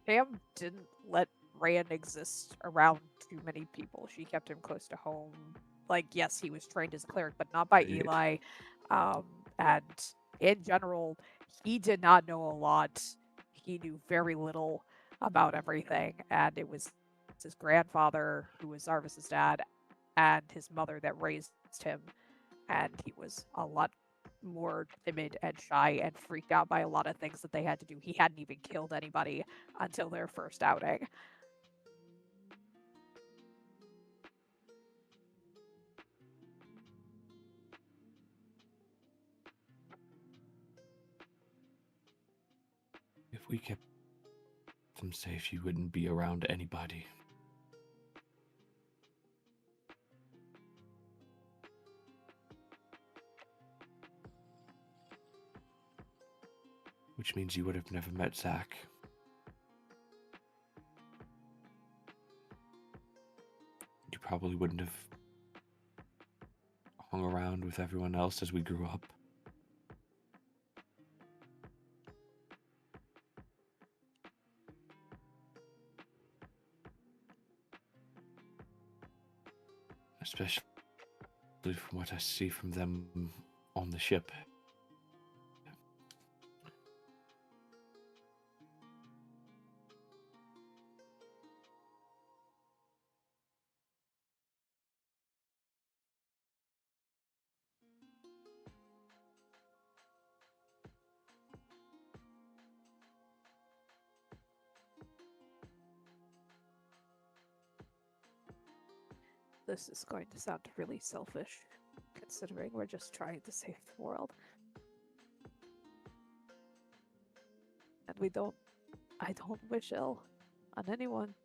Pam didn't let Reyan exist around too many people. She kept him close to home. Like, yes, he was trained as a cleric, but not by Right. Eli. And in general, he did not know a lot. He knew very little about everything, and it was his grandfather, who was Zarvis's dad, and his mother that raised him. And he was a lot more timid and shy and freaked out by a lot of things that they had to do. He hadn't even killed anybody until their first outing. If we kept them safe, you wouldn't be around anybody. Which means you would have never met Zach. You probably wouldn't have hung around with everyone else as we grew up. especially from what I see from them on the ship. This is going to sound really selfish, considering we're just trying to save the world. And I don't wish ill on anyone.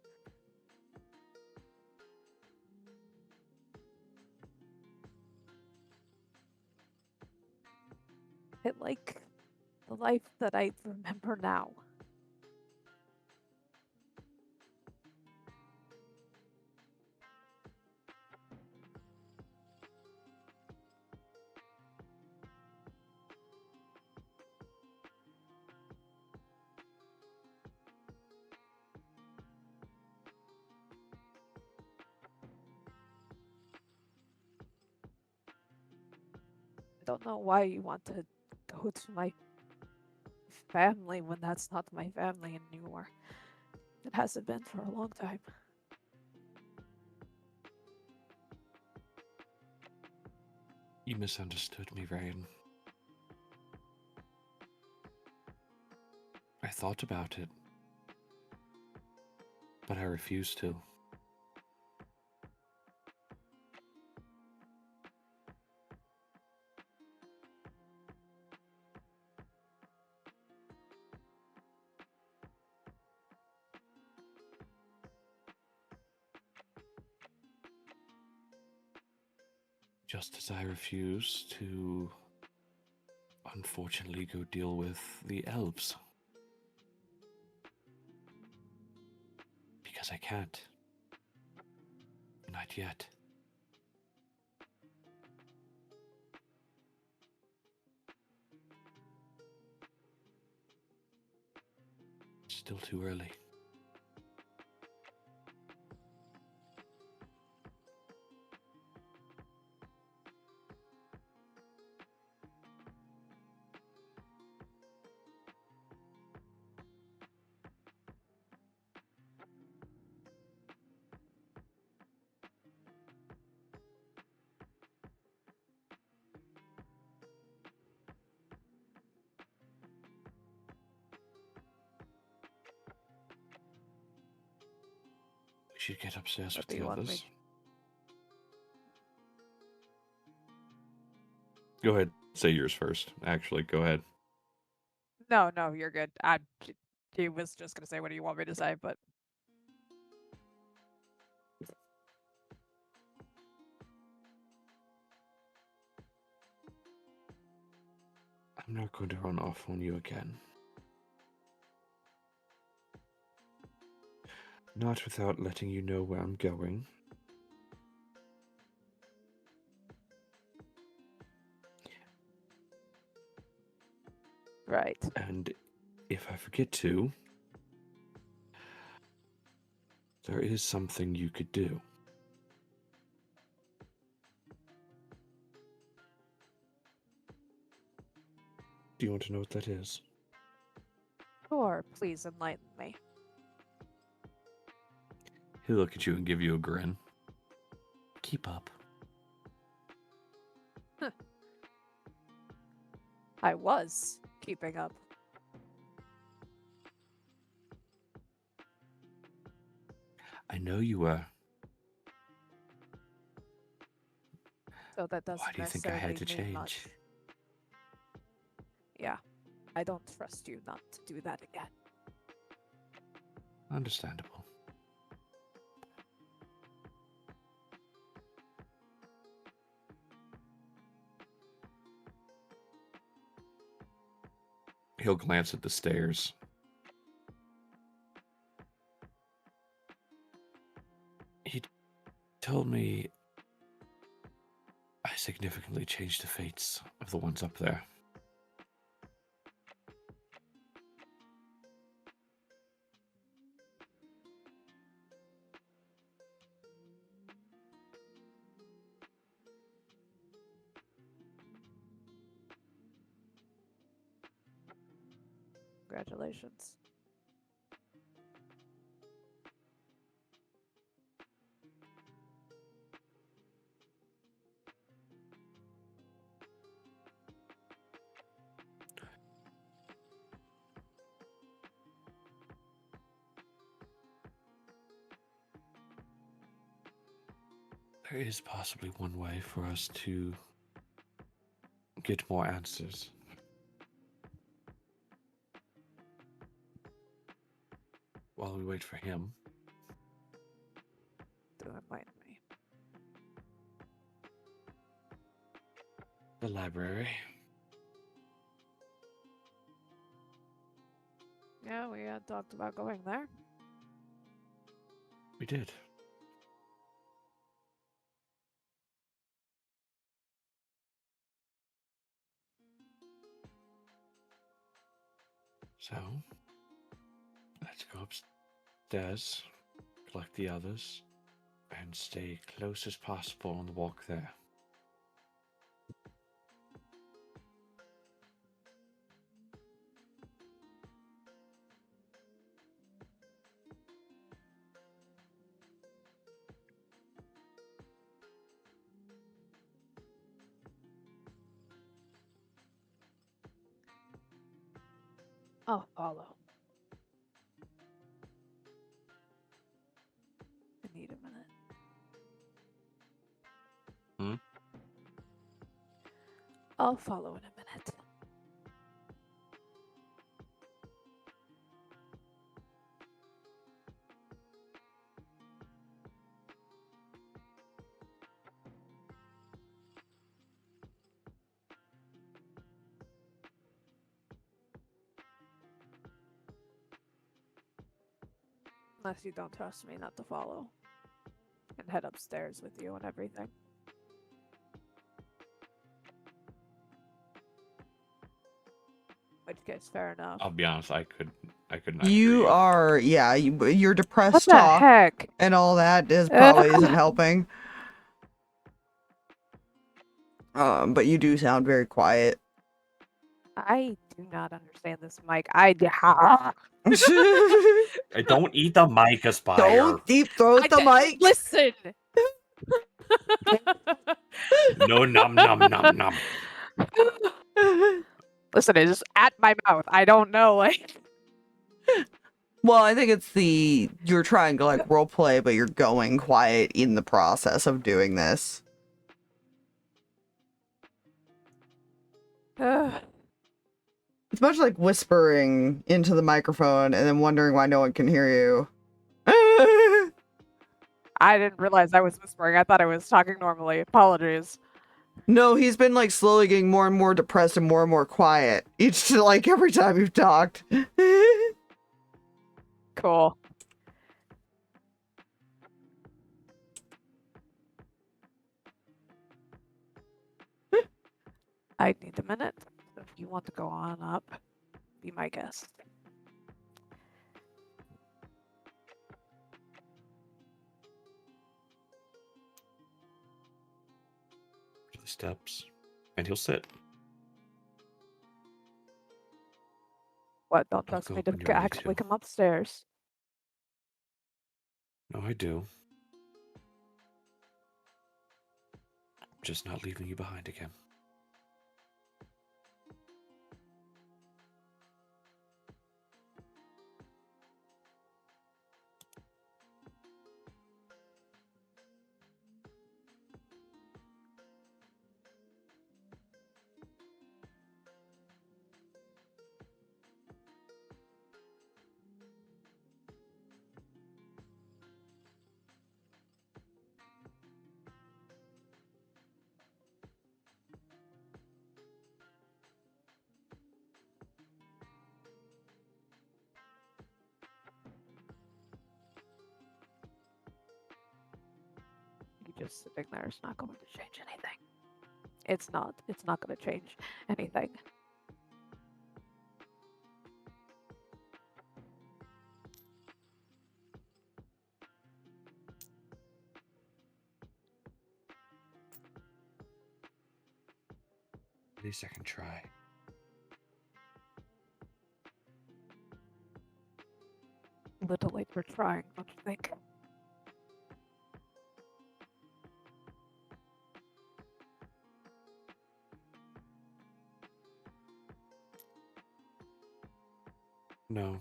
I like the life that I remember now. I don't know why you want to go to my family when that's not my family anymore. It hasn't been for a long time. You misunderstood me, Reyan. I thought about it, but I refused to. Just as I refuse to, unfortunately, go deal with the elves. Because I can't. Not yet. It's still too early. We should get upstairs What with do the you want others. me? Go ahead. Say yours first. Actually, go ahead. No, you're good. He was just gonna say, "What do you want me to say?" But I'm not going to run off on you again. Not without letting you know where I'm going. right. And if I forget to, there is something you could do. Do you want to know what that is? Sure, please enlighten me. He'll look at you and give you a grin. Keep up. I was keeping up. I know you were. So that doesn't Why do you think I necessarily had to mean change? much. Yeah, I don't trust you not to do that again. Understandable. He'll glance at the stairs. He told me I significantly changed the fates of the ones up there. Congratulations. There is possibly one way for us to get more answers. While we wait for him. Don't mind me. The library. Yeah, we had talked about going there. We did. So, let's go upstairs, collect the others, and stay close as possible on the walk there. I'll follow. I need a minute. Hmm? I'll follow in a minute. Unless you don't trust me not to follow. And head upstairs with you and everything. Which case, fair enough. I'll be honest, I could not You hear are, yeah, your What depressed the talk heck? and all that is probably isn't helping. But you do sound very quiet. I do not understand this mic. Hey, don't eat the mic, Aspire. Don't deep throat the mic. Listen. No, nom nom nom nom. Listen, it is at my mouth. I don't know, like. Well, I think it's you're trying to like role play, but you're going quiet in the process of doing this. It's much like whispering into the microphone and then wondering why no one can hear you. I didn't realize I was whispering. I thought I was talking normally. Apologies. No, he's been like slowly getting more and more depressed and more quiet each like every time you've talked. Cool. I need a minute. So if you want to go on up, be my guest. To the steps, and he'll sit. What? Don't I'll trust go me to when you're ready actually to. come upstairs. No, I do. I'm just not leaving you behind again. You just sitting there is not going to change anything. It's not. It's not going to change anything. At least I can try. little late for trying, don't you think? No.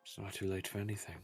It's not too late for anything.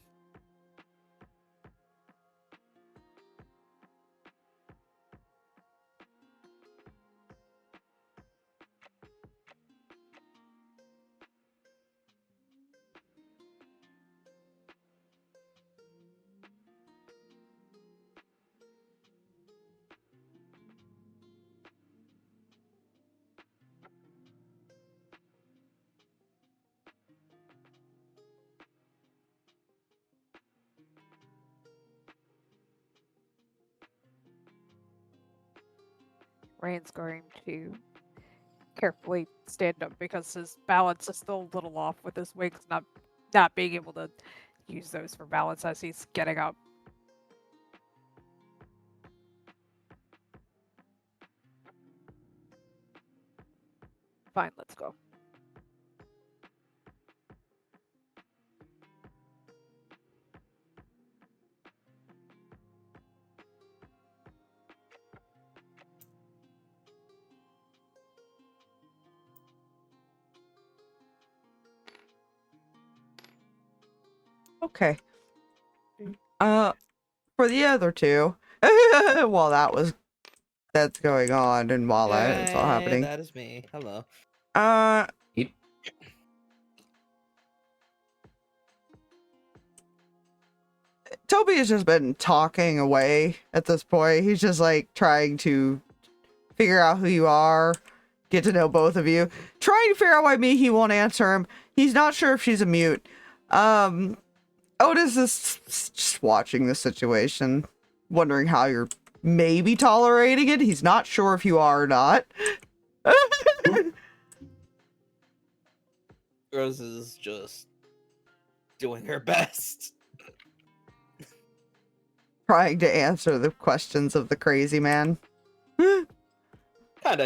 Reyan's going to carefully stand up because his balance is still a little off with his wings not being able to use those for balance as he's getting up. Fine, let's go. Okay. For the other two, while that's going on and while that's all happening, That is me. Hello. Toby has just been talking away at this point. He's just like trying to figure out who you are, get to know both of you, trying to figure out why Mihi won't answer him. He's not sure if she's a mute. Otis is just watching the situation, wondering how you're maybe tolerating it. He's not sure if you are or not. Rose is just doing her best. Trying to answer the questions of the crazy man. Kinda,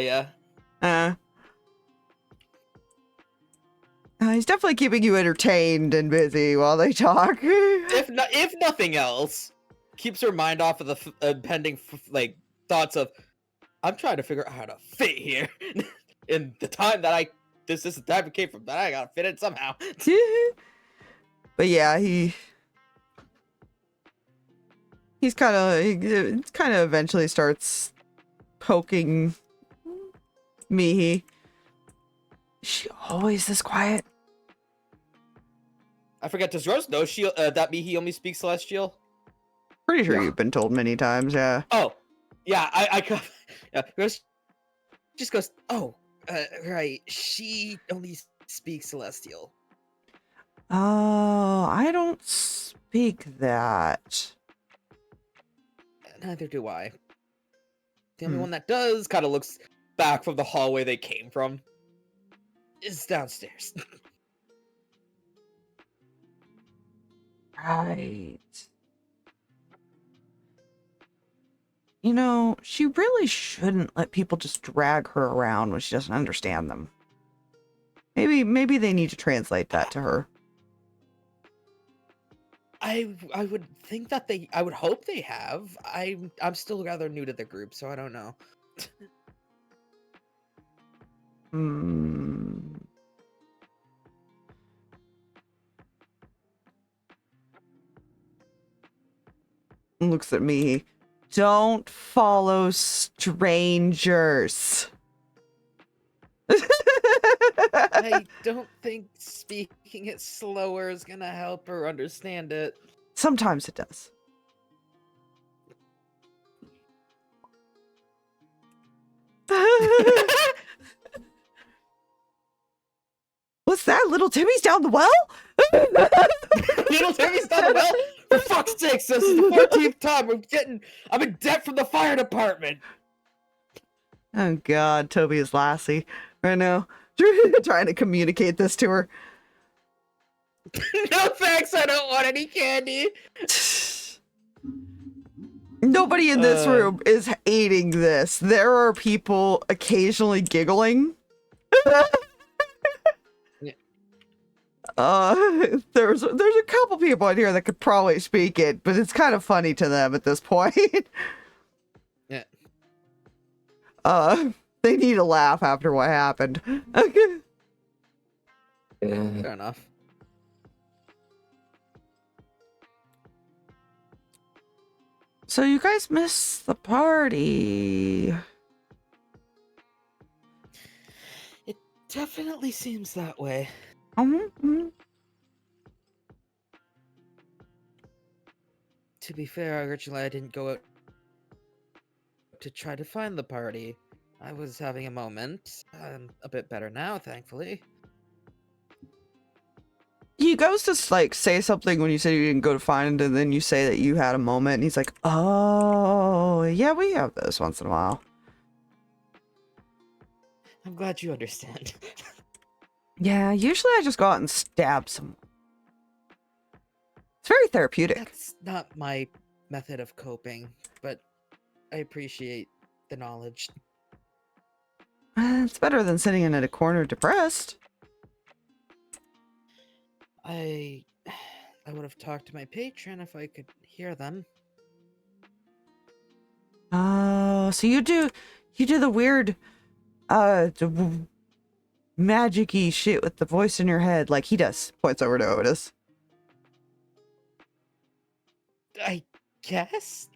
yeah. He's definitely keeping you entertained and busy while they talk. If nothing else, keeps her mind off of the pending thoughts of, I'm trying to figure out how to fit here in the time that this is the time it came from, that I gotta fit in somehow. But yeah, he's kind of eventually starts poking Mihi. Is she always this quiet? I forget, does Rose know that Mihi only speaks Celestial? Pretty sure Yeah. you've been told many times, yeah. Oh, yeah, yeah, Rose just goes, oh, right, she only speaks Celestial. Oh, I don't speak that. Neither do I. The only one that does kind of looks back from the hallway they came from is downstairs. Right. You know, she really shouldn't let people just drag her around when she doesn't understand them. Maybe they need to translate that to her. I would think that I would hope they have. I'm still rather new to the group, so I don't know. Looks at me. Don't follow strangers. I don't think speaking it slower is gonna help her understand it. Sometimes it does. What's that? Little Timmy's down the well? Little Timmy's down the well? For fuck's sake, this is the 14th time I'm in debt from the fire department. Oh god, Toby is Lassie right now. Trying to communicate this to her. No thanks, I don't want any candy. Nobody in this room is hating this. There are people occasionally giggling. There's a couple people in here that could probably speak it, but it's kind of funny to them at this point. Yeah. They need a laugh after what happened. Okay. Yeah. Fair enough. So you guys missed the party. It definitely seems that way. Mm-hmm. To be fair, originally I didn't go out to try to find the party. I was having a moment. I'm a bit better now, thankfully. He goes to like say something when you said you didn't go to find, and then you say that you had a moment, and he's like, "Oh, yeah, we have those once in a while." I'm glad you understand. Yeah, usually I just go out and stab someone. It's very therapeutic. That's not my method of coping, but I appreciate the knowledge. It's better than sitting in a corner depressed. I would have talked to my patron if I could hear them. Oh, so you do the weird, magic-y shit with the voice in your head like he does. Points over to Otis. I guess?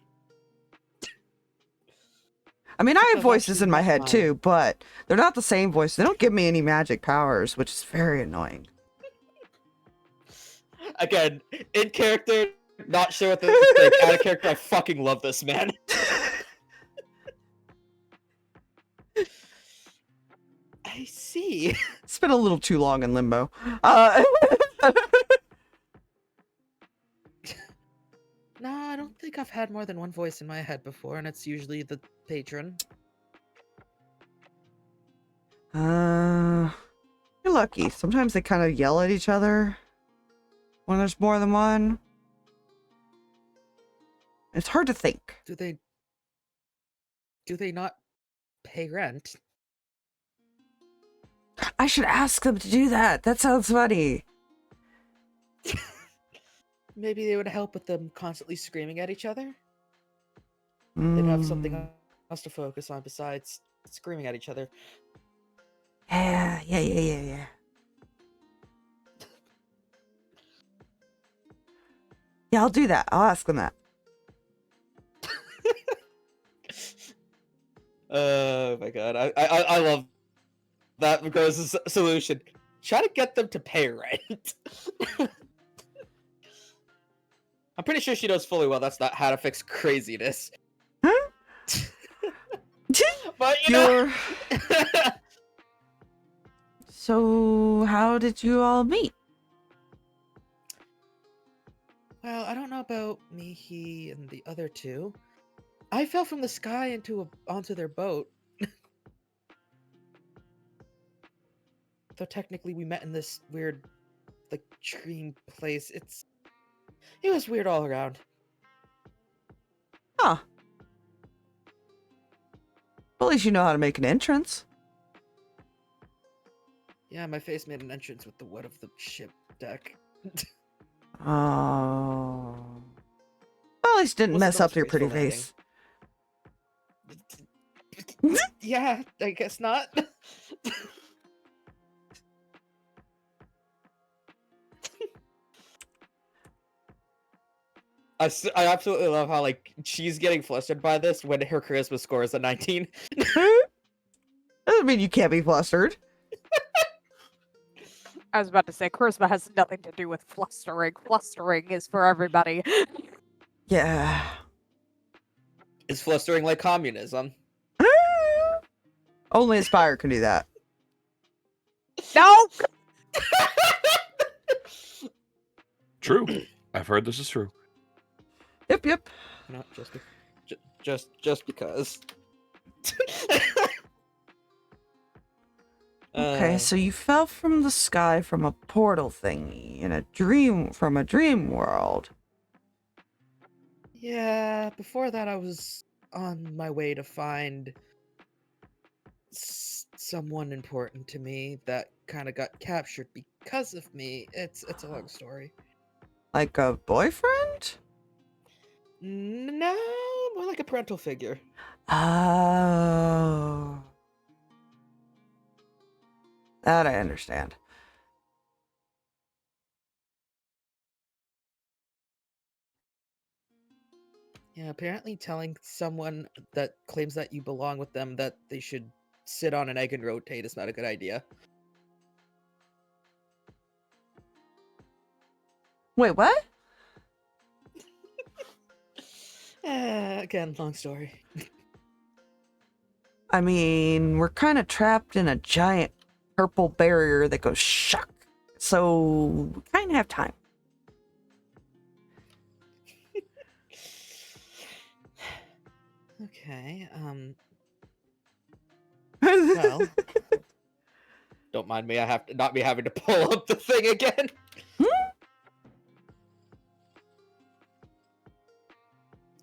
I mean, I have I've voices actually in my met head mine. too, but they're not the same voice. They don't give me any magic powers, which is very annoying. Again, in character, not sure what this is like. Out of character, I fucking love this man. I see. It's been a little too long in limbo. No, I don't think I've had more than one voice in my head before, and it's usually the patron. You're lucky. Sometimes they kind of yell at each other when there's more than one. It's hard to think. Do they not pay rent? I should ask them to do that. That sounds funny. Maybe they would help with them constantly screaming at each other. They'd have something else to focus on besides screaming at each other. Yeah. Yeah, I'll do that. I'll ask them that. Oh my god, I love that because solution. Try to get them to pay rent. I'm pretty sure she knows fully well that's not how to fix craziness. Huh? But you know. So, how did you all meet? Well, I don't know about Mihi and the other two. I fell from the sky onto their boat. Though technically we met in this weird, like, dream place. It was weird all around. Huh. Well, at least you know how to make an entrance. Yeah, my face made an entrance with the wood of the ship deck. Oh. Well, at least didn't Wasn't mess the up most your pretty graceful face. Yeah, I guess not. I absolutely love how, like, she's getting flustered by this when her charisma score is a 19. Doesn't mean you can't be flustered. I was about to say, charisma has nothing to do with flustering. Flustering is for everybody. Yeah. Is flustering like communism? Only Aspire can do that. No! True. I've heard this is true. Yep. Not just because. Okay, so you fell from the sky from a portal thingy in a dream world. Yeah, before that I was on my way to find someone important to me that kind of got captured because of me. It's a long story. Like a boyfriend? No, more like a parental figure. Oh. That I understand. Yeah, apparently telling someone that claims that you belong with them that they should sit on an egg and rotate is not a good idea. Wait, what? Again, long story. I mean, we're kind of trapped in a giant purple barrier that goes shock. So, we kind of have time. Okay, well, don't mind me. I have to not be having to pull up the thing again.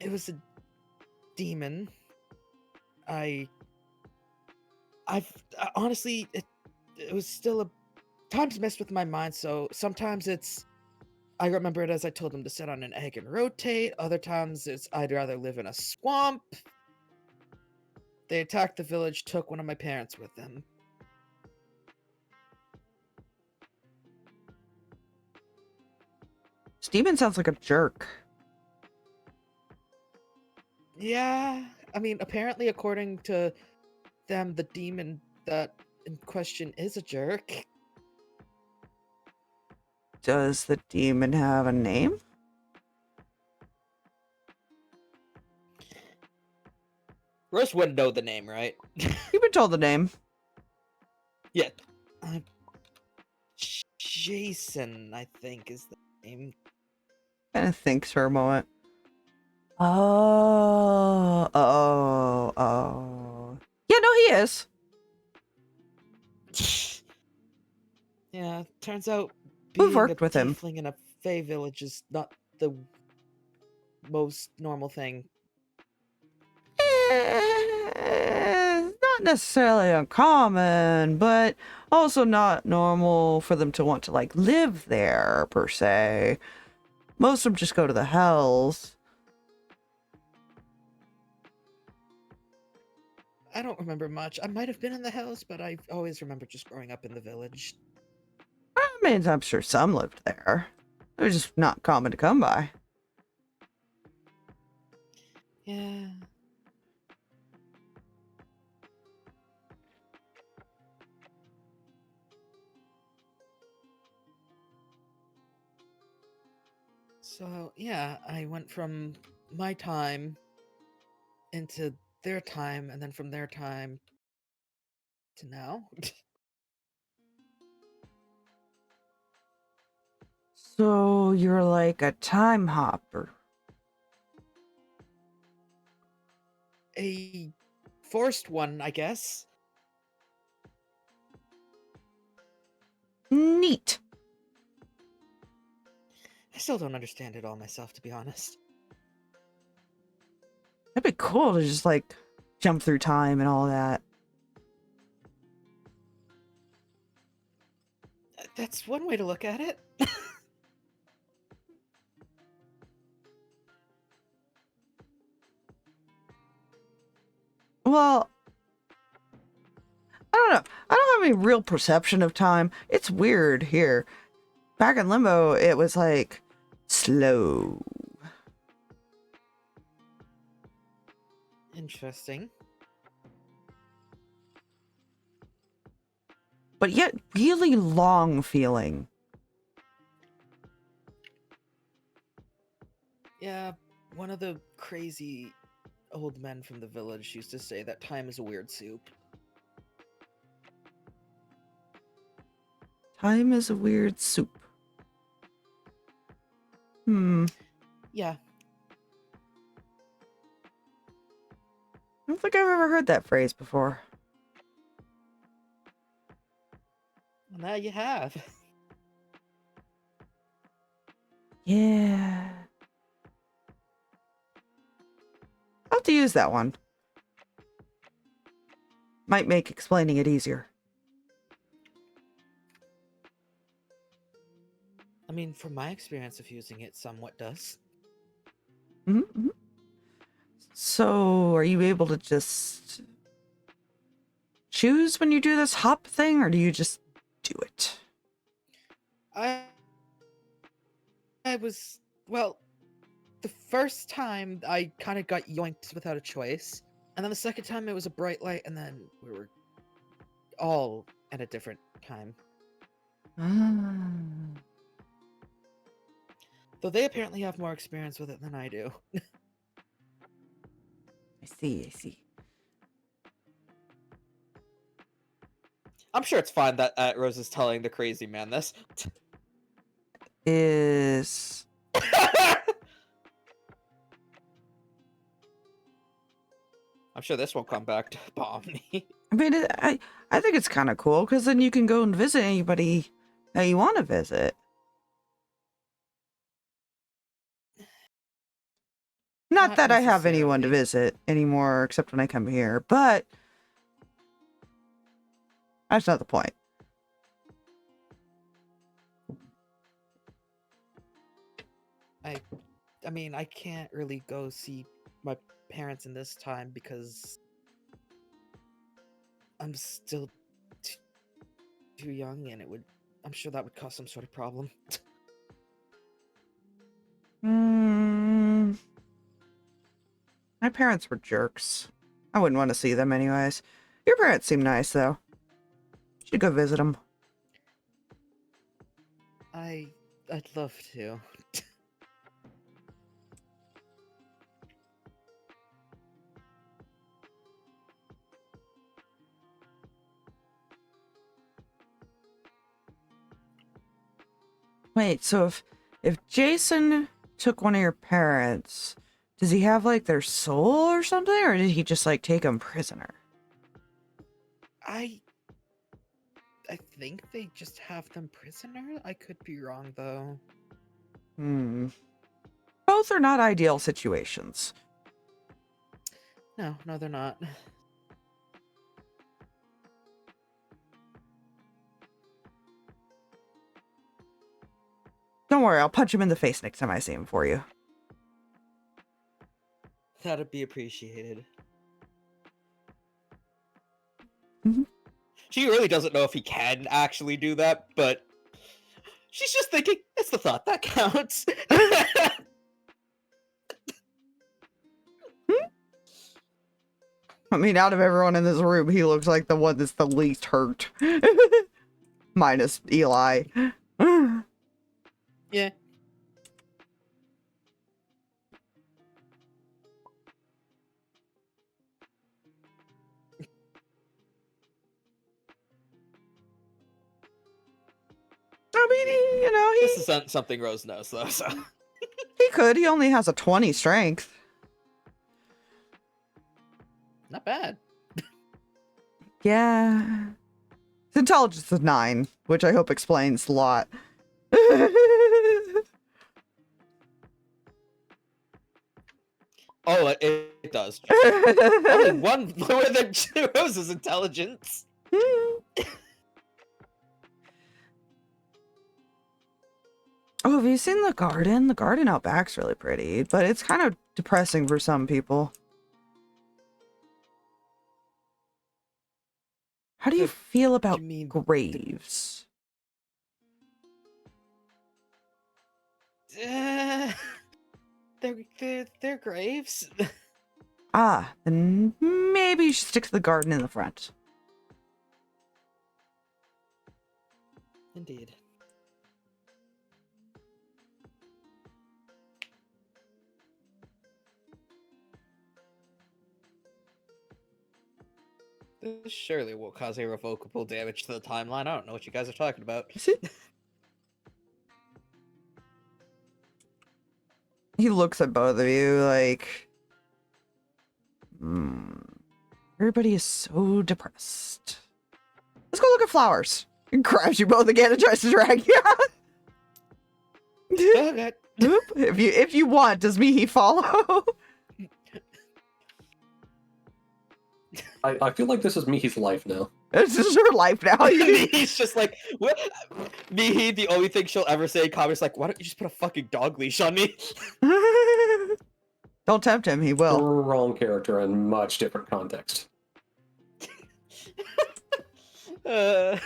It was a demon. I've honestly, it was still a times messed with my mind. So sometimes I remember it as I told him to sit on an egg and rotate. Other times it's I'd rather live in a swamp. They attacked the village, took one of my parents with them. Steven sounds like a jerk. Yeah, I mean, apparently, according to them, the demon that in question is a jerk. Does the demon have a name? Rose wouldn't know the name, right? You've been told the name. Yeah. Jason, I think, is the name. Kind of thinks for a moment. Oh. Yeah, no, he is. Yeah, turns out We've being worked a with him. tiefling in a fae village is not the most normal thing. Not necessarily uncommon, but also not normal for them to want to, like, live there, per se. Most of them just go to the hells. I don't remember much. I might have been in the house, but I always remember just growing up in the village. I mean, I'm sure some lived there. They're just not common to come by. Yeah. So, yeah, I went from my time into their time, and then from their time to now. So you're like a time hopper. A forced one, I guess. Neat. I still don't understand it all myself, to be honest. That'd be cool to just, like, jump through time and all that. That's one way to look at it. Well, I don't know. I don't have any real perception of time. It's weird here. Back in Limbo, it was, like, slow. Interesting. But yet really long feeling. Yeah, one of the crazy old men from the village used to say that time is a weird soup. Time is a weird soup. Yeah. I don't think I've ever heard that phrase before. Well, now you have. Yeah. I'll have to use that one. Might make explaining it easier. I mean, from my experience of using it, somewhat does. Mm-hmm. So, are you able to just choose when you do this hop thing, or do you just do it? I was, well, the first time I kind of got yoinked without a choice, and then the second time it was a bright light, and then we were all at a different time. Ah. Though they apparently have more experience with it than I do. I see. I'm sure it's fine that Rose is telling the crazy man this. Is... I'm sure this won't come back to bomb me. I mean, I think it's kind of cool, because then you can go and visit anybody that you want to visit. Not that I have anyone to visit anymore, except when I come here, but that's not the point. I mean, I can't really go see my parents in this time because I'm still too young, and I'm sure that would cause some sort of problem. My parents were jerks. I wouldn't want to see them anyways. Your parents seem nice, though. You should go visit them. I'd love to. Wait, so if Jason took one of your parents, does he have, like, their soul or something? Or did he just, like, take them prisoner? I think they just have them prisoner? I could be wrong, though. Both are not ideal situations. No, they're not. Don't worry, I'll punch him in the face next time I see him for you. That'd be appreciated. Mhm. She really doesn't know if he can actually do that, but she's just thinking, it's the thought that counts. I mean, out of everyone in this room, he looks like the one that's the least hurt. Minus Eli. Yeah. I mean, This is something Rose knows, though, so. He could. He only has a 20 strength. Not bad. Yeah. His intelligence is 9, which I hope explains a lot. Oh, it does. Only one lower than Rose's intelligence. Oh, have you seen the garden? The garden out back's really pretty, but it's kind of depressing for some people. How do you feel about graves? They're graves. Ah, then maybe you should stick to the garden in the front. Indeed. This surely will cause irrevocable damage to the timeline. I don't know what you guys are talking about. He looks at both of you like... Everybody is so depressed. Let's go look at flowers. And grabs you both again and tries to drag you out. Okay. If you want, does Mihi follow? I feel like this is Mihi's life now. This is her life now. He's just like, what? Mihi, the only thing she'll ever say in comedy is like, why don't you just put a fucking dog leash on me? Don't tempt him, he will. Wrong character in much different context. Uh,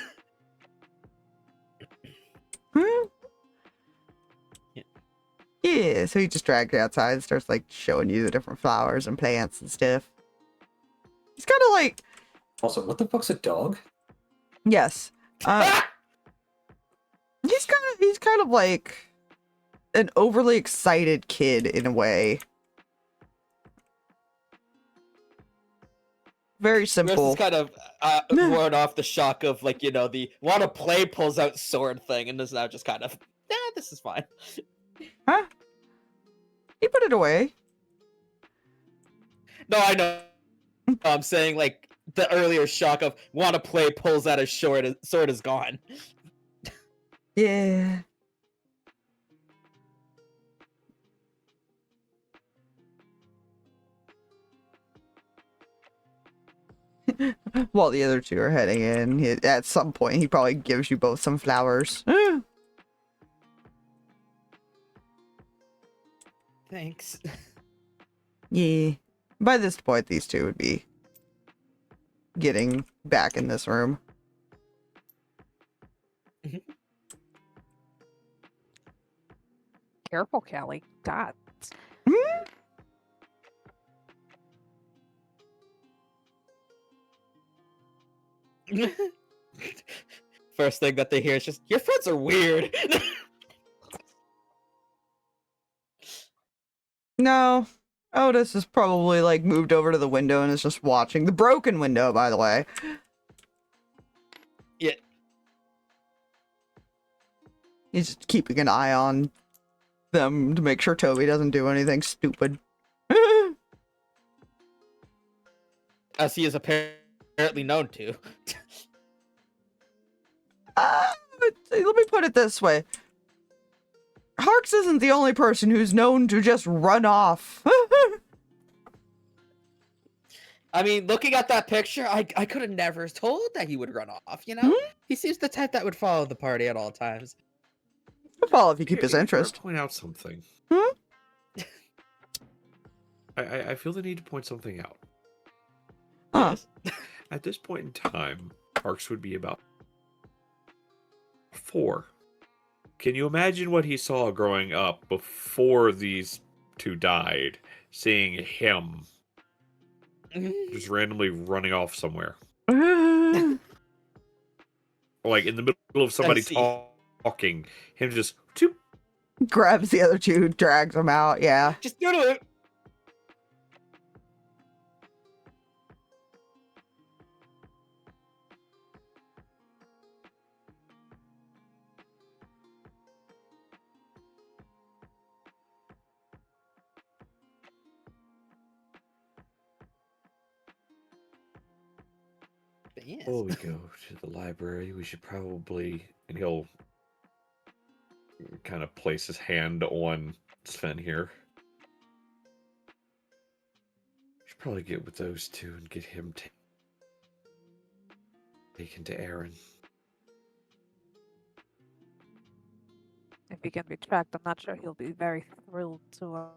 Yeah, so he just drags you outside and starts like showing you the different flowers and plants and stuff. He's kind of like, Also, what the fuck's a dog? yes, he's kind of like an overly excited kid in a way. Very Chris simple. is kind of worn off the shock of, like, you know, the wanna play pulls out sword thing, and is now just kind of, this is fine. Huh? He put it away. No, I know. I'm saying, like, the earlier shock of wanna play pulls out his sword is gone. Yeah. While the other two are heading in, at some point he probably gives you both some flowers. Thanks. Yeah. By this point, these two would be getting back in this room. Careful, Callie. God. First thing that they hear is just, your friends are weird. No. Otis is probably like moved over to the window and is just watching. The broken window, by the way. Yeah. He's just keeping an eye on them to make sure Toby doesn't do anything stupid. As he is apparently known to. Let me put it this way. Harx isn't the only person who's known to just run off. I mean, looking at that picture, I could have never told that he would run off, you know? He seems the type that would follow the party at all times. I'll follow if you keep his Here, interest. Point out something. I feel the need to point something out. Huh. At this point in time, Harx would be about 4. Can you imagine what he saw growing up before these two died? Seeing him just randomly running off somewhere. Like in the middle of somebody talking, him just Grabs the other two, drags them out, yeah. Just do it. Before we go to the library, we should probably, and he'll kind of place his hand on Sven here. We should probably get with those two and get him taken to Aaron. If he can be tracked, I'm not sure he'll be very thrilled to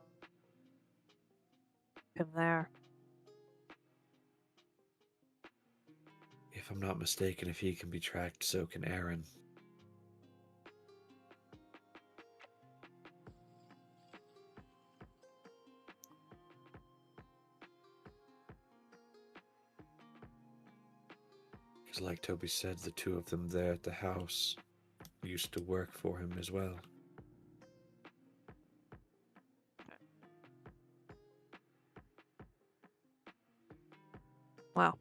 him there. If I'm not mistaken, if he can be tracked, so can Aaron. Because like Toby said, the two of them there at the house used to work for him as well. Wow.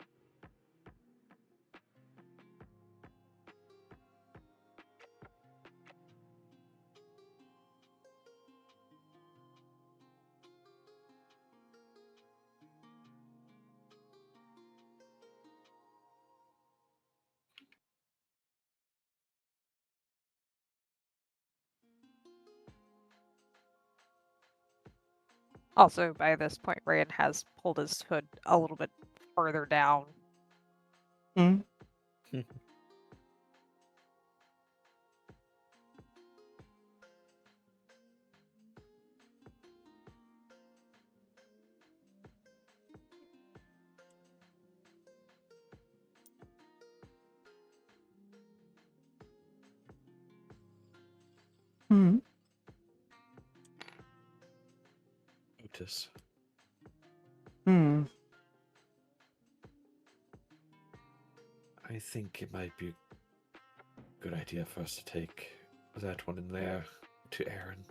Also, by this point, Reyan has pulled his hood a little bit further down. Hmm. Otis. Hmm. I think it might be a good idea for us to take that one in there to Aaron.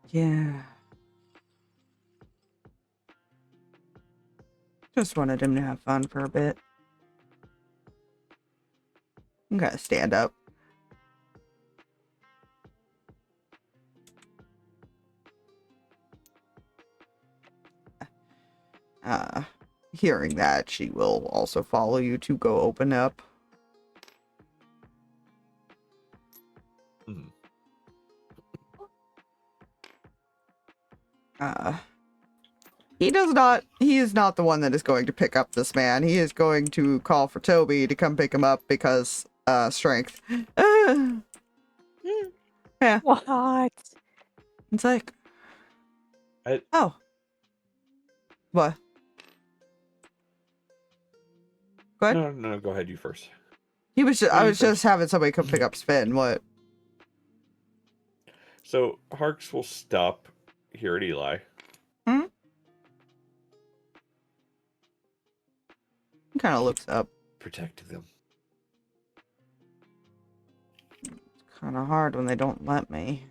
Yeah. Just wanted him to have fun for a bit. I'm gonna stand up. Hearing that, she will also follow you to go open up. Hmm. He is not the one that is going to pick up this man. He is going to call for Toby to come pick him up because, strength. Yeah. What? It's like, oh. What? Go ahead. No, go ahead, you first. I was first. just having somebody come pick up Sven. What? So, Harx will stop here at Eli. Hmm? He kind of looks up. Protecting them. It's kind of hard when they don't let me.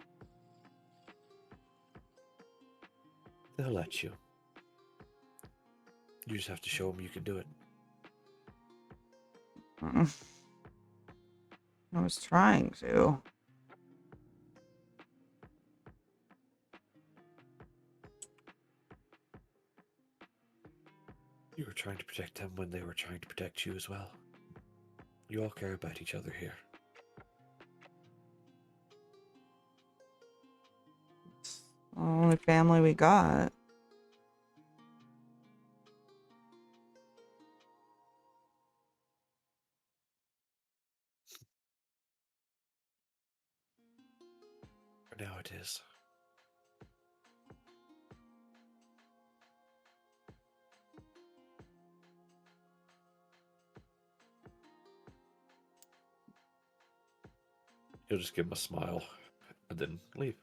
They'll let you. You just have to show them you can do it. I was trying to. You were trying to protect them when they were trying to protect you as well. You all care about each other here. It's the only family we got. For now it is. You'll just give him a smile and then leave.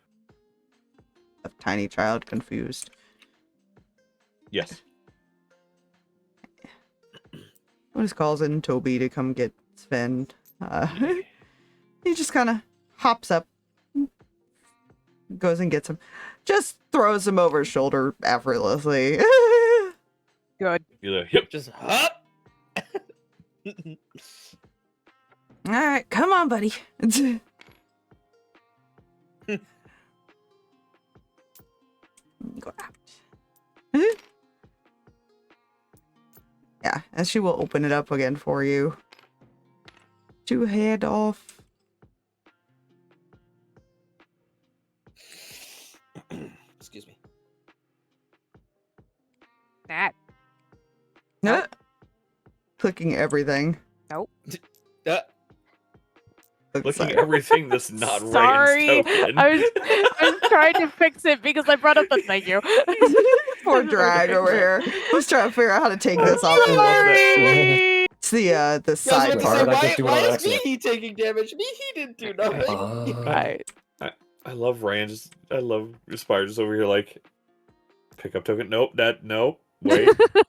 A tiny child confused. Yes. What just calls in Toby to come get Sven. He just kind of hops up, goes and gets him, just throws him over his shoulder effortlessly. Good. You're like, yep. Just hop. All right, come on, buddy. Go out. Yeah, and she will open it up again for you. To head off. Excuse me. That. Nope. Clicking everything. Nope. Clicking everything that's not Sorry. Reyan's token. I was trying to fix it because I brought up the thank you. Poor drag over here. I was trying to figure out how to take this off. Sorry. It's the I was side about to part. say, Hard, I just do it why on is accident. Mihi taking damage? Mihi didn't do nothing. I love Reyan. I love Aspire just over here like, pick up token. Nope, nope. Wait,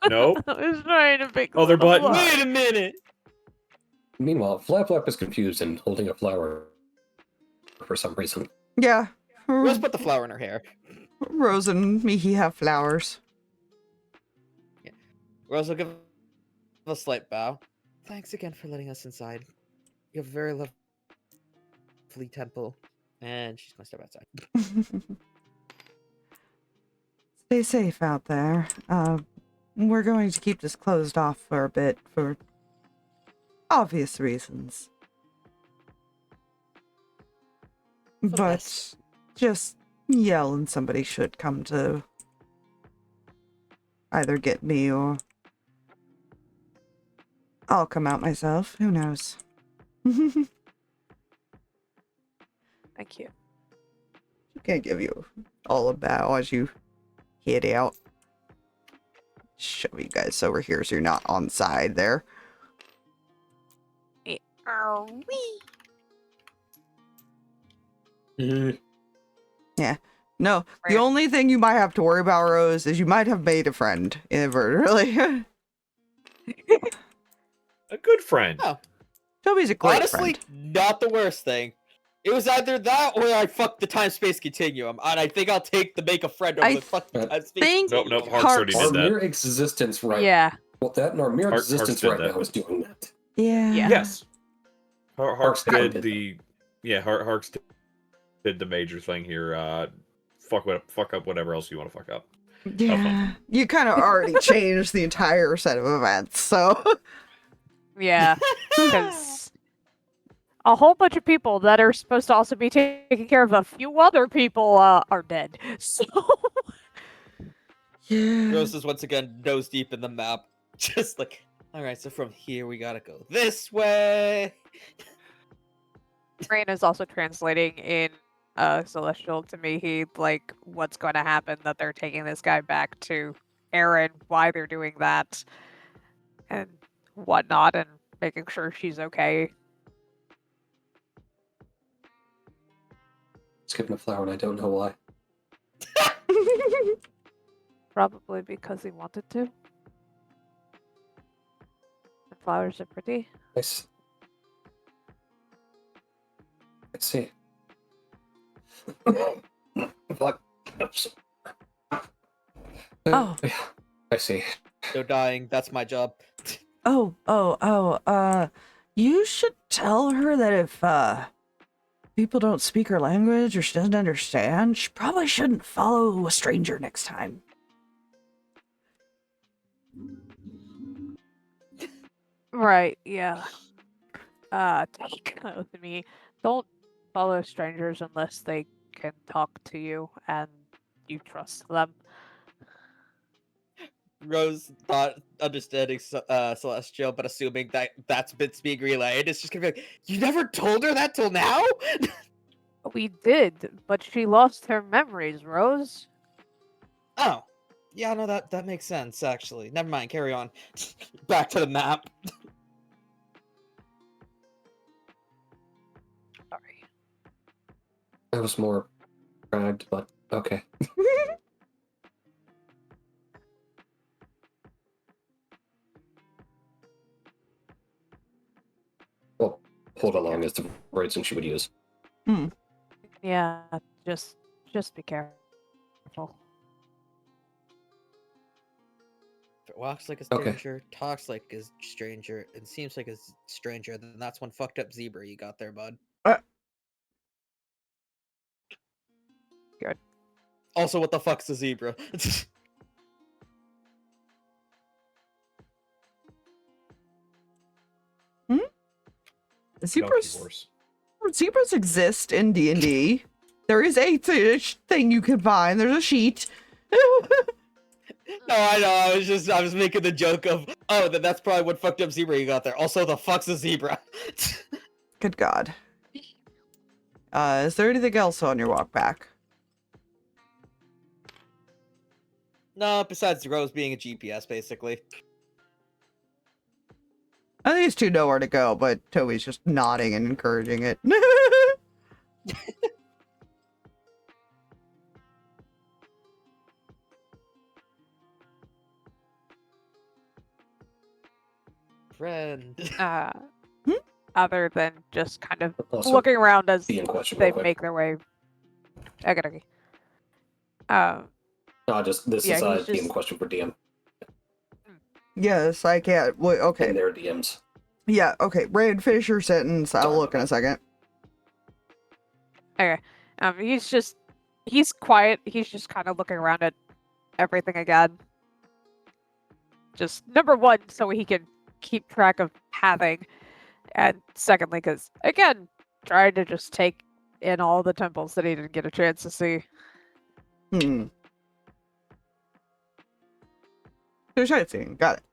nope. I was trying to fix Other the button. block. Wait a minute. Meanwhile, Flap Flap is confused and holding a flower for some reason. Yeah. Rose put the flower in her hair. Rose and Mihi have flowers. Rose will give a slight bow. Thanks again for letting us inside. You have a very lovely temple. And she's gonna step outside. Stay safe out there. We're going to keep this closed off for a bit for obvious reasons. the But best. just yell and somebody should come to either get me or I'll come out myself. Who knows? Thank you. Can't give you all of that as you head out. Shove you guys over here so you're not on side there. Oh, wee. Yeah. No, the Right. only thing you might have to worry about, Rose, is you might have made a friend inadvertently. A good friend. Oh, Toby's a great honestly, friend. not the worst thing. It was either that or I fucked the time-space continuum, and I think I'll take the make a friend over I the fuck the time-space think- Nope, continuum. Harx already Harx- did Our that. mere existence right Yeah. Well, that and our mere Harx existence did right that. now is doing that. Yeah. Yeah. Yes. Harx kinda did did the Harx did the major thing here. Fuck up whatever else you want to fuck up. Yeah. You kind of already changed the entire set of events, so. Yeah. Because a whole bunch of people that are supposed to also be taking care of a few other people are dead. So. Yeah. Rose is once again nose deep in the map. Just like, alright, so from here we gotta go this way. Reyan is also translating in Celestial to Mihi, like, what's going to happen, that they're taking this guy back to Aaron, why they're doing that, and whatnot, and making sure she's okay. Skipping a flower and I don't know why. Probably because he wanted to. The flowers are pretty. Nice. Let's see. Fuck. Oops. Oh. Yeah, I see. No dying, that's my job. You should tell her that if, people don't speak her language or she doesn't understand, she probably shouldn't follow a stranger next time. Right, yeah. Take that with me. Don't follow strangers unless they can talk to you and you trust them. Rose thought understanding Celestial, but assuming that that's bits being relayed, it's just gonna be like, you never told her that till now? We did, but she lost her memories, Rose. Oh. Yeah, no, that makes sense, actually. Never mind, carry on. Back to the map. Sorry. I was more dragged, but okay. Well, hold along is the phrasing she would use. Yeah, just be careful. If it walks like a Okay. stranger, talks like a stranger, and seems like a stranger, then that's one fucked up zebra you got there, bud. Good. Also, what the fuck's a zebra? Zebras, horse. zebras exist in D&D. There is a thing you can find. There's a sheet. No, I know. I was making the joke of, oh, that's probably what fucked up zebra you got there. Also, the fuck's a zebra? Good God. Is there anything else on your walk back? No, besides Rose being a GPS, basically. I think these two know where to go, but Toby's just nodding and encouraging it. Friend. Other than just kind of Also, looking around as be in question they real quick. make their way. Okay. Just this Yeah, is he's being just- question for DM Yes, I can't. Wait, and okay. their DMs. Yeah, okay. Raid, finish your sentence. I'll Sorry look in about a second. Okay. He's quiet. He's just kind of looking around at everything again. Just number one, so he can keep track of pathing, and secondly, because again, trying to just take in all the temples that he didn't get a chance to see. Hmm. So sightseeing. Got it.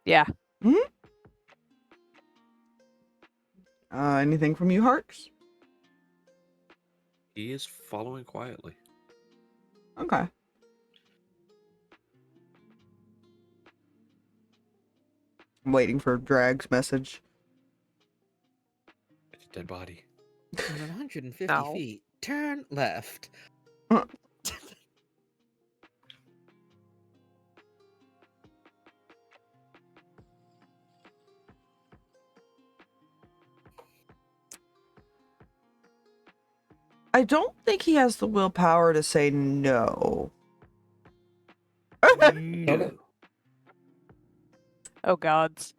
Yeah. Anything from you, Harx? He is following quietly. Okay. I'm waiting for Drag's message. It's a dead body. In 150 No. feet, turn left. I don't think he has the willpower to say no. No. Oh gods.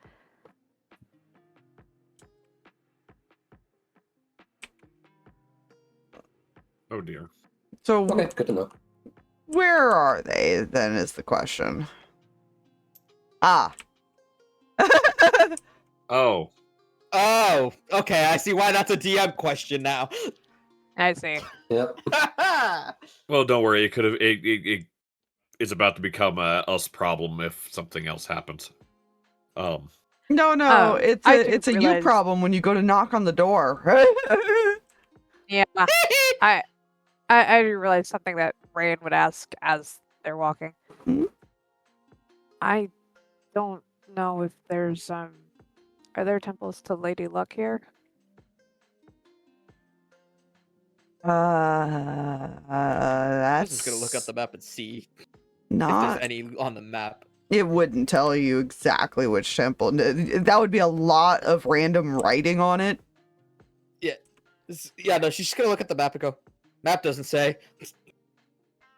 Oh dear. So Okay, good to know. where are they, then, is the question. Ah. Oh. Oh, okay. I see why that's a DM question now. I see. Yep. Well, don't worry. It could have. It is about to become a us problem if something else happens. No, Oh, it's I a do it's a you realize- problem when you go to knock on the door. Yeah. I do realize something that Reyan would ask as they're walking. Hmm? I don't know if there's are there temples to Lady Luck here? I'm That's just gonna look up the map and see if not. there's any on the map. It wouldn't tell you exactly which temple. That would be a lot of random writing on it. Yeah, no, she's just gonna look at the map and go, map doesn't say.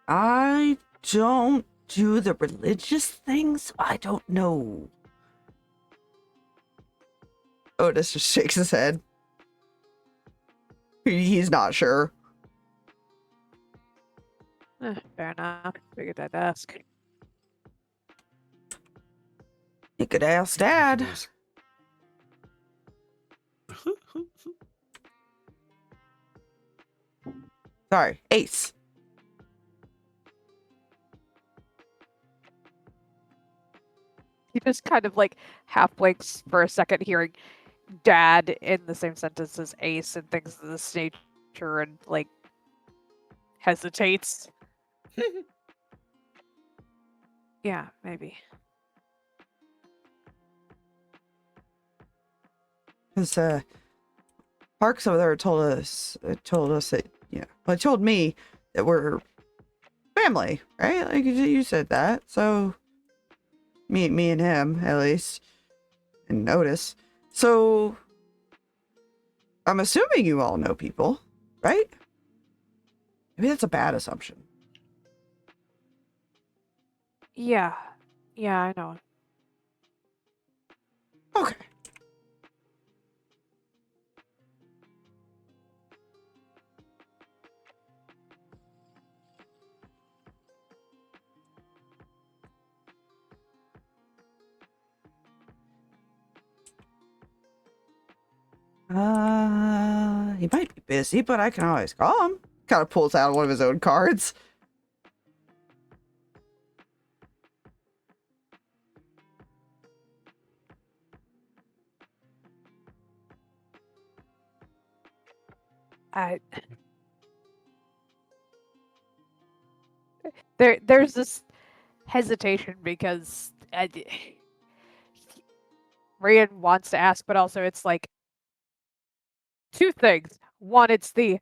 I don't do the religious things. I don't know. Otis just shakes his head. He's not sure. Fair enough. Figured I'd ask. You could ask Dad. Sorry, Ace. He just kind of like half blinks for a second, hearing Dad in the same sentence as Ace and things of this nature, and like hesitates. Yeah, maybe. Because Harx over there told us that, well, it told me that we're family, right? Like you said that. So me and him, at least, and Otis. So I'm assuming you all know people, right? Maybe that's a bad assumption. Yeah. Yeah, I know. Okay. He might be busy, but I can always call him. Kind of pulls out one of his own cards. There's this hesitation because Reyan wants to ask, but also it's like two things. One, it's the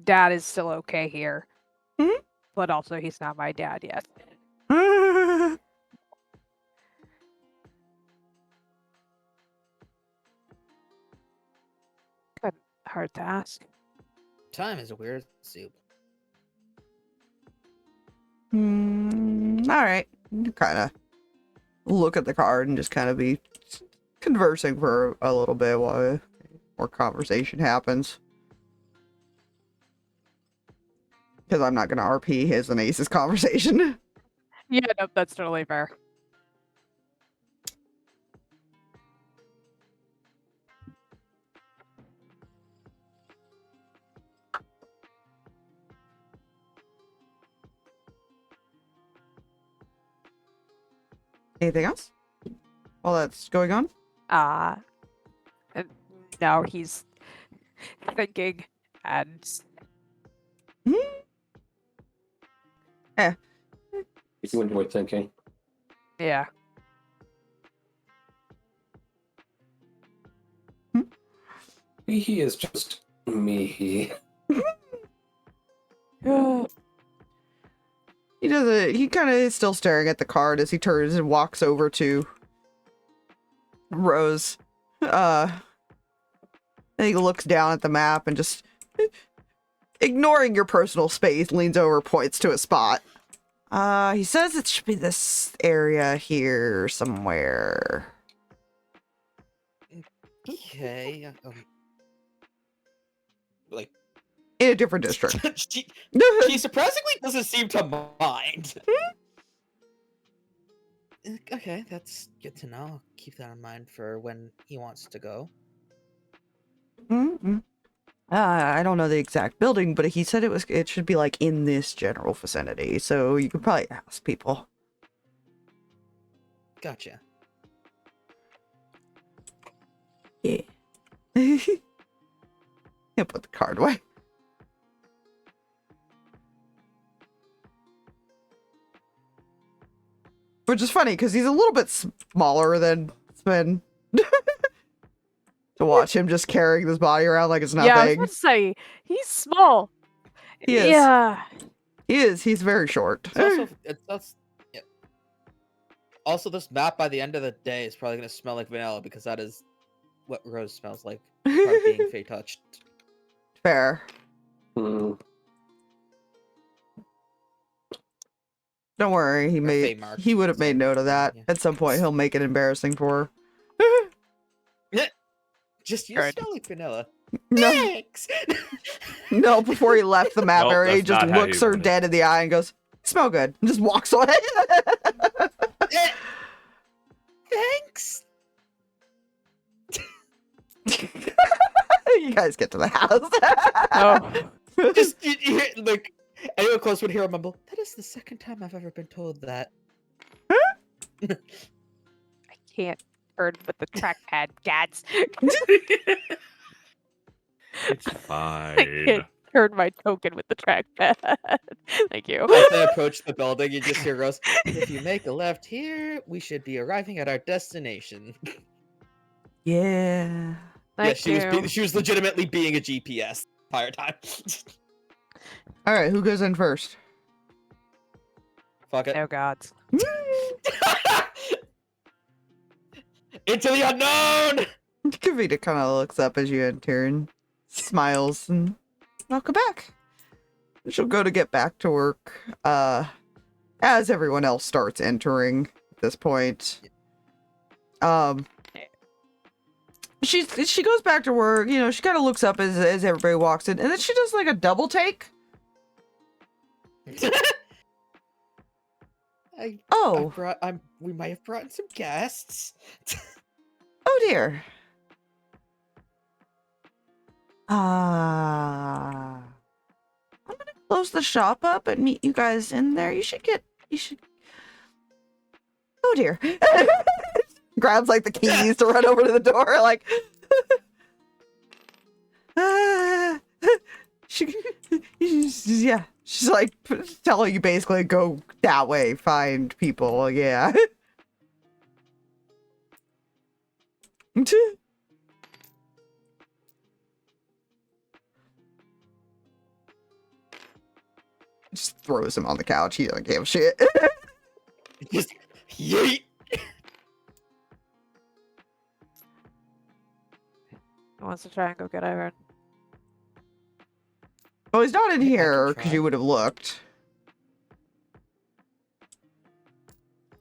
Dad is still okay here, but also he's not my dad yet. Kind of hard to ask. Time is a weird soup. All right. Kind of look at the card and just kind of be conversing for a little bit while more conversation happens. Because I'm not going to RP his and Ace's conversation. Yeah, no, that's totally fair. Anything else while that's going on? And now he's thinking and You enjoy thinking. yeah. He is just Mihi. He doesn't. He kind of is still staring at the card as he turns and walks over to Rose. And he looks down at the map and just, ignoring your personal space, leans over, points to a spot. He says it should be this area here somewhere. Okay. Like, In a different district. she surprisingly doesn't seem to mind. Okay, that's good to know. I'll keep that in mind for when he wants to go. Mm-hmm. I don't know the exact building, but he said it should be like in this general vicinity, so you could probably ask people. Gotcha. Yeah. He'll put the card away. Which is funny, because he's a little bit smaller than Sven. To watch him just carrying this body around like it's nothing. Yeah, I was about to say he's small. He is. Yeah. He is. He's very short. Yeah. Also, this map by the end of the day is probably going to smell like vanilla because that is what Rose smells like. Part of being Fey touched. Fair. Hmm. Don't worry, he would have made note of that. Yeah. At some point, he'll make it embarrassing for her. Just you Good. smell like vanilla. No, Thanks. no. Before he left the map Nope, area, he that's just not how looks you her put it. dead in the eye and goes, "Smell good," and just walks away. Thanks. You guys get to the house. Oh. Just you hear, like anyone close would hear a mumble. That is the second time I've ever been told that. I can't turn with the trackpad, gads. It's I fine. can't turn my token with the trackpad. Thank you. As they approach the building, you just hear Rose. If you make a left here, we should be arriving at our destination. Yeah. Thank you. She was legitimately being a GPS the entire time. All right, who goes in first? Fuck it. Oh gods. Into the unknown! Kavita kind of looks up as you enter and smiles and welcome back. She'll go to get back to work as everyone else starts entering at this point. She goes back to work, you know, she kind of looks up as everybody walks in, and then she does like a double take. We might have brought in some guests. Oh dear. I'm gonna close the shop up and meet you guys in there. You should. Oh dear. Grabs like the keys to run over to the door, like. Yeah. She's like telling you basically go that way, find people. Yeah. Just throws him on the couch. He doesn't give a shit. Just yeet! He wants to try and go get Iron. Well, he's not in I can here because try. you would have looked.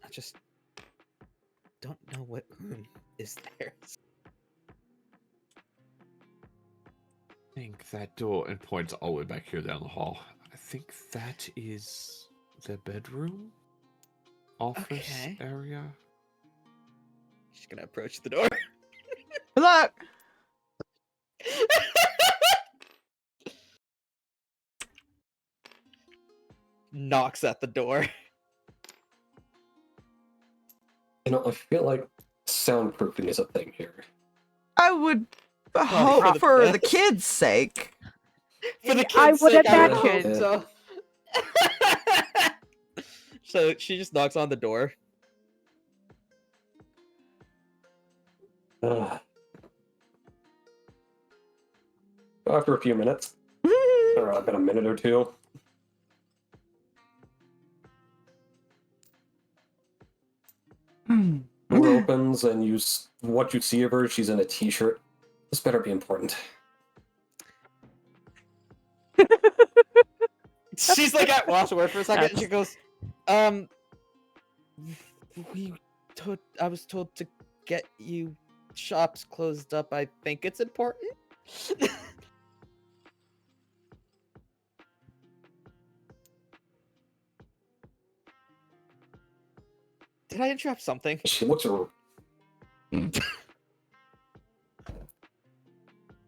I just don't know what room is there. I think that door, and points all the way back here down the hall. I think that is the bedroom? Office Okay. area? She's gonna approach the door. Good luck. Knocks at the door. I feel like soundproofing is a thing here. I would hope for the kids' sake. For the I kids' would sake, I would imagine. hope so. So she just knocks on the door. After a few minutes, or about a minute or two, door opens and what you see of her, she's in a t-shirt. This better be important. She's like at lost word for a second, and she goes, I was told to get you shops closed up. I think it's important. Did I interrupt something? She looks at her.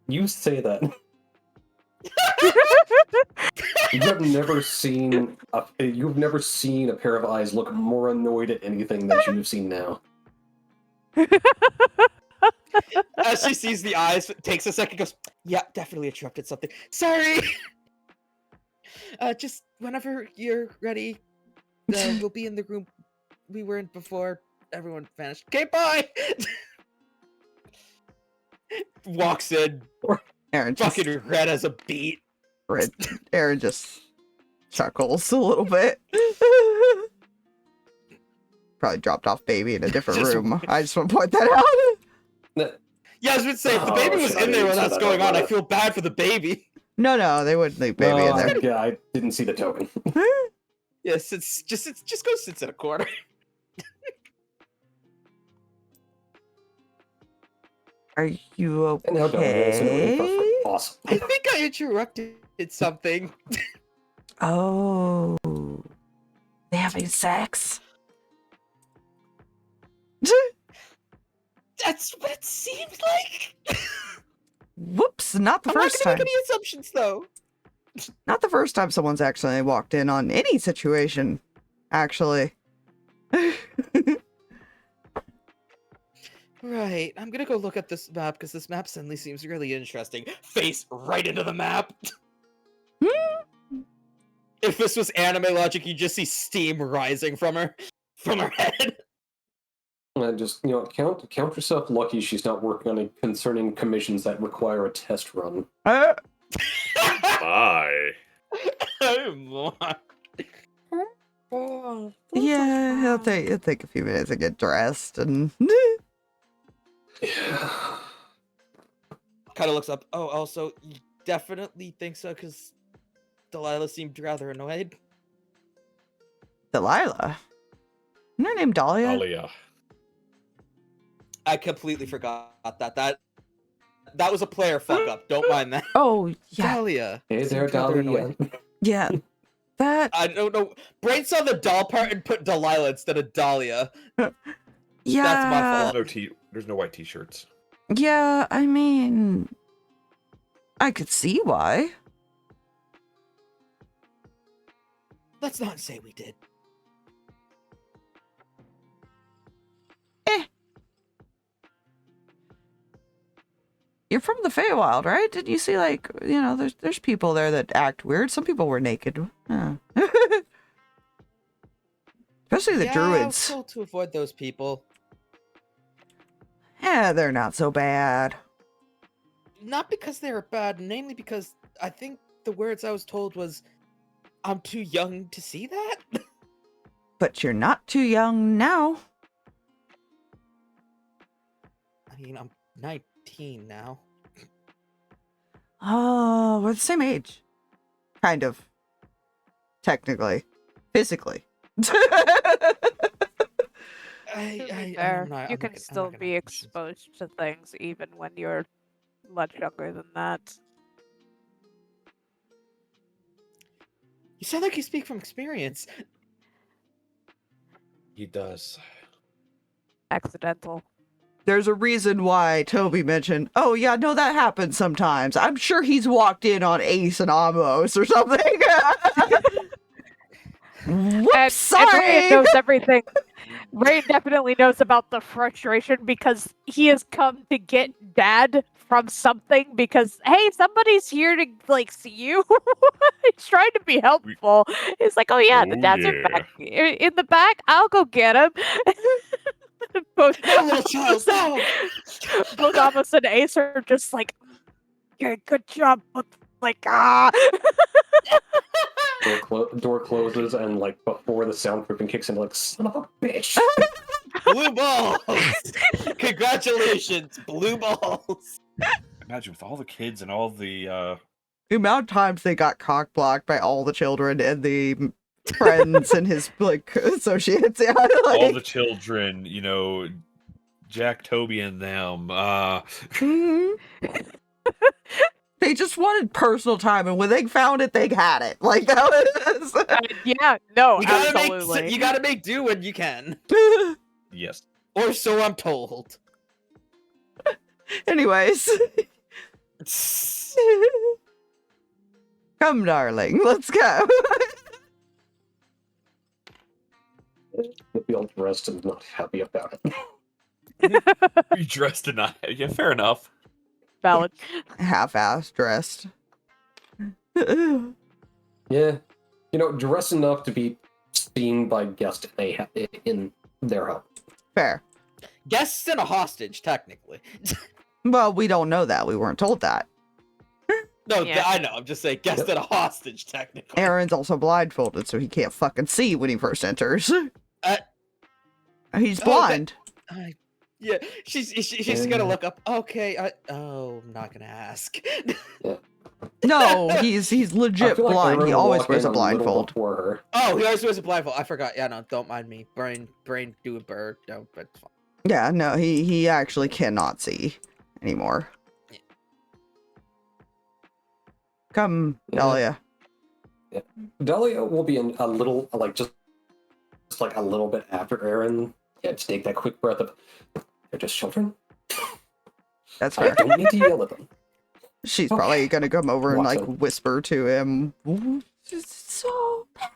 You say that. You've never seen a pair of eyes look more annoyed at anything than you've seen now. As she sees the eyes, takes a second, goes, yeah, definitely interrupted something. Sorry! Just whenever you're ready, we'll be in the room we were in before everyone vanished. Okay, bye! Walks in, Aaron just, fucking red as a beet. Aaron just chuckles a little bit. Probably dropped off baby in a different room. I just want to point that out. Yeah, I was going to say, if the baby was in there when that's going on, I feel bad for the baby. No, they wouldn't leave baby in there. Yeah, I didn't see the token. Yes, it's just go sits in a corner. Are you And now okay? Awesome. I think I interrupted something. Oh, they having sex? That's what it seems like. Whoops! Not the I'm not first gonna time. make any assumptions, though. Not the first time someone's actually walked in on any situation. Actually. Right, I'm gonna go look at this map because this map suddenly seems really interesting. Face right into the map. If this was anime logic, you just see steam rising from her head. And just count yourself lucky she's not working on any concerning commissions that require a test run. Bye. Yeah, it'll take a few minutes to get dressed and. Yeah. Kind of looks up. Oh, also, you definitely think so because Delilah seemed rather annoyed. Delilah? Isn't her name Dahlia? Alia. I completely forgot that. That was a player fuck up. Don't mind that. Oh, yeah. Dahlia. Hey there, seemed rather annoyed. Dahlia. Yeah. That. I don't know. Brain saw the doll part and put Delilah instead of Dahlia. Yeah. That's my fault. There's no white t-shirts. Yeah, I mean. I could see why. Let's not say we did. You're from the Feywild, right? Didn't you see, like, there's people there that act weird. Some people were naked. Yeah. Especially the I was druids. told to avoid those people. Yeah, they're not so bad. Not because they were bad, namely because I think the words I was told was, I'm too young to see that? But you're not too young now. I mean, I'm 19 now. Oh, we're the same age. Kind of. Technically. Physically. I'm not- You I'm can not still gonna be have questions. exposed to things even when you're much younger than that. You sound like you speak from experience. He does. Accidental. There's a reason why Toby mentioned, oh yeah, no, that happens sometimes. I'm sure he's walked in on Ace and Amos or something. Whoops, And sorry. Reyan knows everything. Ray definitely knows about the frustration because he has come to get Dad from something because, hey, somebody's here to, like, see you. He's trying to be helpful. He's like, oh, yeah, the Oh, dads are yeah. back in the back. I'll go get him. both, No, little child, no! both Amos and Ace are just like, okay, good job. But, like, ah. Door closes, and like before the soundproofing kicks in, like, son of a bitch. Blue balls! Congratulations, blue balls! Imagine with all the kids and all the The amount of times they got cock blocked by all the children and the friends and his like associates. Yeah, like, all the children, you know, Jack, Toby, and them. mhm. They just wanted personal time, and when they found it, they had it. Like that was. Yeah, no, You gotta absolutely. make do when you can. Yes. Or so I'm told. Anyways, come, darling, let's go. Be all dressed and not happy about it. You dressed in a... Yeah, fair enough. Valid. Half-ass dressed. Yeah, you know, dressed enough to be seen by guests in their home. Fair. Guests and a hostage, technically. Well, we don't know that. We weren't told that. No, Yeah. I know. I'm just saying guest and a hostage, technically. Aaron's also blindfolded, so he can't fucking see when he first enters. He's Oh, blind. Yeah, she's gonna look up. Okay, I'm not gonna ask. No, he's I legit feel like blind. Aaron He will always walk wears in a little blindfold. before her. Oh, he always wears a blindfold. I forgot. Yeah, no, don't mind me. Brain do a bird. No, but it's fine. Yeah, no, he actually cannot see anymore. Yeah. Come, Yeah. Dahlia. Dahlia will be in a little, like, just like a little bit after Aaron. Yeah, to take that quick breath of, they're just children. That's I fair. don't need to yell at them. She's Okay. probably gonna come over and like Watson. whisper to him. "Ooh, this is so bad."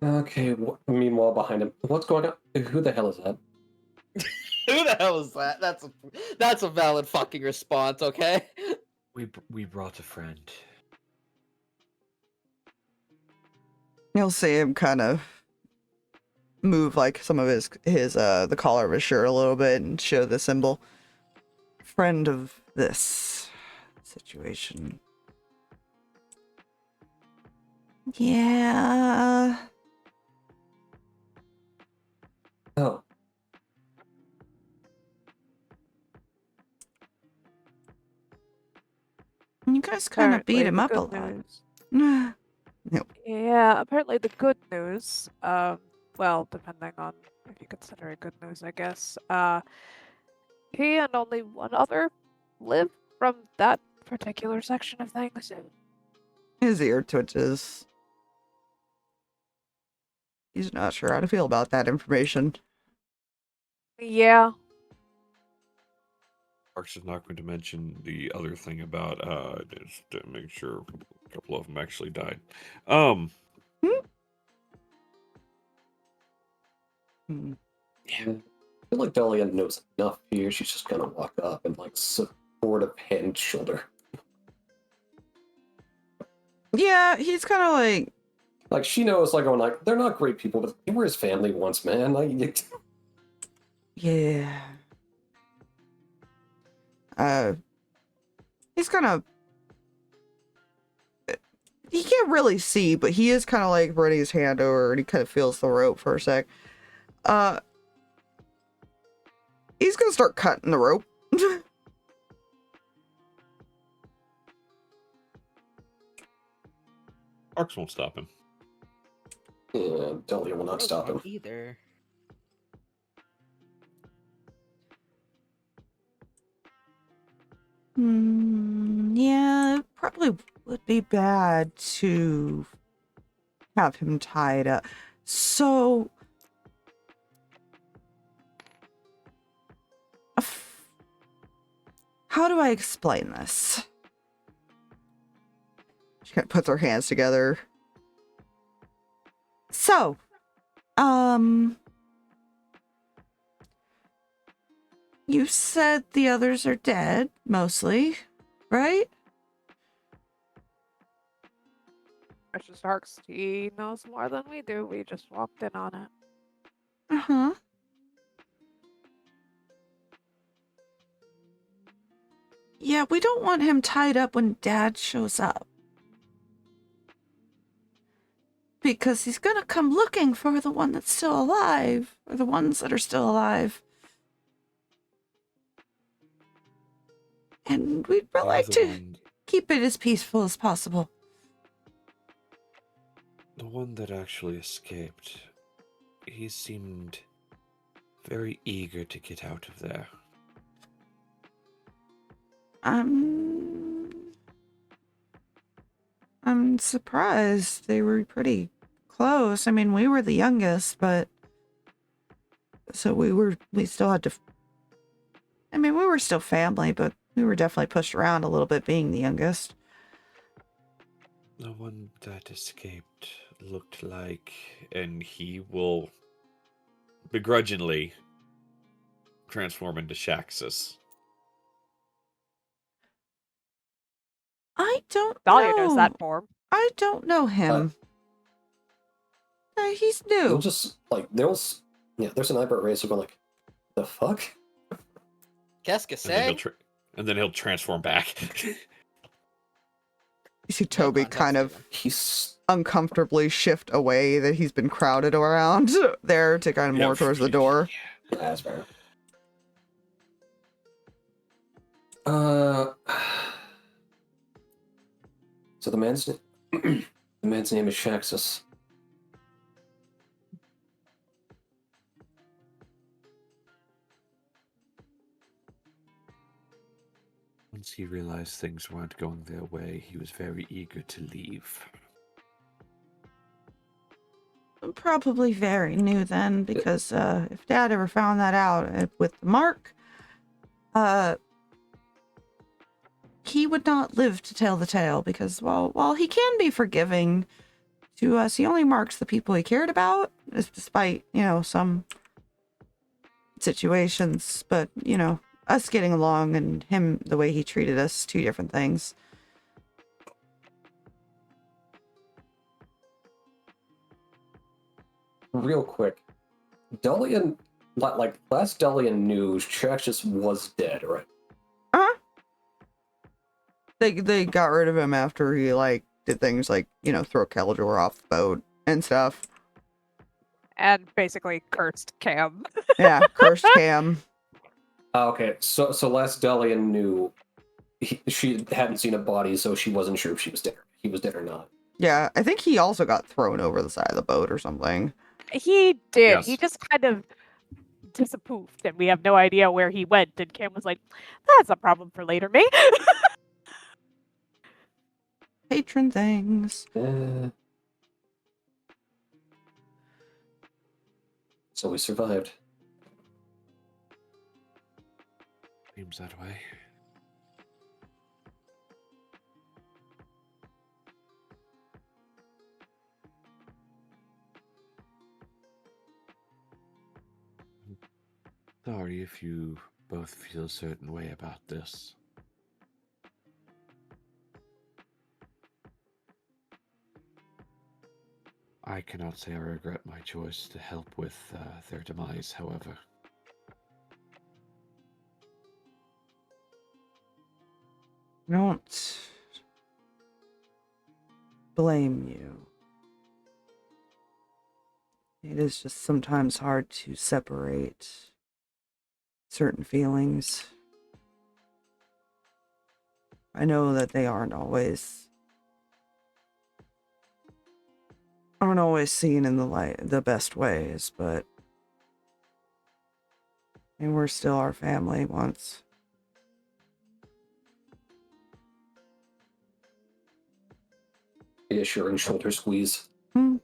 Okay, meanwhile, behind him, what's going on? Who the hell is that? Who the hell is that? That's a valid fucking response. Okay. We brought a friend. You'll see him kind of move like some of his the collar of his shirt a little bit and show the symbol. Friend of this situation. Yeah. Oh, You guys kind of beat him up a lot. News. Nope. Yeah, apparently the good news, well, depending on if you consider it good news, I guess, he and only one other live from that particular section of things. His ear twitches. He's not sure how to feel about that information. Yeah. Harx is not going to mention the other thing about just to make sure a couple of them actually died. Hmm. I feel like Dahlia knows enough here. She's just gonna walk up and like support a hand shoulder. Yeah, he's kind of like, She knows, like, going like, they're not great people, but they were his family once, man. Like, yeah. He's kind of. He can't really see, but he is kind of like running his hand over and he kind of feels the rope for a sec. He's gonna start cutting the rope. Harx won't stop him. yeah, Dahlia will not stop him. Either. Yeah, it probably would be bad to have him tied up. So, how do I explain this? She kind of puts her hands together. So, you said the others are dead, mostly, right? It's just Harx. He knows more than we do. We just walked in on it. Uh-huh. Yeah, we don't want him tied up when Dad shows up. Because he's gonna come looking for the one that's still alive, or the ones that are still alive. And we'd like to keep it as peaceful as possible. The one that actually escaped, he seemed very eager to get out of there. I'm surprised. They were pretty close. I mean, we were the youngest, but so we still had to, I mean, we were still family, but we were definitely pushed around a little bit being the youngest. The one that escaped looked like, and he will begrudgingly transform into Shaxus. I don't Dahlia know. knows that form. I don't know him. He's new. You'll just, like, there's an eyebrow raise, so go like, the fuck? Qu'est-ce que c'est? And then he'll transform back. You see Toby kind of He's uncomfortably shift away that he's been crowded around there to kind of more towards the door. yeah, that's fair. So the man's name is Shaxus. Once he realized things weren't going their way, he was very eager to leave. Probably very new then, because if Dad ever found that out with the mark, he would not live to tell the tale, because while he can be forgiving to us, he only marks the people he cared about, despite, some situations. But, us getting along and him, the way he treated us, two different things. Real quick, Delian, like last Delian knew, Shaxus was dead, right? Uh-huh. They got rid of him after he, did things like, throw Keldor off the boat and stuff. And basically cursed Cam. Yeah, cursed Cam. Okay, so last Delian knew she hadn't seen a body, so she wasn't sure if he was dead or not. Yeah, I think he also got thrown over the side of the boat or something. He did. Yes. He just kind of disapproved, and we have no idea where he went. And Cam was like, "That's a problem for later, me." Patron things. So we survived. Seems that way. Sorry if you both feel a certain way about this. I cannot say I regret my choice to help with their demise, however. I don't blame you. It is just sometimes hard to separate certain feelings. I know that they aren't always seen in the best ways, but and we're still our family once. Reassuring shoulder squeeze. Don't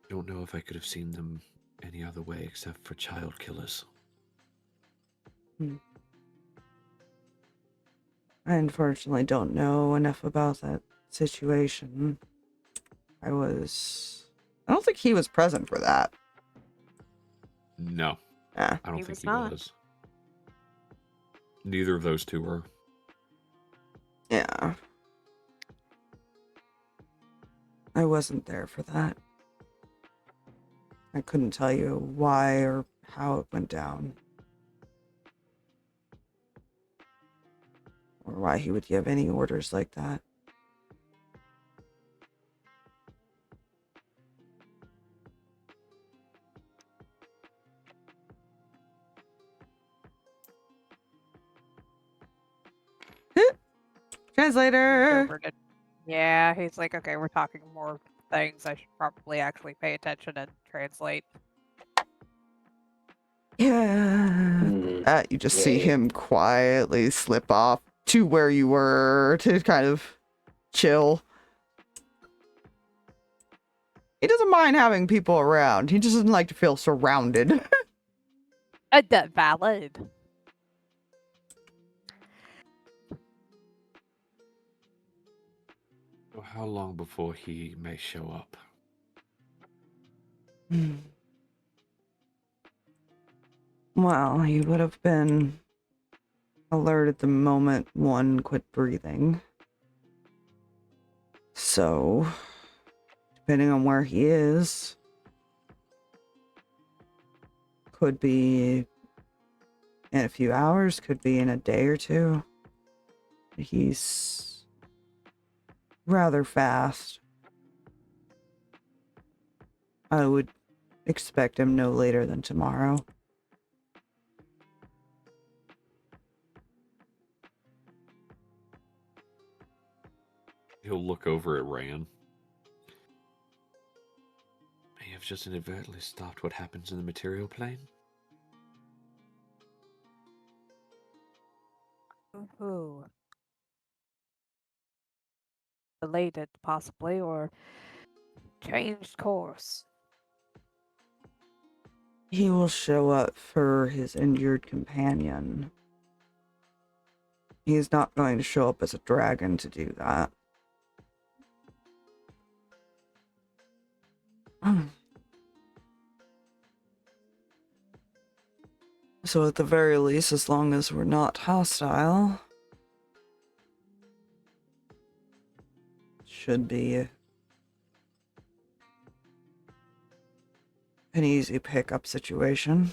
know if I could have seen them any other way except for child killers. I unfortunately don't know enough about that situation. I don't think he was present for that. No, Yeah. I don't He think was he not. was. Neither of those two were. Yeah. I wasn't there for that. I couldn't tell you why or how it went down. Or why he would give any orders like that. Translator! Interpreted. Yeah, he's like, okay, we're talking more things. I should probably actually pay attention and translate. Yeah. You just see him quietly slip off to where you were to kind of chill. He doesn't mind having people around. He just doesn't like to feel surrounded. That valid. So how long before he may show up? Well, he would have been alerted the moment one quit breathing. So, depending on where he is, could be in a few hours, could be in a day or two. He's rather fast. I would expect him no later than tomorrow. He'll look over at Reyan. May have just inadvertently stopped what happens in the material plane. Ooh. Related, possibly, or changed course. He will show up for his injured companion. He's not going to show up as a dragon to do that. So at the very least, as long as we're not hostile, should be an easy pickup situation.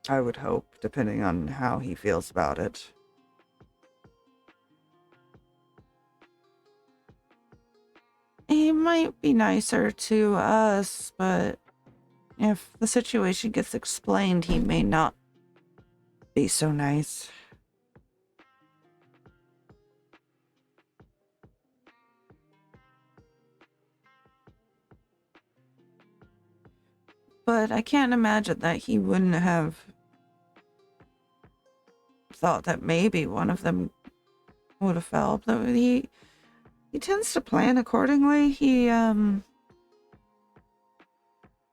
I would hope, depending on how he feels about it. He might be nicer to us, but if the situation gets explained, he may not be so nice. But I can't imagine that he wouldn't have thought that maybe one of them would have helped. He tends to plan accordingly. He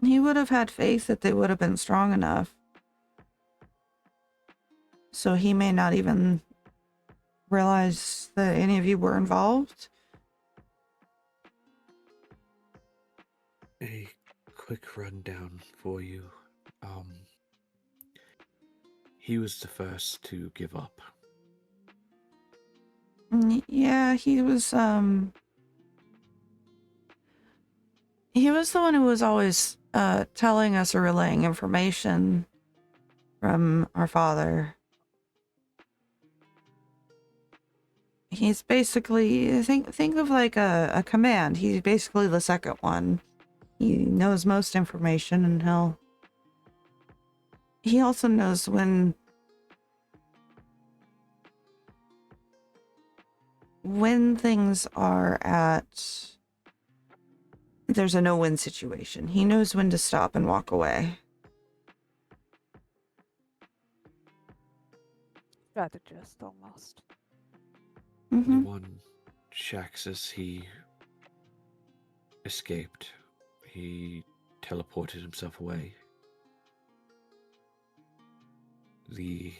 would have had faith that they would have been strong enough. So he may not even realize that any of you were involved. A quick rundown for you. He was the first to give up. Yeah, he was the one who was always telling us or relaying information from our father. He's basically, think of like a command. He's basically the second one. He knows most information, and he also knows when things are at, there's a no-win situation. He knows when to stop and walk away. Strategist, almost. Mm-hmm. The one Shaxus, he escaped. He teleported himself away. the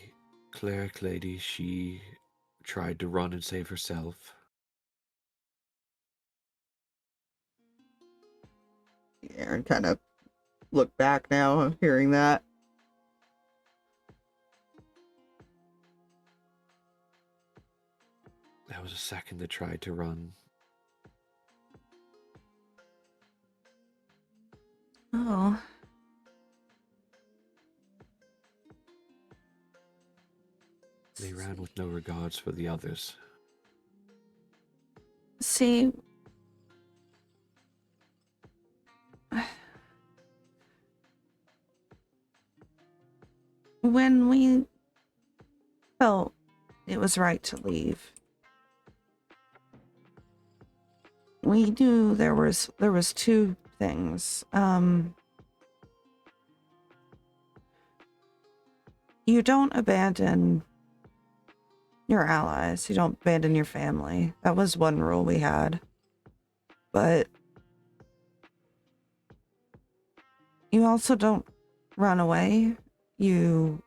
cleric lady, she tried to run and save herself. Aaron kind of look back now, hearing that. There was a second that tried to run. Oh. They ran with no regards for the others. See, when we felt it was right to leave, we knew there was two things. You don't abandon your allies. You don't abandon your family. That was one rule we had. But you also don't run away. We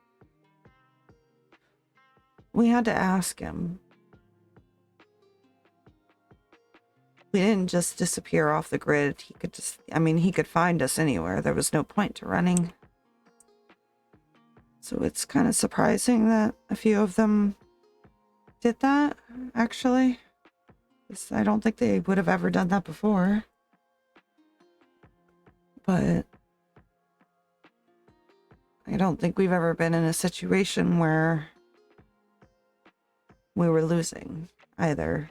had to ask him. We didn't just disappear off the grid. He could find us anywhere. There was no point to running. So it's kind of surprising that a few of them did that, actually. I don't think they would have ever done that before. But I don't think we've ever been in a situation where we were losing either.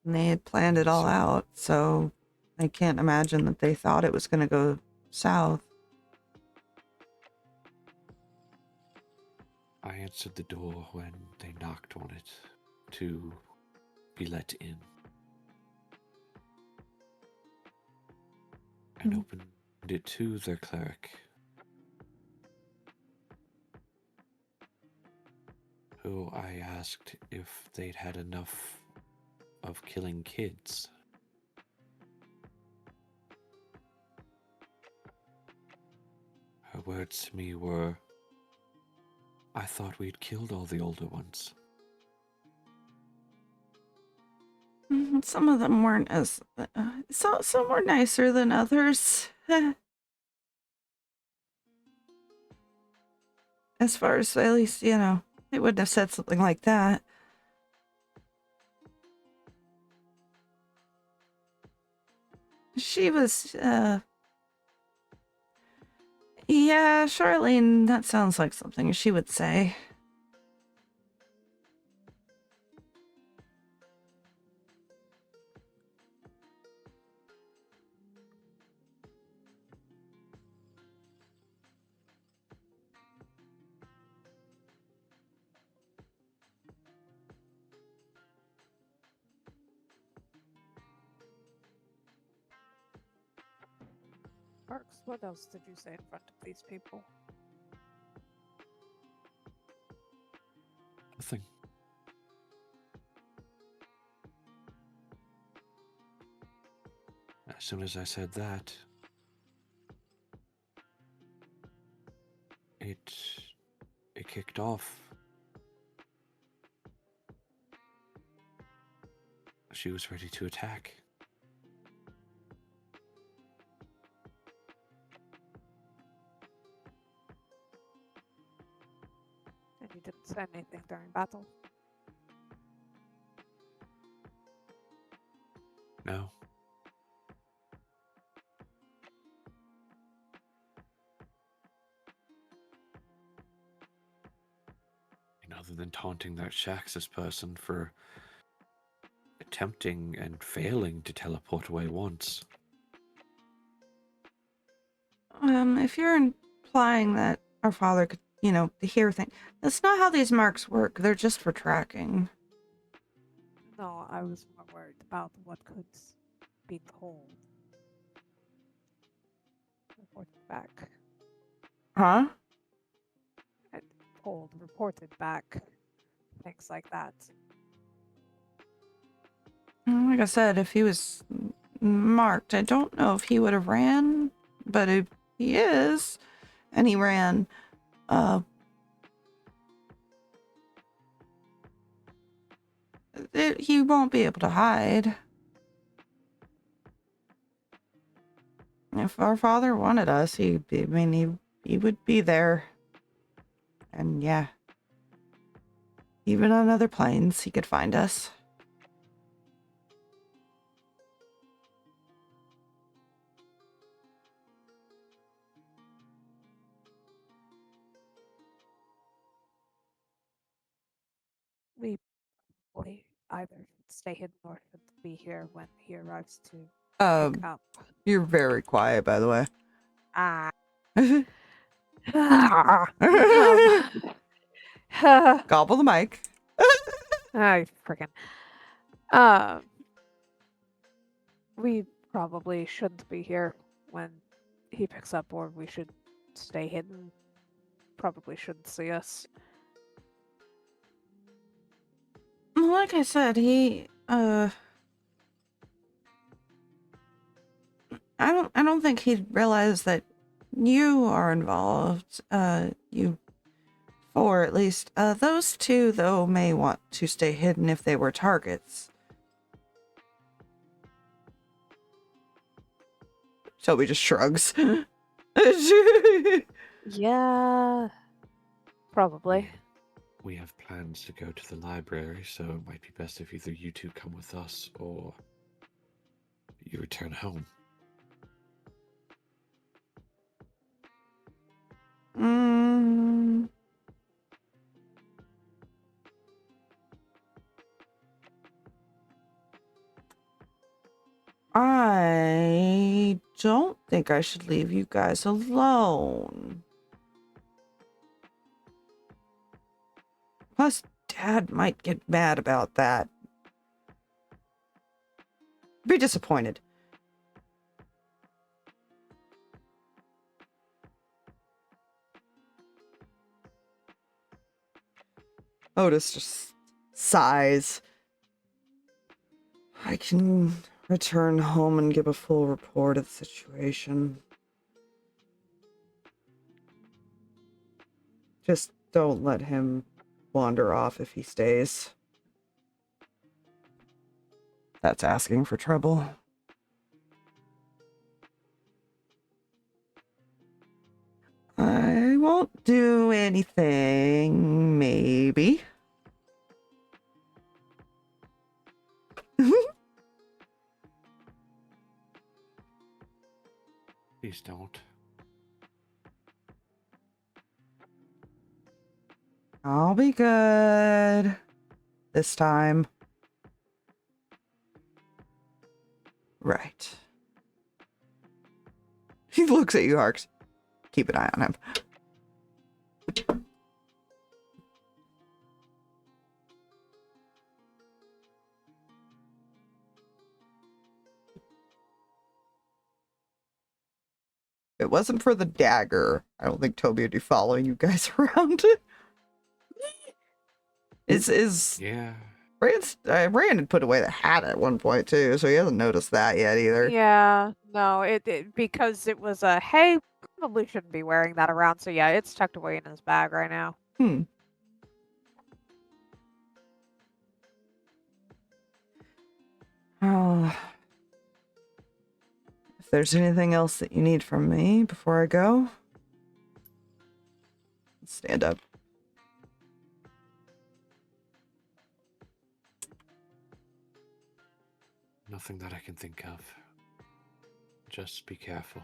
And they had planned it all out, so I can't imagine that they thought it was going to go south. I answered the door when they knocked on it to be let in. And opened it to their cleric, who I asked if they'd had enough of killing kids. Her words to me were, I thought we'd killed all the older ones. Some of them weren't as... some were nicer than others. As far as, at least, they wouldn't have said something like that. She was, yeah, Charlene, that sounds like something she would say. Harx, what else did you say in front of these people? Nothing. As soon as I said that, it kicked off. She was ready to attack. And you didn't say anything during battle? No. And other than taunting that Shaxus person for attempting and failing to teleport away once. If you're implying that our father could, hear things, that's not how these marks work. They're just for tracking. No, I was more worried about what could be told. back. Huh? Told, reported back. Things like that. Like I said, if he was marked, I don't know if he would have ran, but if he is, and he ran, he won't be able to hide. If our father wanted us, he would be there. And yeah, even on other planes, he could find us. We either stay hidden or should be here when he arrives to pick up. You're very quiet, by the way. Ah. Gobble the mic. I freaking. We probably shouldn't be here when he picks up, or we should stay hidden. Probably shouldn't see us. Like I said, I don't think he'd realize that you are involved. You four at least. Those two, though, may want to stay hidden if they were targets. Toby just shrugs. Yeah. Probably. We have plans to go to the library, so it might be best if either you two come with us or you return home. I don't think I should leave you guys alone. Plus, Dad might get mad about that. Be disappointed. Otis just sighs. I can return home and give a full report of the situation. Just don't let him wander off if he stays. That's asking for trouble. I won't do anything, maybe. Please don't. I'll be good. This time. Right. He looks at you, Harx. Keep an eye on him. If it wasn't for the dagger, I don't think Toby would be following you guys around. Yeah. Reyan had put away the hat at one point too, so he hasn't noticed that yet either. Yeah. No, it because it was a hey, probably shouldn't be wearing that around. So yeah, it's tucked away in his bag right now. Oh. If there's anything else that you need from me before I go, stand up. Nothing that I can think of. Just be careful.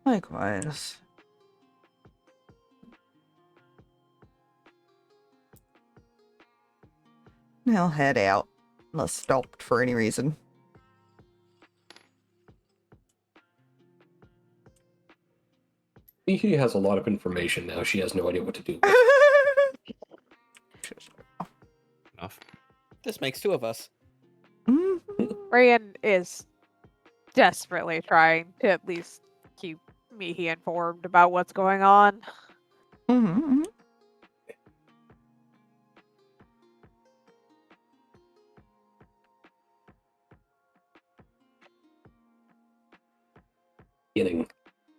Likewise. I'll head out, unless stopped for any reason. Mihi has a lot of information now. She has no idea what to do. Enough. This makes two of us. Reyan is desperately trying to at least keep Mihi informed about what's going on. Mm-hmm. Beginning,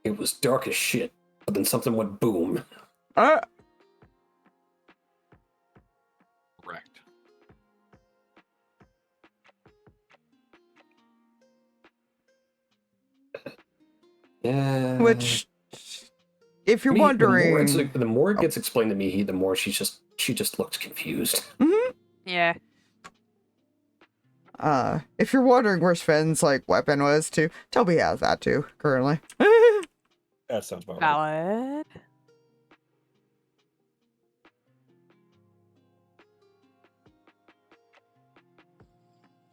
it was dark as shit, but then something went boom. Correct. Yeah. Which, if you're Me, wondering, the more it gets explained to me, the more she just looks confused. Yeah. if you're wondering where Sven's like weapon was too, Toby has that too currently. That sounds about right.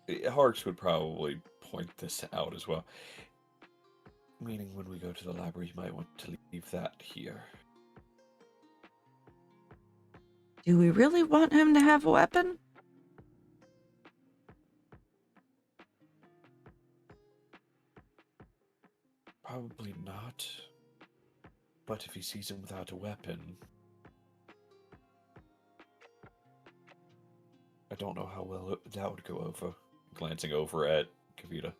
Valid. Harx would probably point this out as well. Meaning when we go to the library, you might want to leave that here. Do we really want him to have a weapon? Probably not. But if he sees him without a weapon... I don't know how well that would go over. Glancing over at Kavita.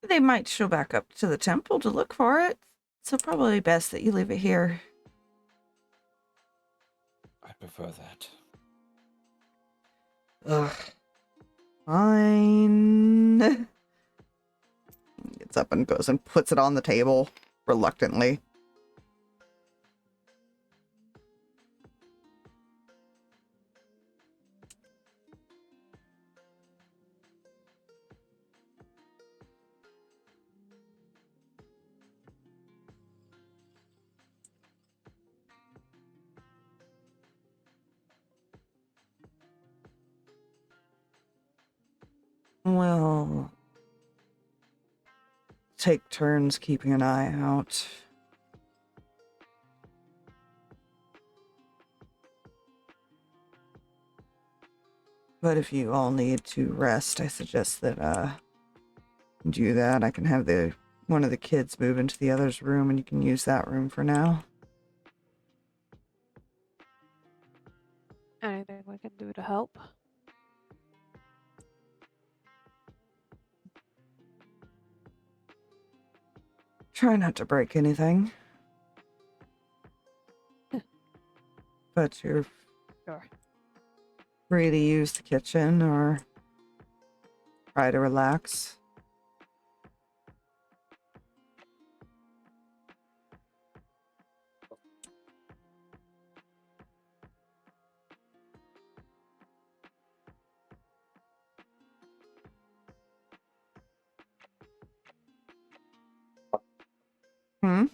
They might show back up to the temple to look for it, so probably best that you leave it here. I prefer that. Ugh. Fine. Gets up and goes and puts it on the table reluctantly. Well, take turns keeping an eye out. But if you all need to rest, I suggest that do that. I can have one of the kids move into the other's room and you can use that room for now. Anything we can do to help? Try not to break anything. But you're Sure. free to use the kitchen or try to relax. Hmm?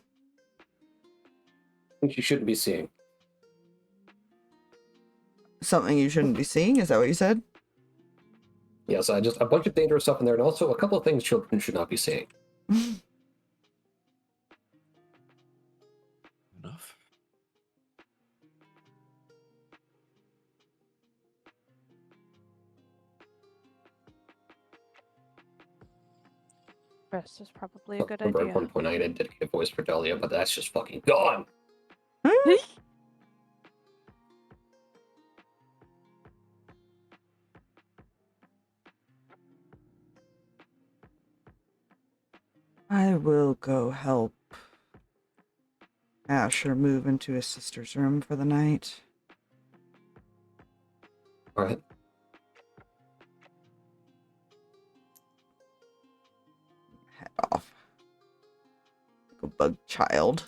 Things you shouldn't be seeing. Something you shouldn't be seeing? Is that what you said? Yes, I just a bunch of dangerous stuff in there, and also a couple of things children should not be seeing. Enough. Rest is probably a good Remember idea. at one point I did dedicate a voice for Dahlia, but that's just fucking gone. I will go help Asher move into his sister's room for the night. All right. Head off. Like a bug child.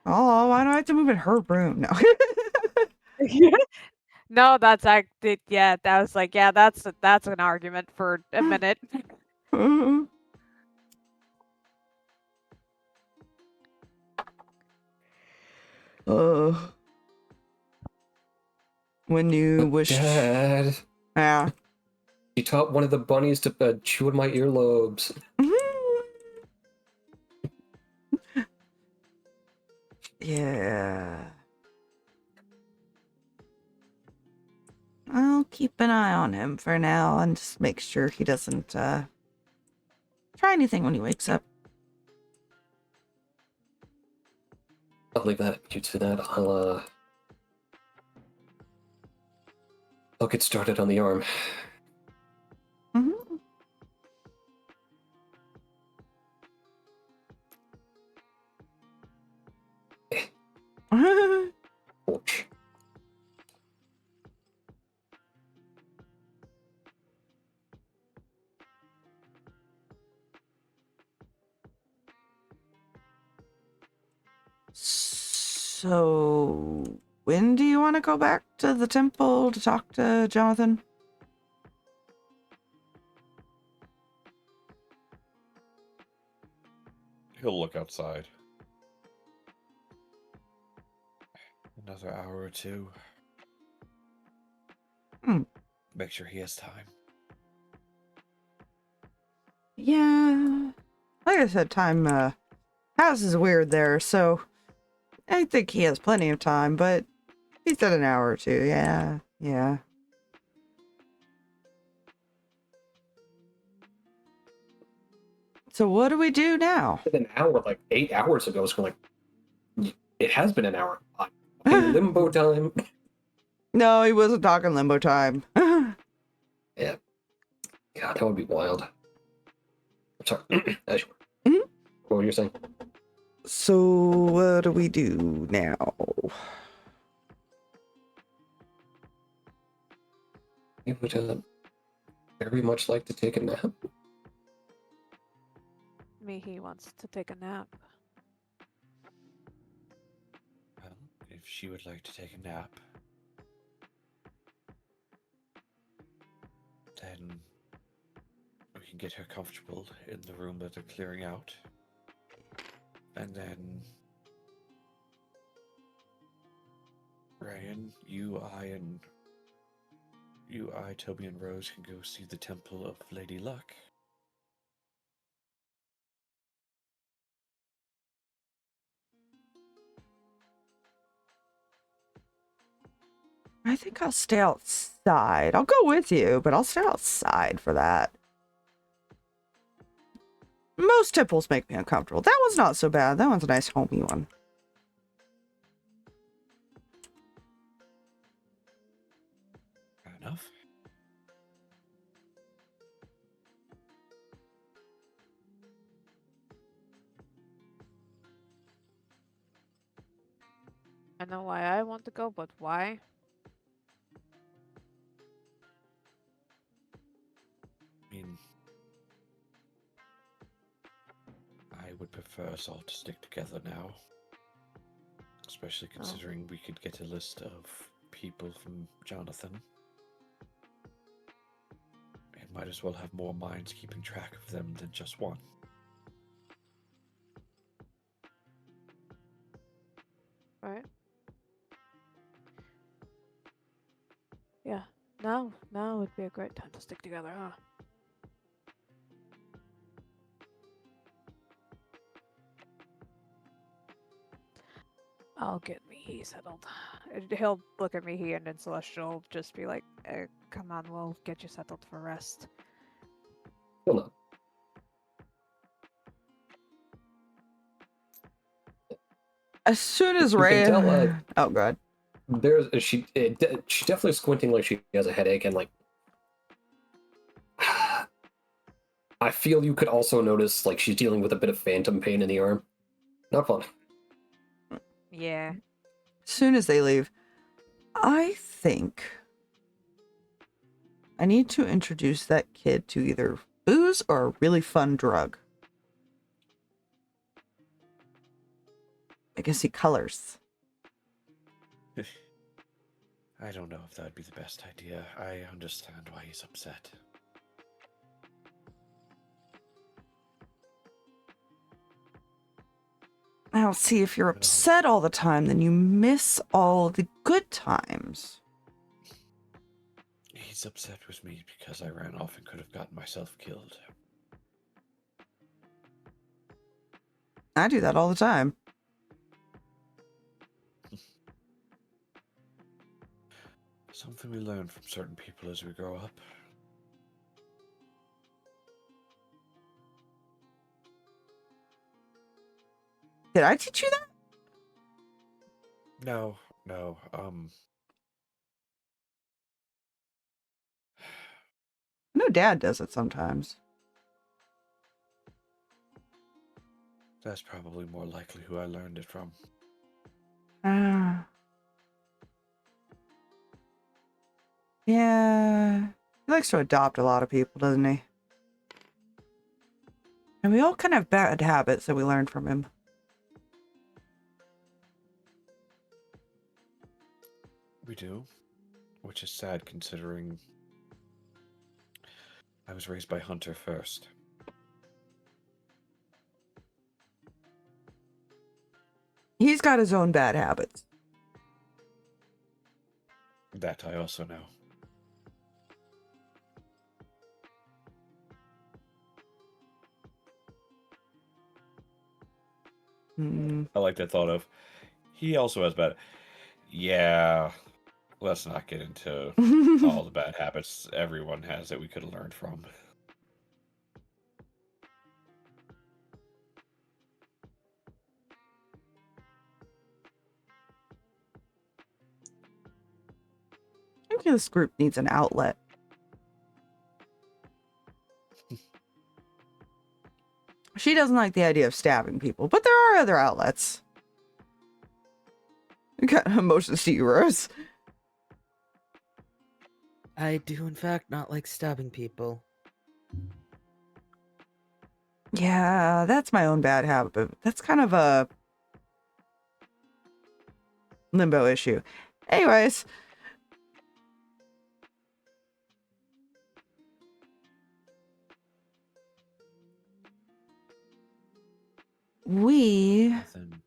Oh, why do I have to move in her room? No. No, that's yeah, that was like, yeah, that's an argument for a minute. When you wish. Dad, Yeah. you taught one of the bunnies to chew on my earlobes. Yeah. I'll keep an eye on him for now and just make sure he doesn't try anything when he wakes up. I'll leave that you to that. I'll get started on the arm. Mm-hmm. Ouch. So, when do you want to go back to the temple to talk to Jonathan? He'll look outside. Another hour or two. Make sure he has time. Yeah. Like I said, time, house is weird there, so I think he has plenty of time, but he said an hour or two. Yeah. Yeah. So what do we do now? An hour, like 8 hours ago, so like, it has been an hour. In limbo time. No, he wasn't talking limbo time. Yeah. God, that would be wild. I'm sorry. As you were. Mhm. What were you saying? So what do we do now? I would very much like to take a nap. Mihi wants to take a nap. Well, if she would like to take a nap, then we can get her comfortable in the room that they're clearing out. And then Reyan, I, Toby, and Rose can go see the Temple of Lady Luck. I think I'll stay outside. I'll go with you, but I'll stay outside for that. Most temples make me uncomfortable. That one's not so bad. That one's a nice homey one. Fair enough. I know why I want to go, but why? I mean, I would prefer us all to stick together now. Especially considering we could get a list of people from Jonathan. It might as well have more minds keeping track of them than just one. Right? Yeah. Now would be a great time to stick together, huh? I'll get Mihi settled. He'll look at Mihi and then Celestial will just be like, come on, we'll get you settled for rest. Well, no. As soon as You can Ray... tell, oh, God. She's definitely squinting like she has a headache, and like I feel you could also notice like she's dealing with a bit of phantom pain in the arm. Not fun. Yeah. As soon as they leave, I think I need to introduce that kid to either booze or a really fun drug. I can see colors. I don't know if that would be the best idea. I understand why he's upset. Now, see, if you're upset all the time, then you miss all the good times. He's upset with me because I ran off and could have gotten myself killed. I do that all the time. Something we learn from certain people as we grow up. Did I teach you that? No. I know Dad does it sometimes. That's probably more likely who I learned it from. Yeah. He likes to adopt a lot of people, doesn't he? And we all kind of have bad habits that we learned from him. We do, which is sad considering I was raised by Hunter first. He's got his own bad habits. That I also know. I like that thought of, he also has bad... Yeah, let's not get into all the bad habits everyone has that we could have learned from. I think this group needs an outlet. She doesn't like the idea of stabbing people, but there are other outlets. You got emotions to you, Rose. I do, in fact, not like stabbing people. Yeah, that's my own bad habit, but that's kind of a limbo issue. Anyways. We Then,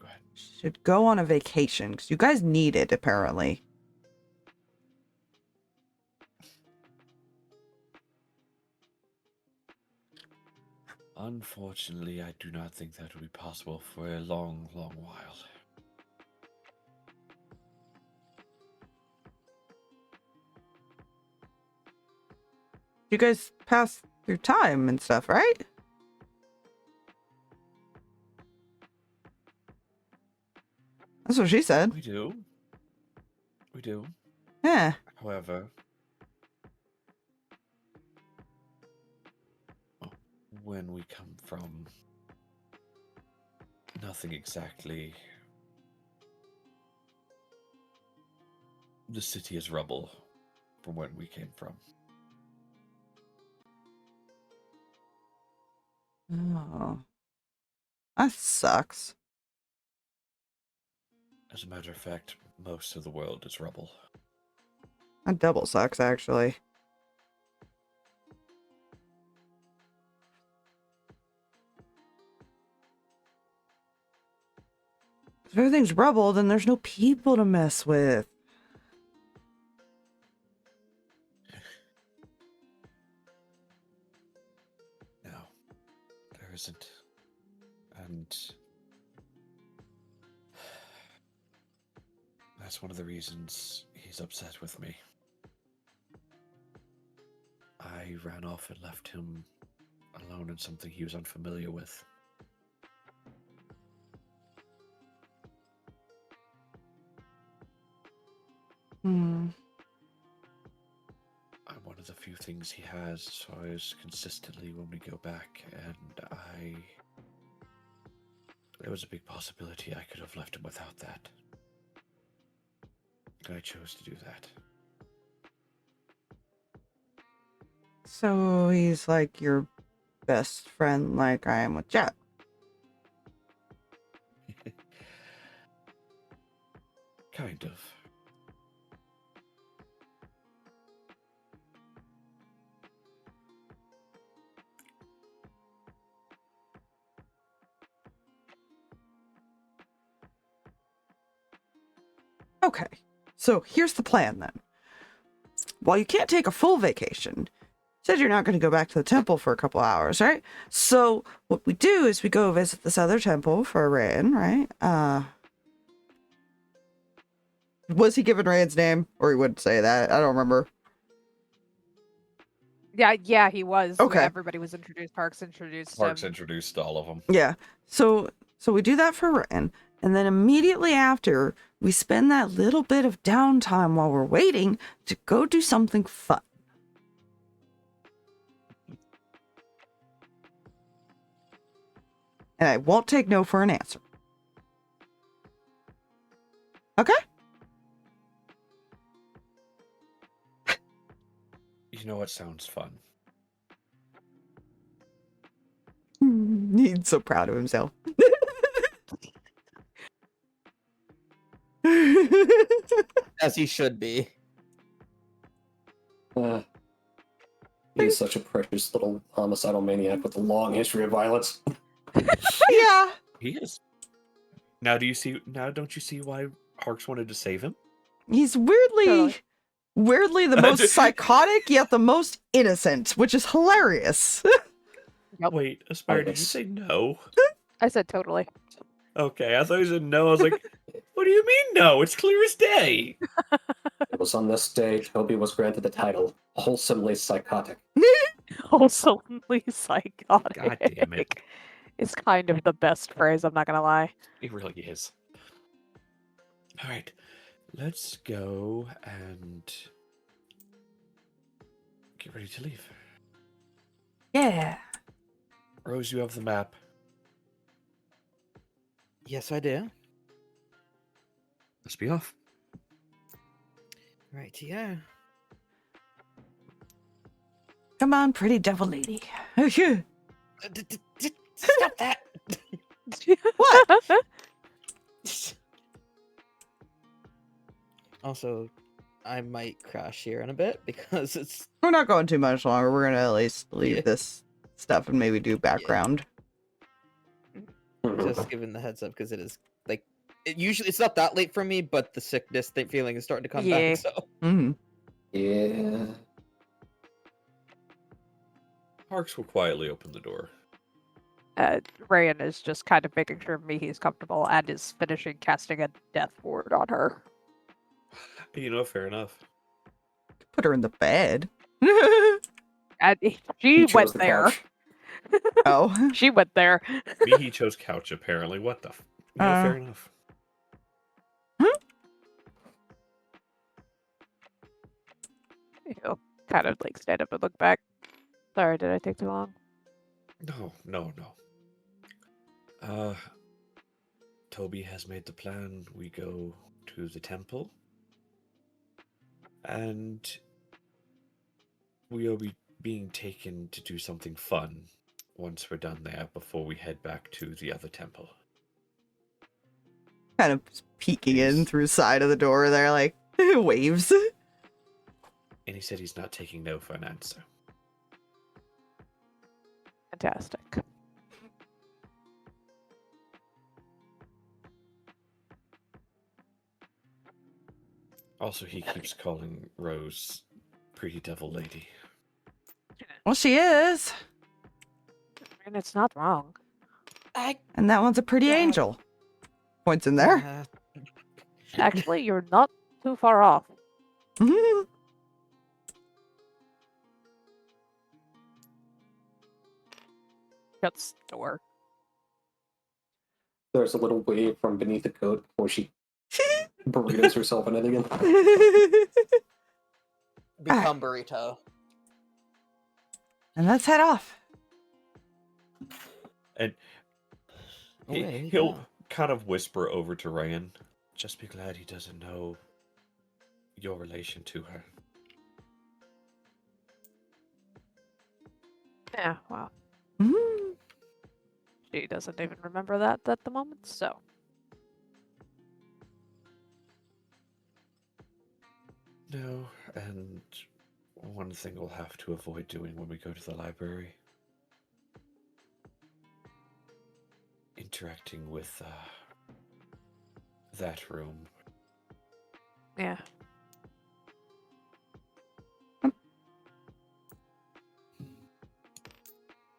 go ahead. should go on a vacation, because you guys need it, apparently. Unfortunately, I do not think that will be possible for a long, long while. You guys pass through time and stuff, right? That's what she said. We do. We do. Yeah. However, when we come from nothing exactly, the city is rubble from when we came from. Oh. That sucks. As a matter of fact, most of the world is rubble. That double sucks, actually. If everything's rubble, then there's no people to mess with. No, there isn't. And that's one of the reasons he's upset with me. I ran off and left him alone in something he was unfamiliar with. I'm one of the few things he has, so I was consistently when we go back, and there was a big possibility I could have left him without that. I chose to do that. So he's like your best friend, like I am with Jet. Kind of. Okay, so here's the plan then. While you can't take a full vacation, you said you're not going to go back to the temple for a couple hours, right? So what we do is we go visit this other temple for Reyan, right? Was he given Reyan's name? Or he wouldn't say that. I don't remember. Yeah, he was. Okay. Everybody was introduced. Harx introduced Harx him. introduced all of them. Yeah. So we do that for Reyan. And then immediately after, we spend that little bit of downtime while we're waiting to go do something fun. And I won't take no for an answer. Okay? You know what sounds fun? He's so proud of himself. As he should be. He is such a precious little homicidal maniac with a long history of violence. Yeah. He is. Now don't you see why Harx wanted to save him? He's weirdly the most psychotic, yet the most innocent, which is hilarious. Yep. Wait, Aspire, did you Yes. say no? I said totally. Okay, I thought you said no. I was like, what do you mean no? It's clear as day. It was on this day Toby was granted the title Wholesomely Psychotic. Wholesomely psychotic. God damn it. It's kind of the best phrase, I'm not gonna lie. It really is. All right, let's go and get ready to leave. Yeah. Rose, you have the map. Yes, I do. Let's be off. Right, yeah. Come on, pretty devil lady. Stop that! What? Also, I might crash here in a bit because it's We're not going too much longer. We're gonna at least leave Yeah. this stuff and maybe do background. just giving the heads up because it is like it's not that late for me, but the sickness feeling is starting to come Yeah. back. So Mm-hmm. Yeah. Harx will quietly open the door. Reyan is just kind of making sure Mihi's comfortable and is finishing casting a death ward on her. You know, fair enough. Put her in the bed. And He she chose went the there. couch. Oh. She went there. Mihi chose couch, apparently. What the? You know, fair enough. He'll kind of like stand up and look back. Sorry, did I take too long? No. Toby has made the plan. We go to the temple. And we will be being taken to do something fun once we're done there before we head back to the other temple. Kind of peeking in Yes. through the side of the door there, like, waves. And he said he's not taking no for an answer. Fantastic. Also, he keeps calling Rose Pretty Devil Lady. Well, she is. I mean, it's not wrong. And that one's a pretty angel. Points in there. Actually, you're not too far off. Mhm. Shuts the door. There's a little wave from beneath the coat before she burritos herself in it again. become burrito. And let's head off. And he'll kind of whisper over to Reyan, just be glad he doesn't know your relation to her. Yeah, well, Mhm. she doesn't even remember that at the moment, so. No, and one thing we'll have to avoid doing when we go to the library. Interacting with that room. Yeah.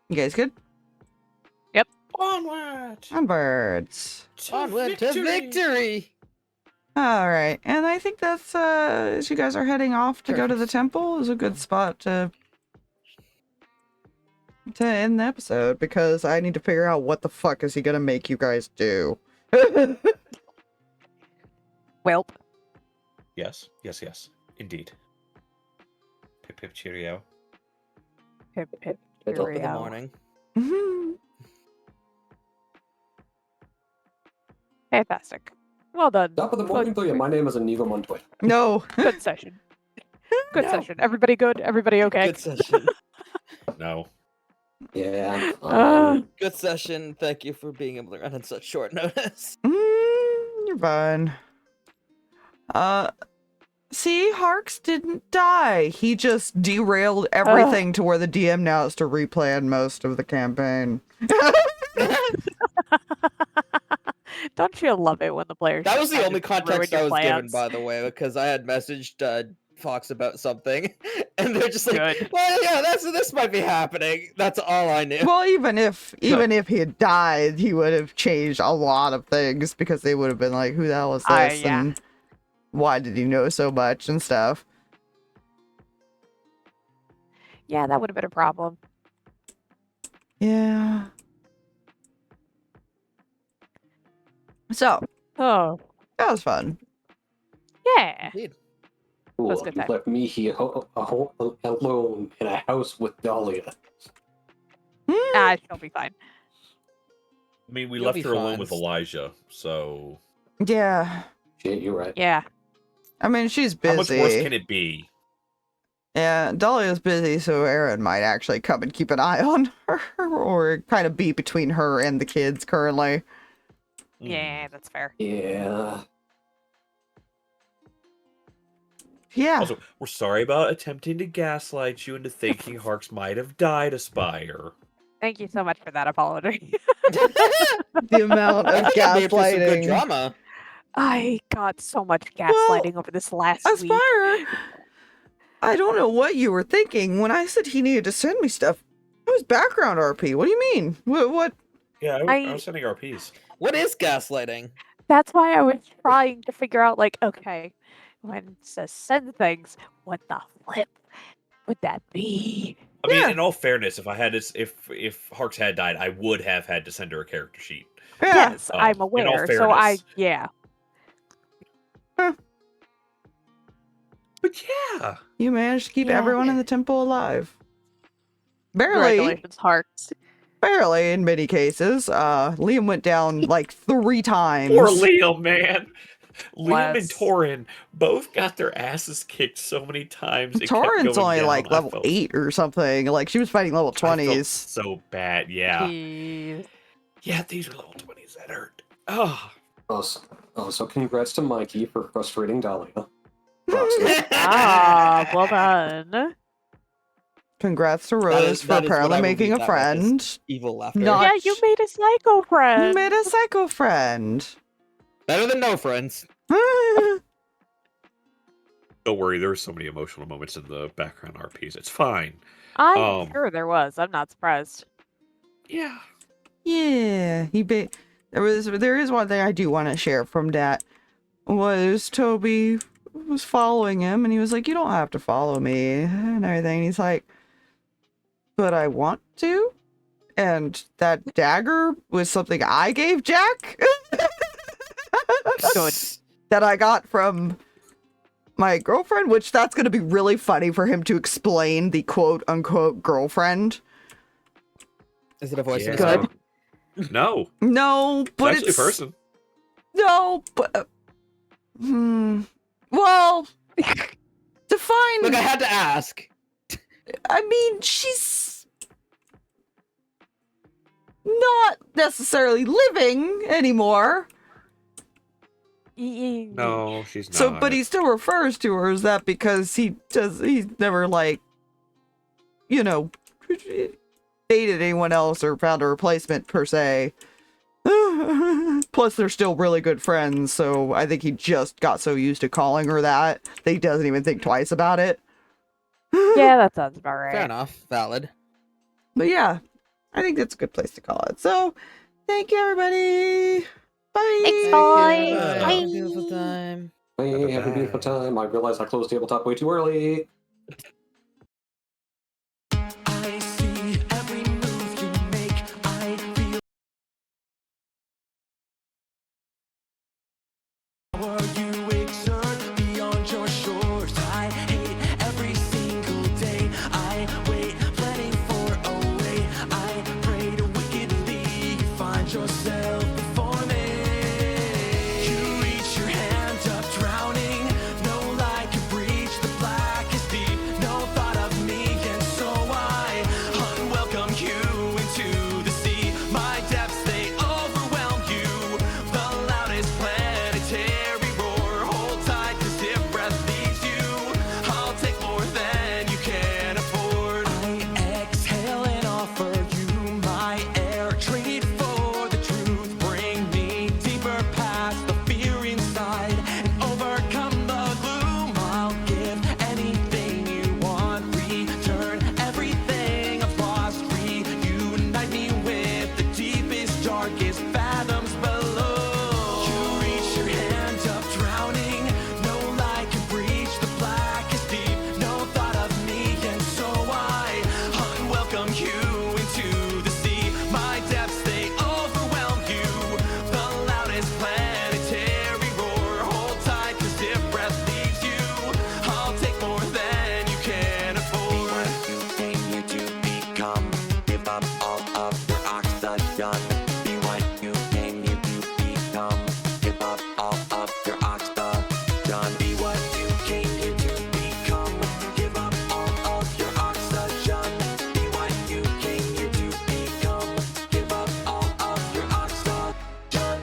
You guys good? Onward! Onwards. Onward to victory! All right, and I think that's as you guys are heading off to go to the temple is a good spot to end the episode because I need to figure out what the fuck is he gonna make you guys do. Welp. Yes. Indeed. Pip pip cheerio. Pip, pip, Top of the cheerio. morning. Fantastic. Well done. Top of the morning to you. My name is Aniva Montoya. No. Good session. Good session. Everybody good? Everybody okay? Good session. No. Yeah, I'm fine. Good session. Thank you for being able to run on such short notice. You're fine. See, Harx didn't die. He just derailed everything to where the DM now has to replan most of the campaign. Don't you love it when the players? That was just the kind only of ruin context your I was given, plans? by the way, because I had messaged Fox about something, and they're just like, Good. "Well, yeah, this might be happening." That's all I knew. Well, even if he had died, he would have changed a lot of things because they would have been like, "Who the hell is this?" Yeah. And why did he know so much and stuff. Yeah, that would have been a problem. Yeah. So Oh, that was fun. yeah. Indeed. Cool. That's a good You time. left me here alone in a house with Dahlia. She'll be fine. I mean, we You'll left be her alone fine. with Elijah, so Yeah. Shit, you're right. Yeah. I mean, she's busy. how much worse can it be? Yeah, Dahlia's busy, so Aaron might actually come and keep an eye on her, or kind of be between her and the kids currently. Yeah, that's fair. Yeah. Yeah. Also, we're sorry about attempting to gaslight you into thinking Harx might have died, Aspire. Thank you so much for that apology. The amount of I think I'm here for some good gaslighting. drama. I got so much gaslighting over this last week. Aspire, I don't know what you were thinking when I said he needed to send me stuff. It was background RP. What do you mean? What? Yeah, I- I was sending RPs. What is gaslighting? That's why I was trying to figure out, like, okay, when it says send things, what the flip would that be? I mean, Yeah. in all fairness, if I had this, if Harx had died, I would have had to send her a character sheet. Yeah. Yes, I'm in all aware. So fairness. yeah. But yeah, You managed to keep Yeah. everyone in the temple alive. Barely. Congratulations, Harx. Barely in many cases. Liam went down like 3 times. poor Liam, man. Liam and Bless. Torin both got their asses kicked so many times. It kept Torrent's going only down. like I level felt- 8 or something. Like she was fighting level I felt 20s. so bad. Yeah, Jeez. yeah. These are level 20s that hurt. Oh, So congrats to Mikey for frustrating Dahlia. Ah, well done. Congrats to That Rose is- for that is what apparently I will making beat a that with, friend. is evil laughter. Not- Yeah, you made a psycho You friend. made a psycho friend. Better than no friends. don't worry. There were so many emotional moments in the background RPs. It's fine. I'm sure there was. I'm not surprised. Yeah. Yeah, there is one thing I do want to share from that. Was Toby was following him and he was like, "You don't have to follow me," and everything. He's like, "But I want to." And that dagger was something I gave Jack. Good. That I got from my girlfriend, which that's going to be really funny for him to explain the quote unquote girlfriend. Is it a voice Yeah. inside? No, No, but it's actually a person. No, but well, define. Look, I had to ask. I mean, she's not necessarily living anymore. No, she's not. So, but he still refers to her as that because he's never like, you know, dated anyone else or found a replacement per se. Plus, they're still really good friends, so I think he just got so used to calling her that he doesn't even think twice about it. Yeah, that sounds about right. Fair enough. Valid. But yeah, I think that's a good place to call it. So, thank you, everybody. Bye. Thanks, Thank boys. you. Bye. Have a beautiful Bye. time. Hey, have a beautiful Bye-bye. time. I realized I closed tabletop way too early. I see every move you make. I feel power you exert beyond your shores. I hate every single day. I wait, planning for a way. I pray to wickedly find yourself before me. You reach your hand up, drowning. No light can breach the blackest deep. No thought of me, and so I unwelcome you into the sea. My depths, they overwhelm you. The loudest planetary roar. Hold tight, 'cause if breath leaves you, I'll take more than you can afford. I exhale and offer you my air. Trade for the truth. Bring me deeper past the fear inside and overcome the gloom. I'll give anything you want. Return everything I've lost. Reunite me with the deepest, darkest fathoms below. You reach your hand up, drowning. No light can breach the blackest deep. No thought of me, and so I unwelcome you into the sea. My depths, they overwhelm you. The loudest planetary roar. Hold tight, 'cause if breath leaves you, I'll take more than you can afford. Be what you came here to become. Give up all of your oxygen. Be what you came here to become. Give up all of your oxygen. Be what you came here to become. Give up all of your oxygen. Be what you came here to become. Give up all of your oxygen.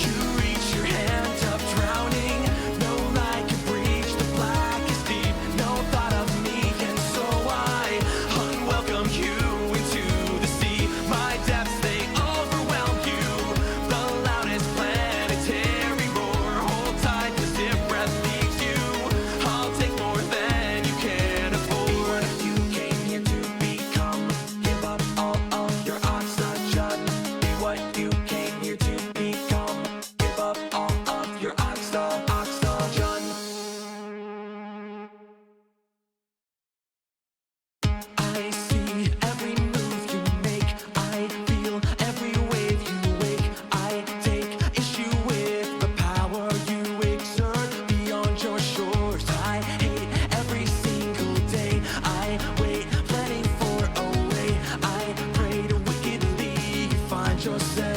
You reach your hand up, drowning. No light can breach the blackest deep. No thought of me, and so I unwelcome you into the sea. My depths, they overwhelm you. The loudest planetary roar. Hold tight, 'cause if breath leaves you, I'll take more than you can afford. Be what you came here to become. Give up all of your oxygen. Be what you came here to become. Give up all of your oxygen. I see every move you make. I feel every wave you wake. I take issue with the power you exert beyond your shores. I hate every single day. I wait, planning for a way. I pray to wickedly find yourself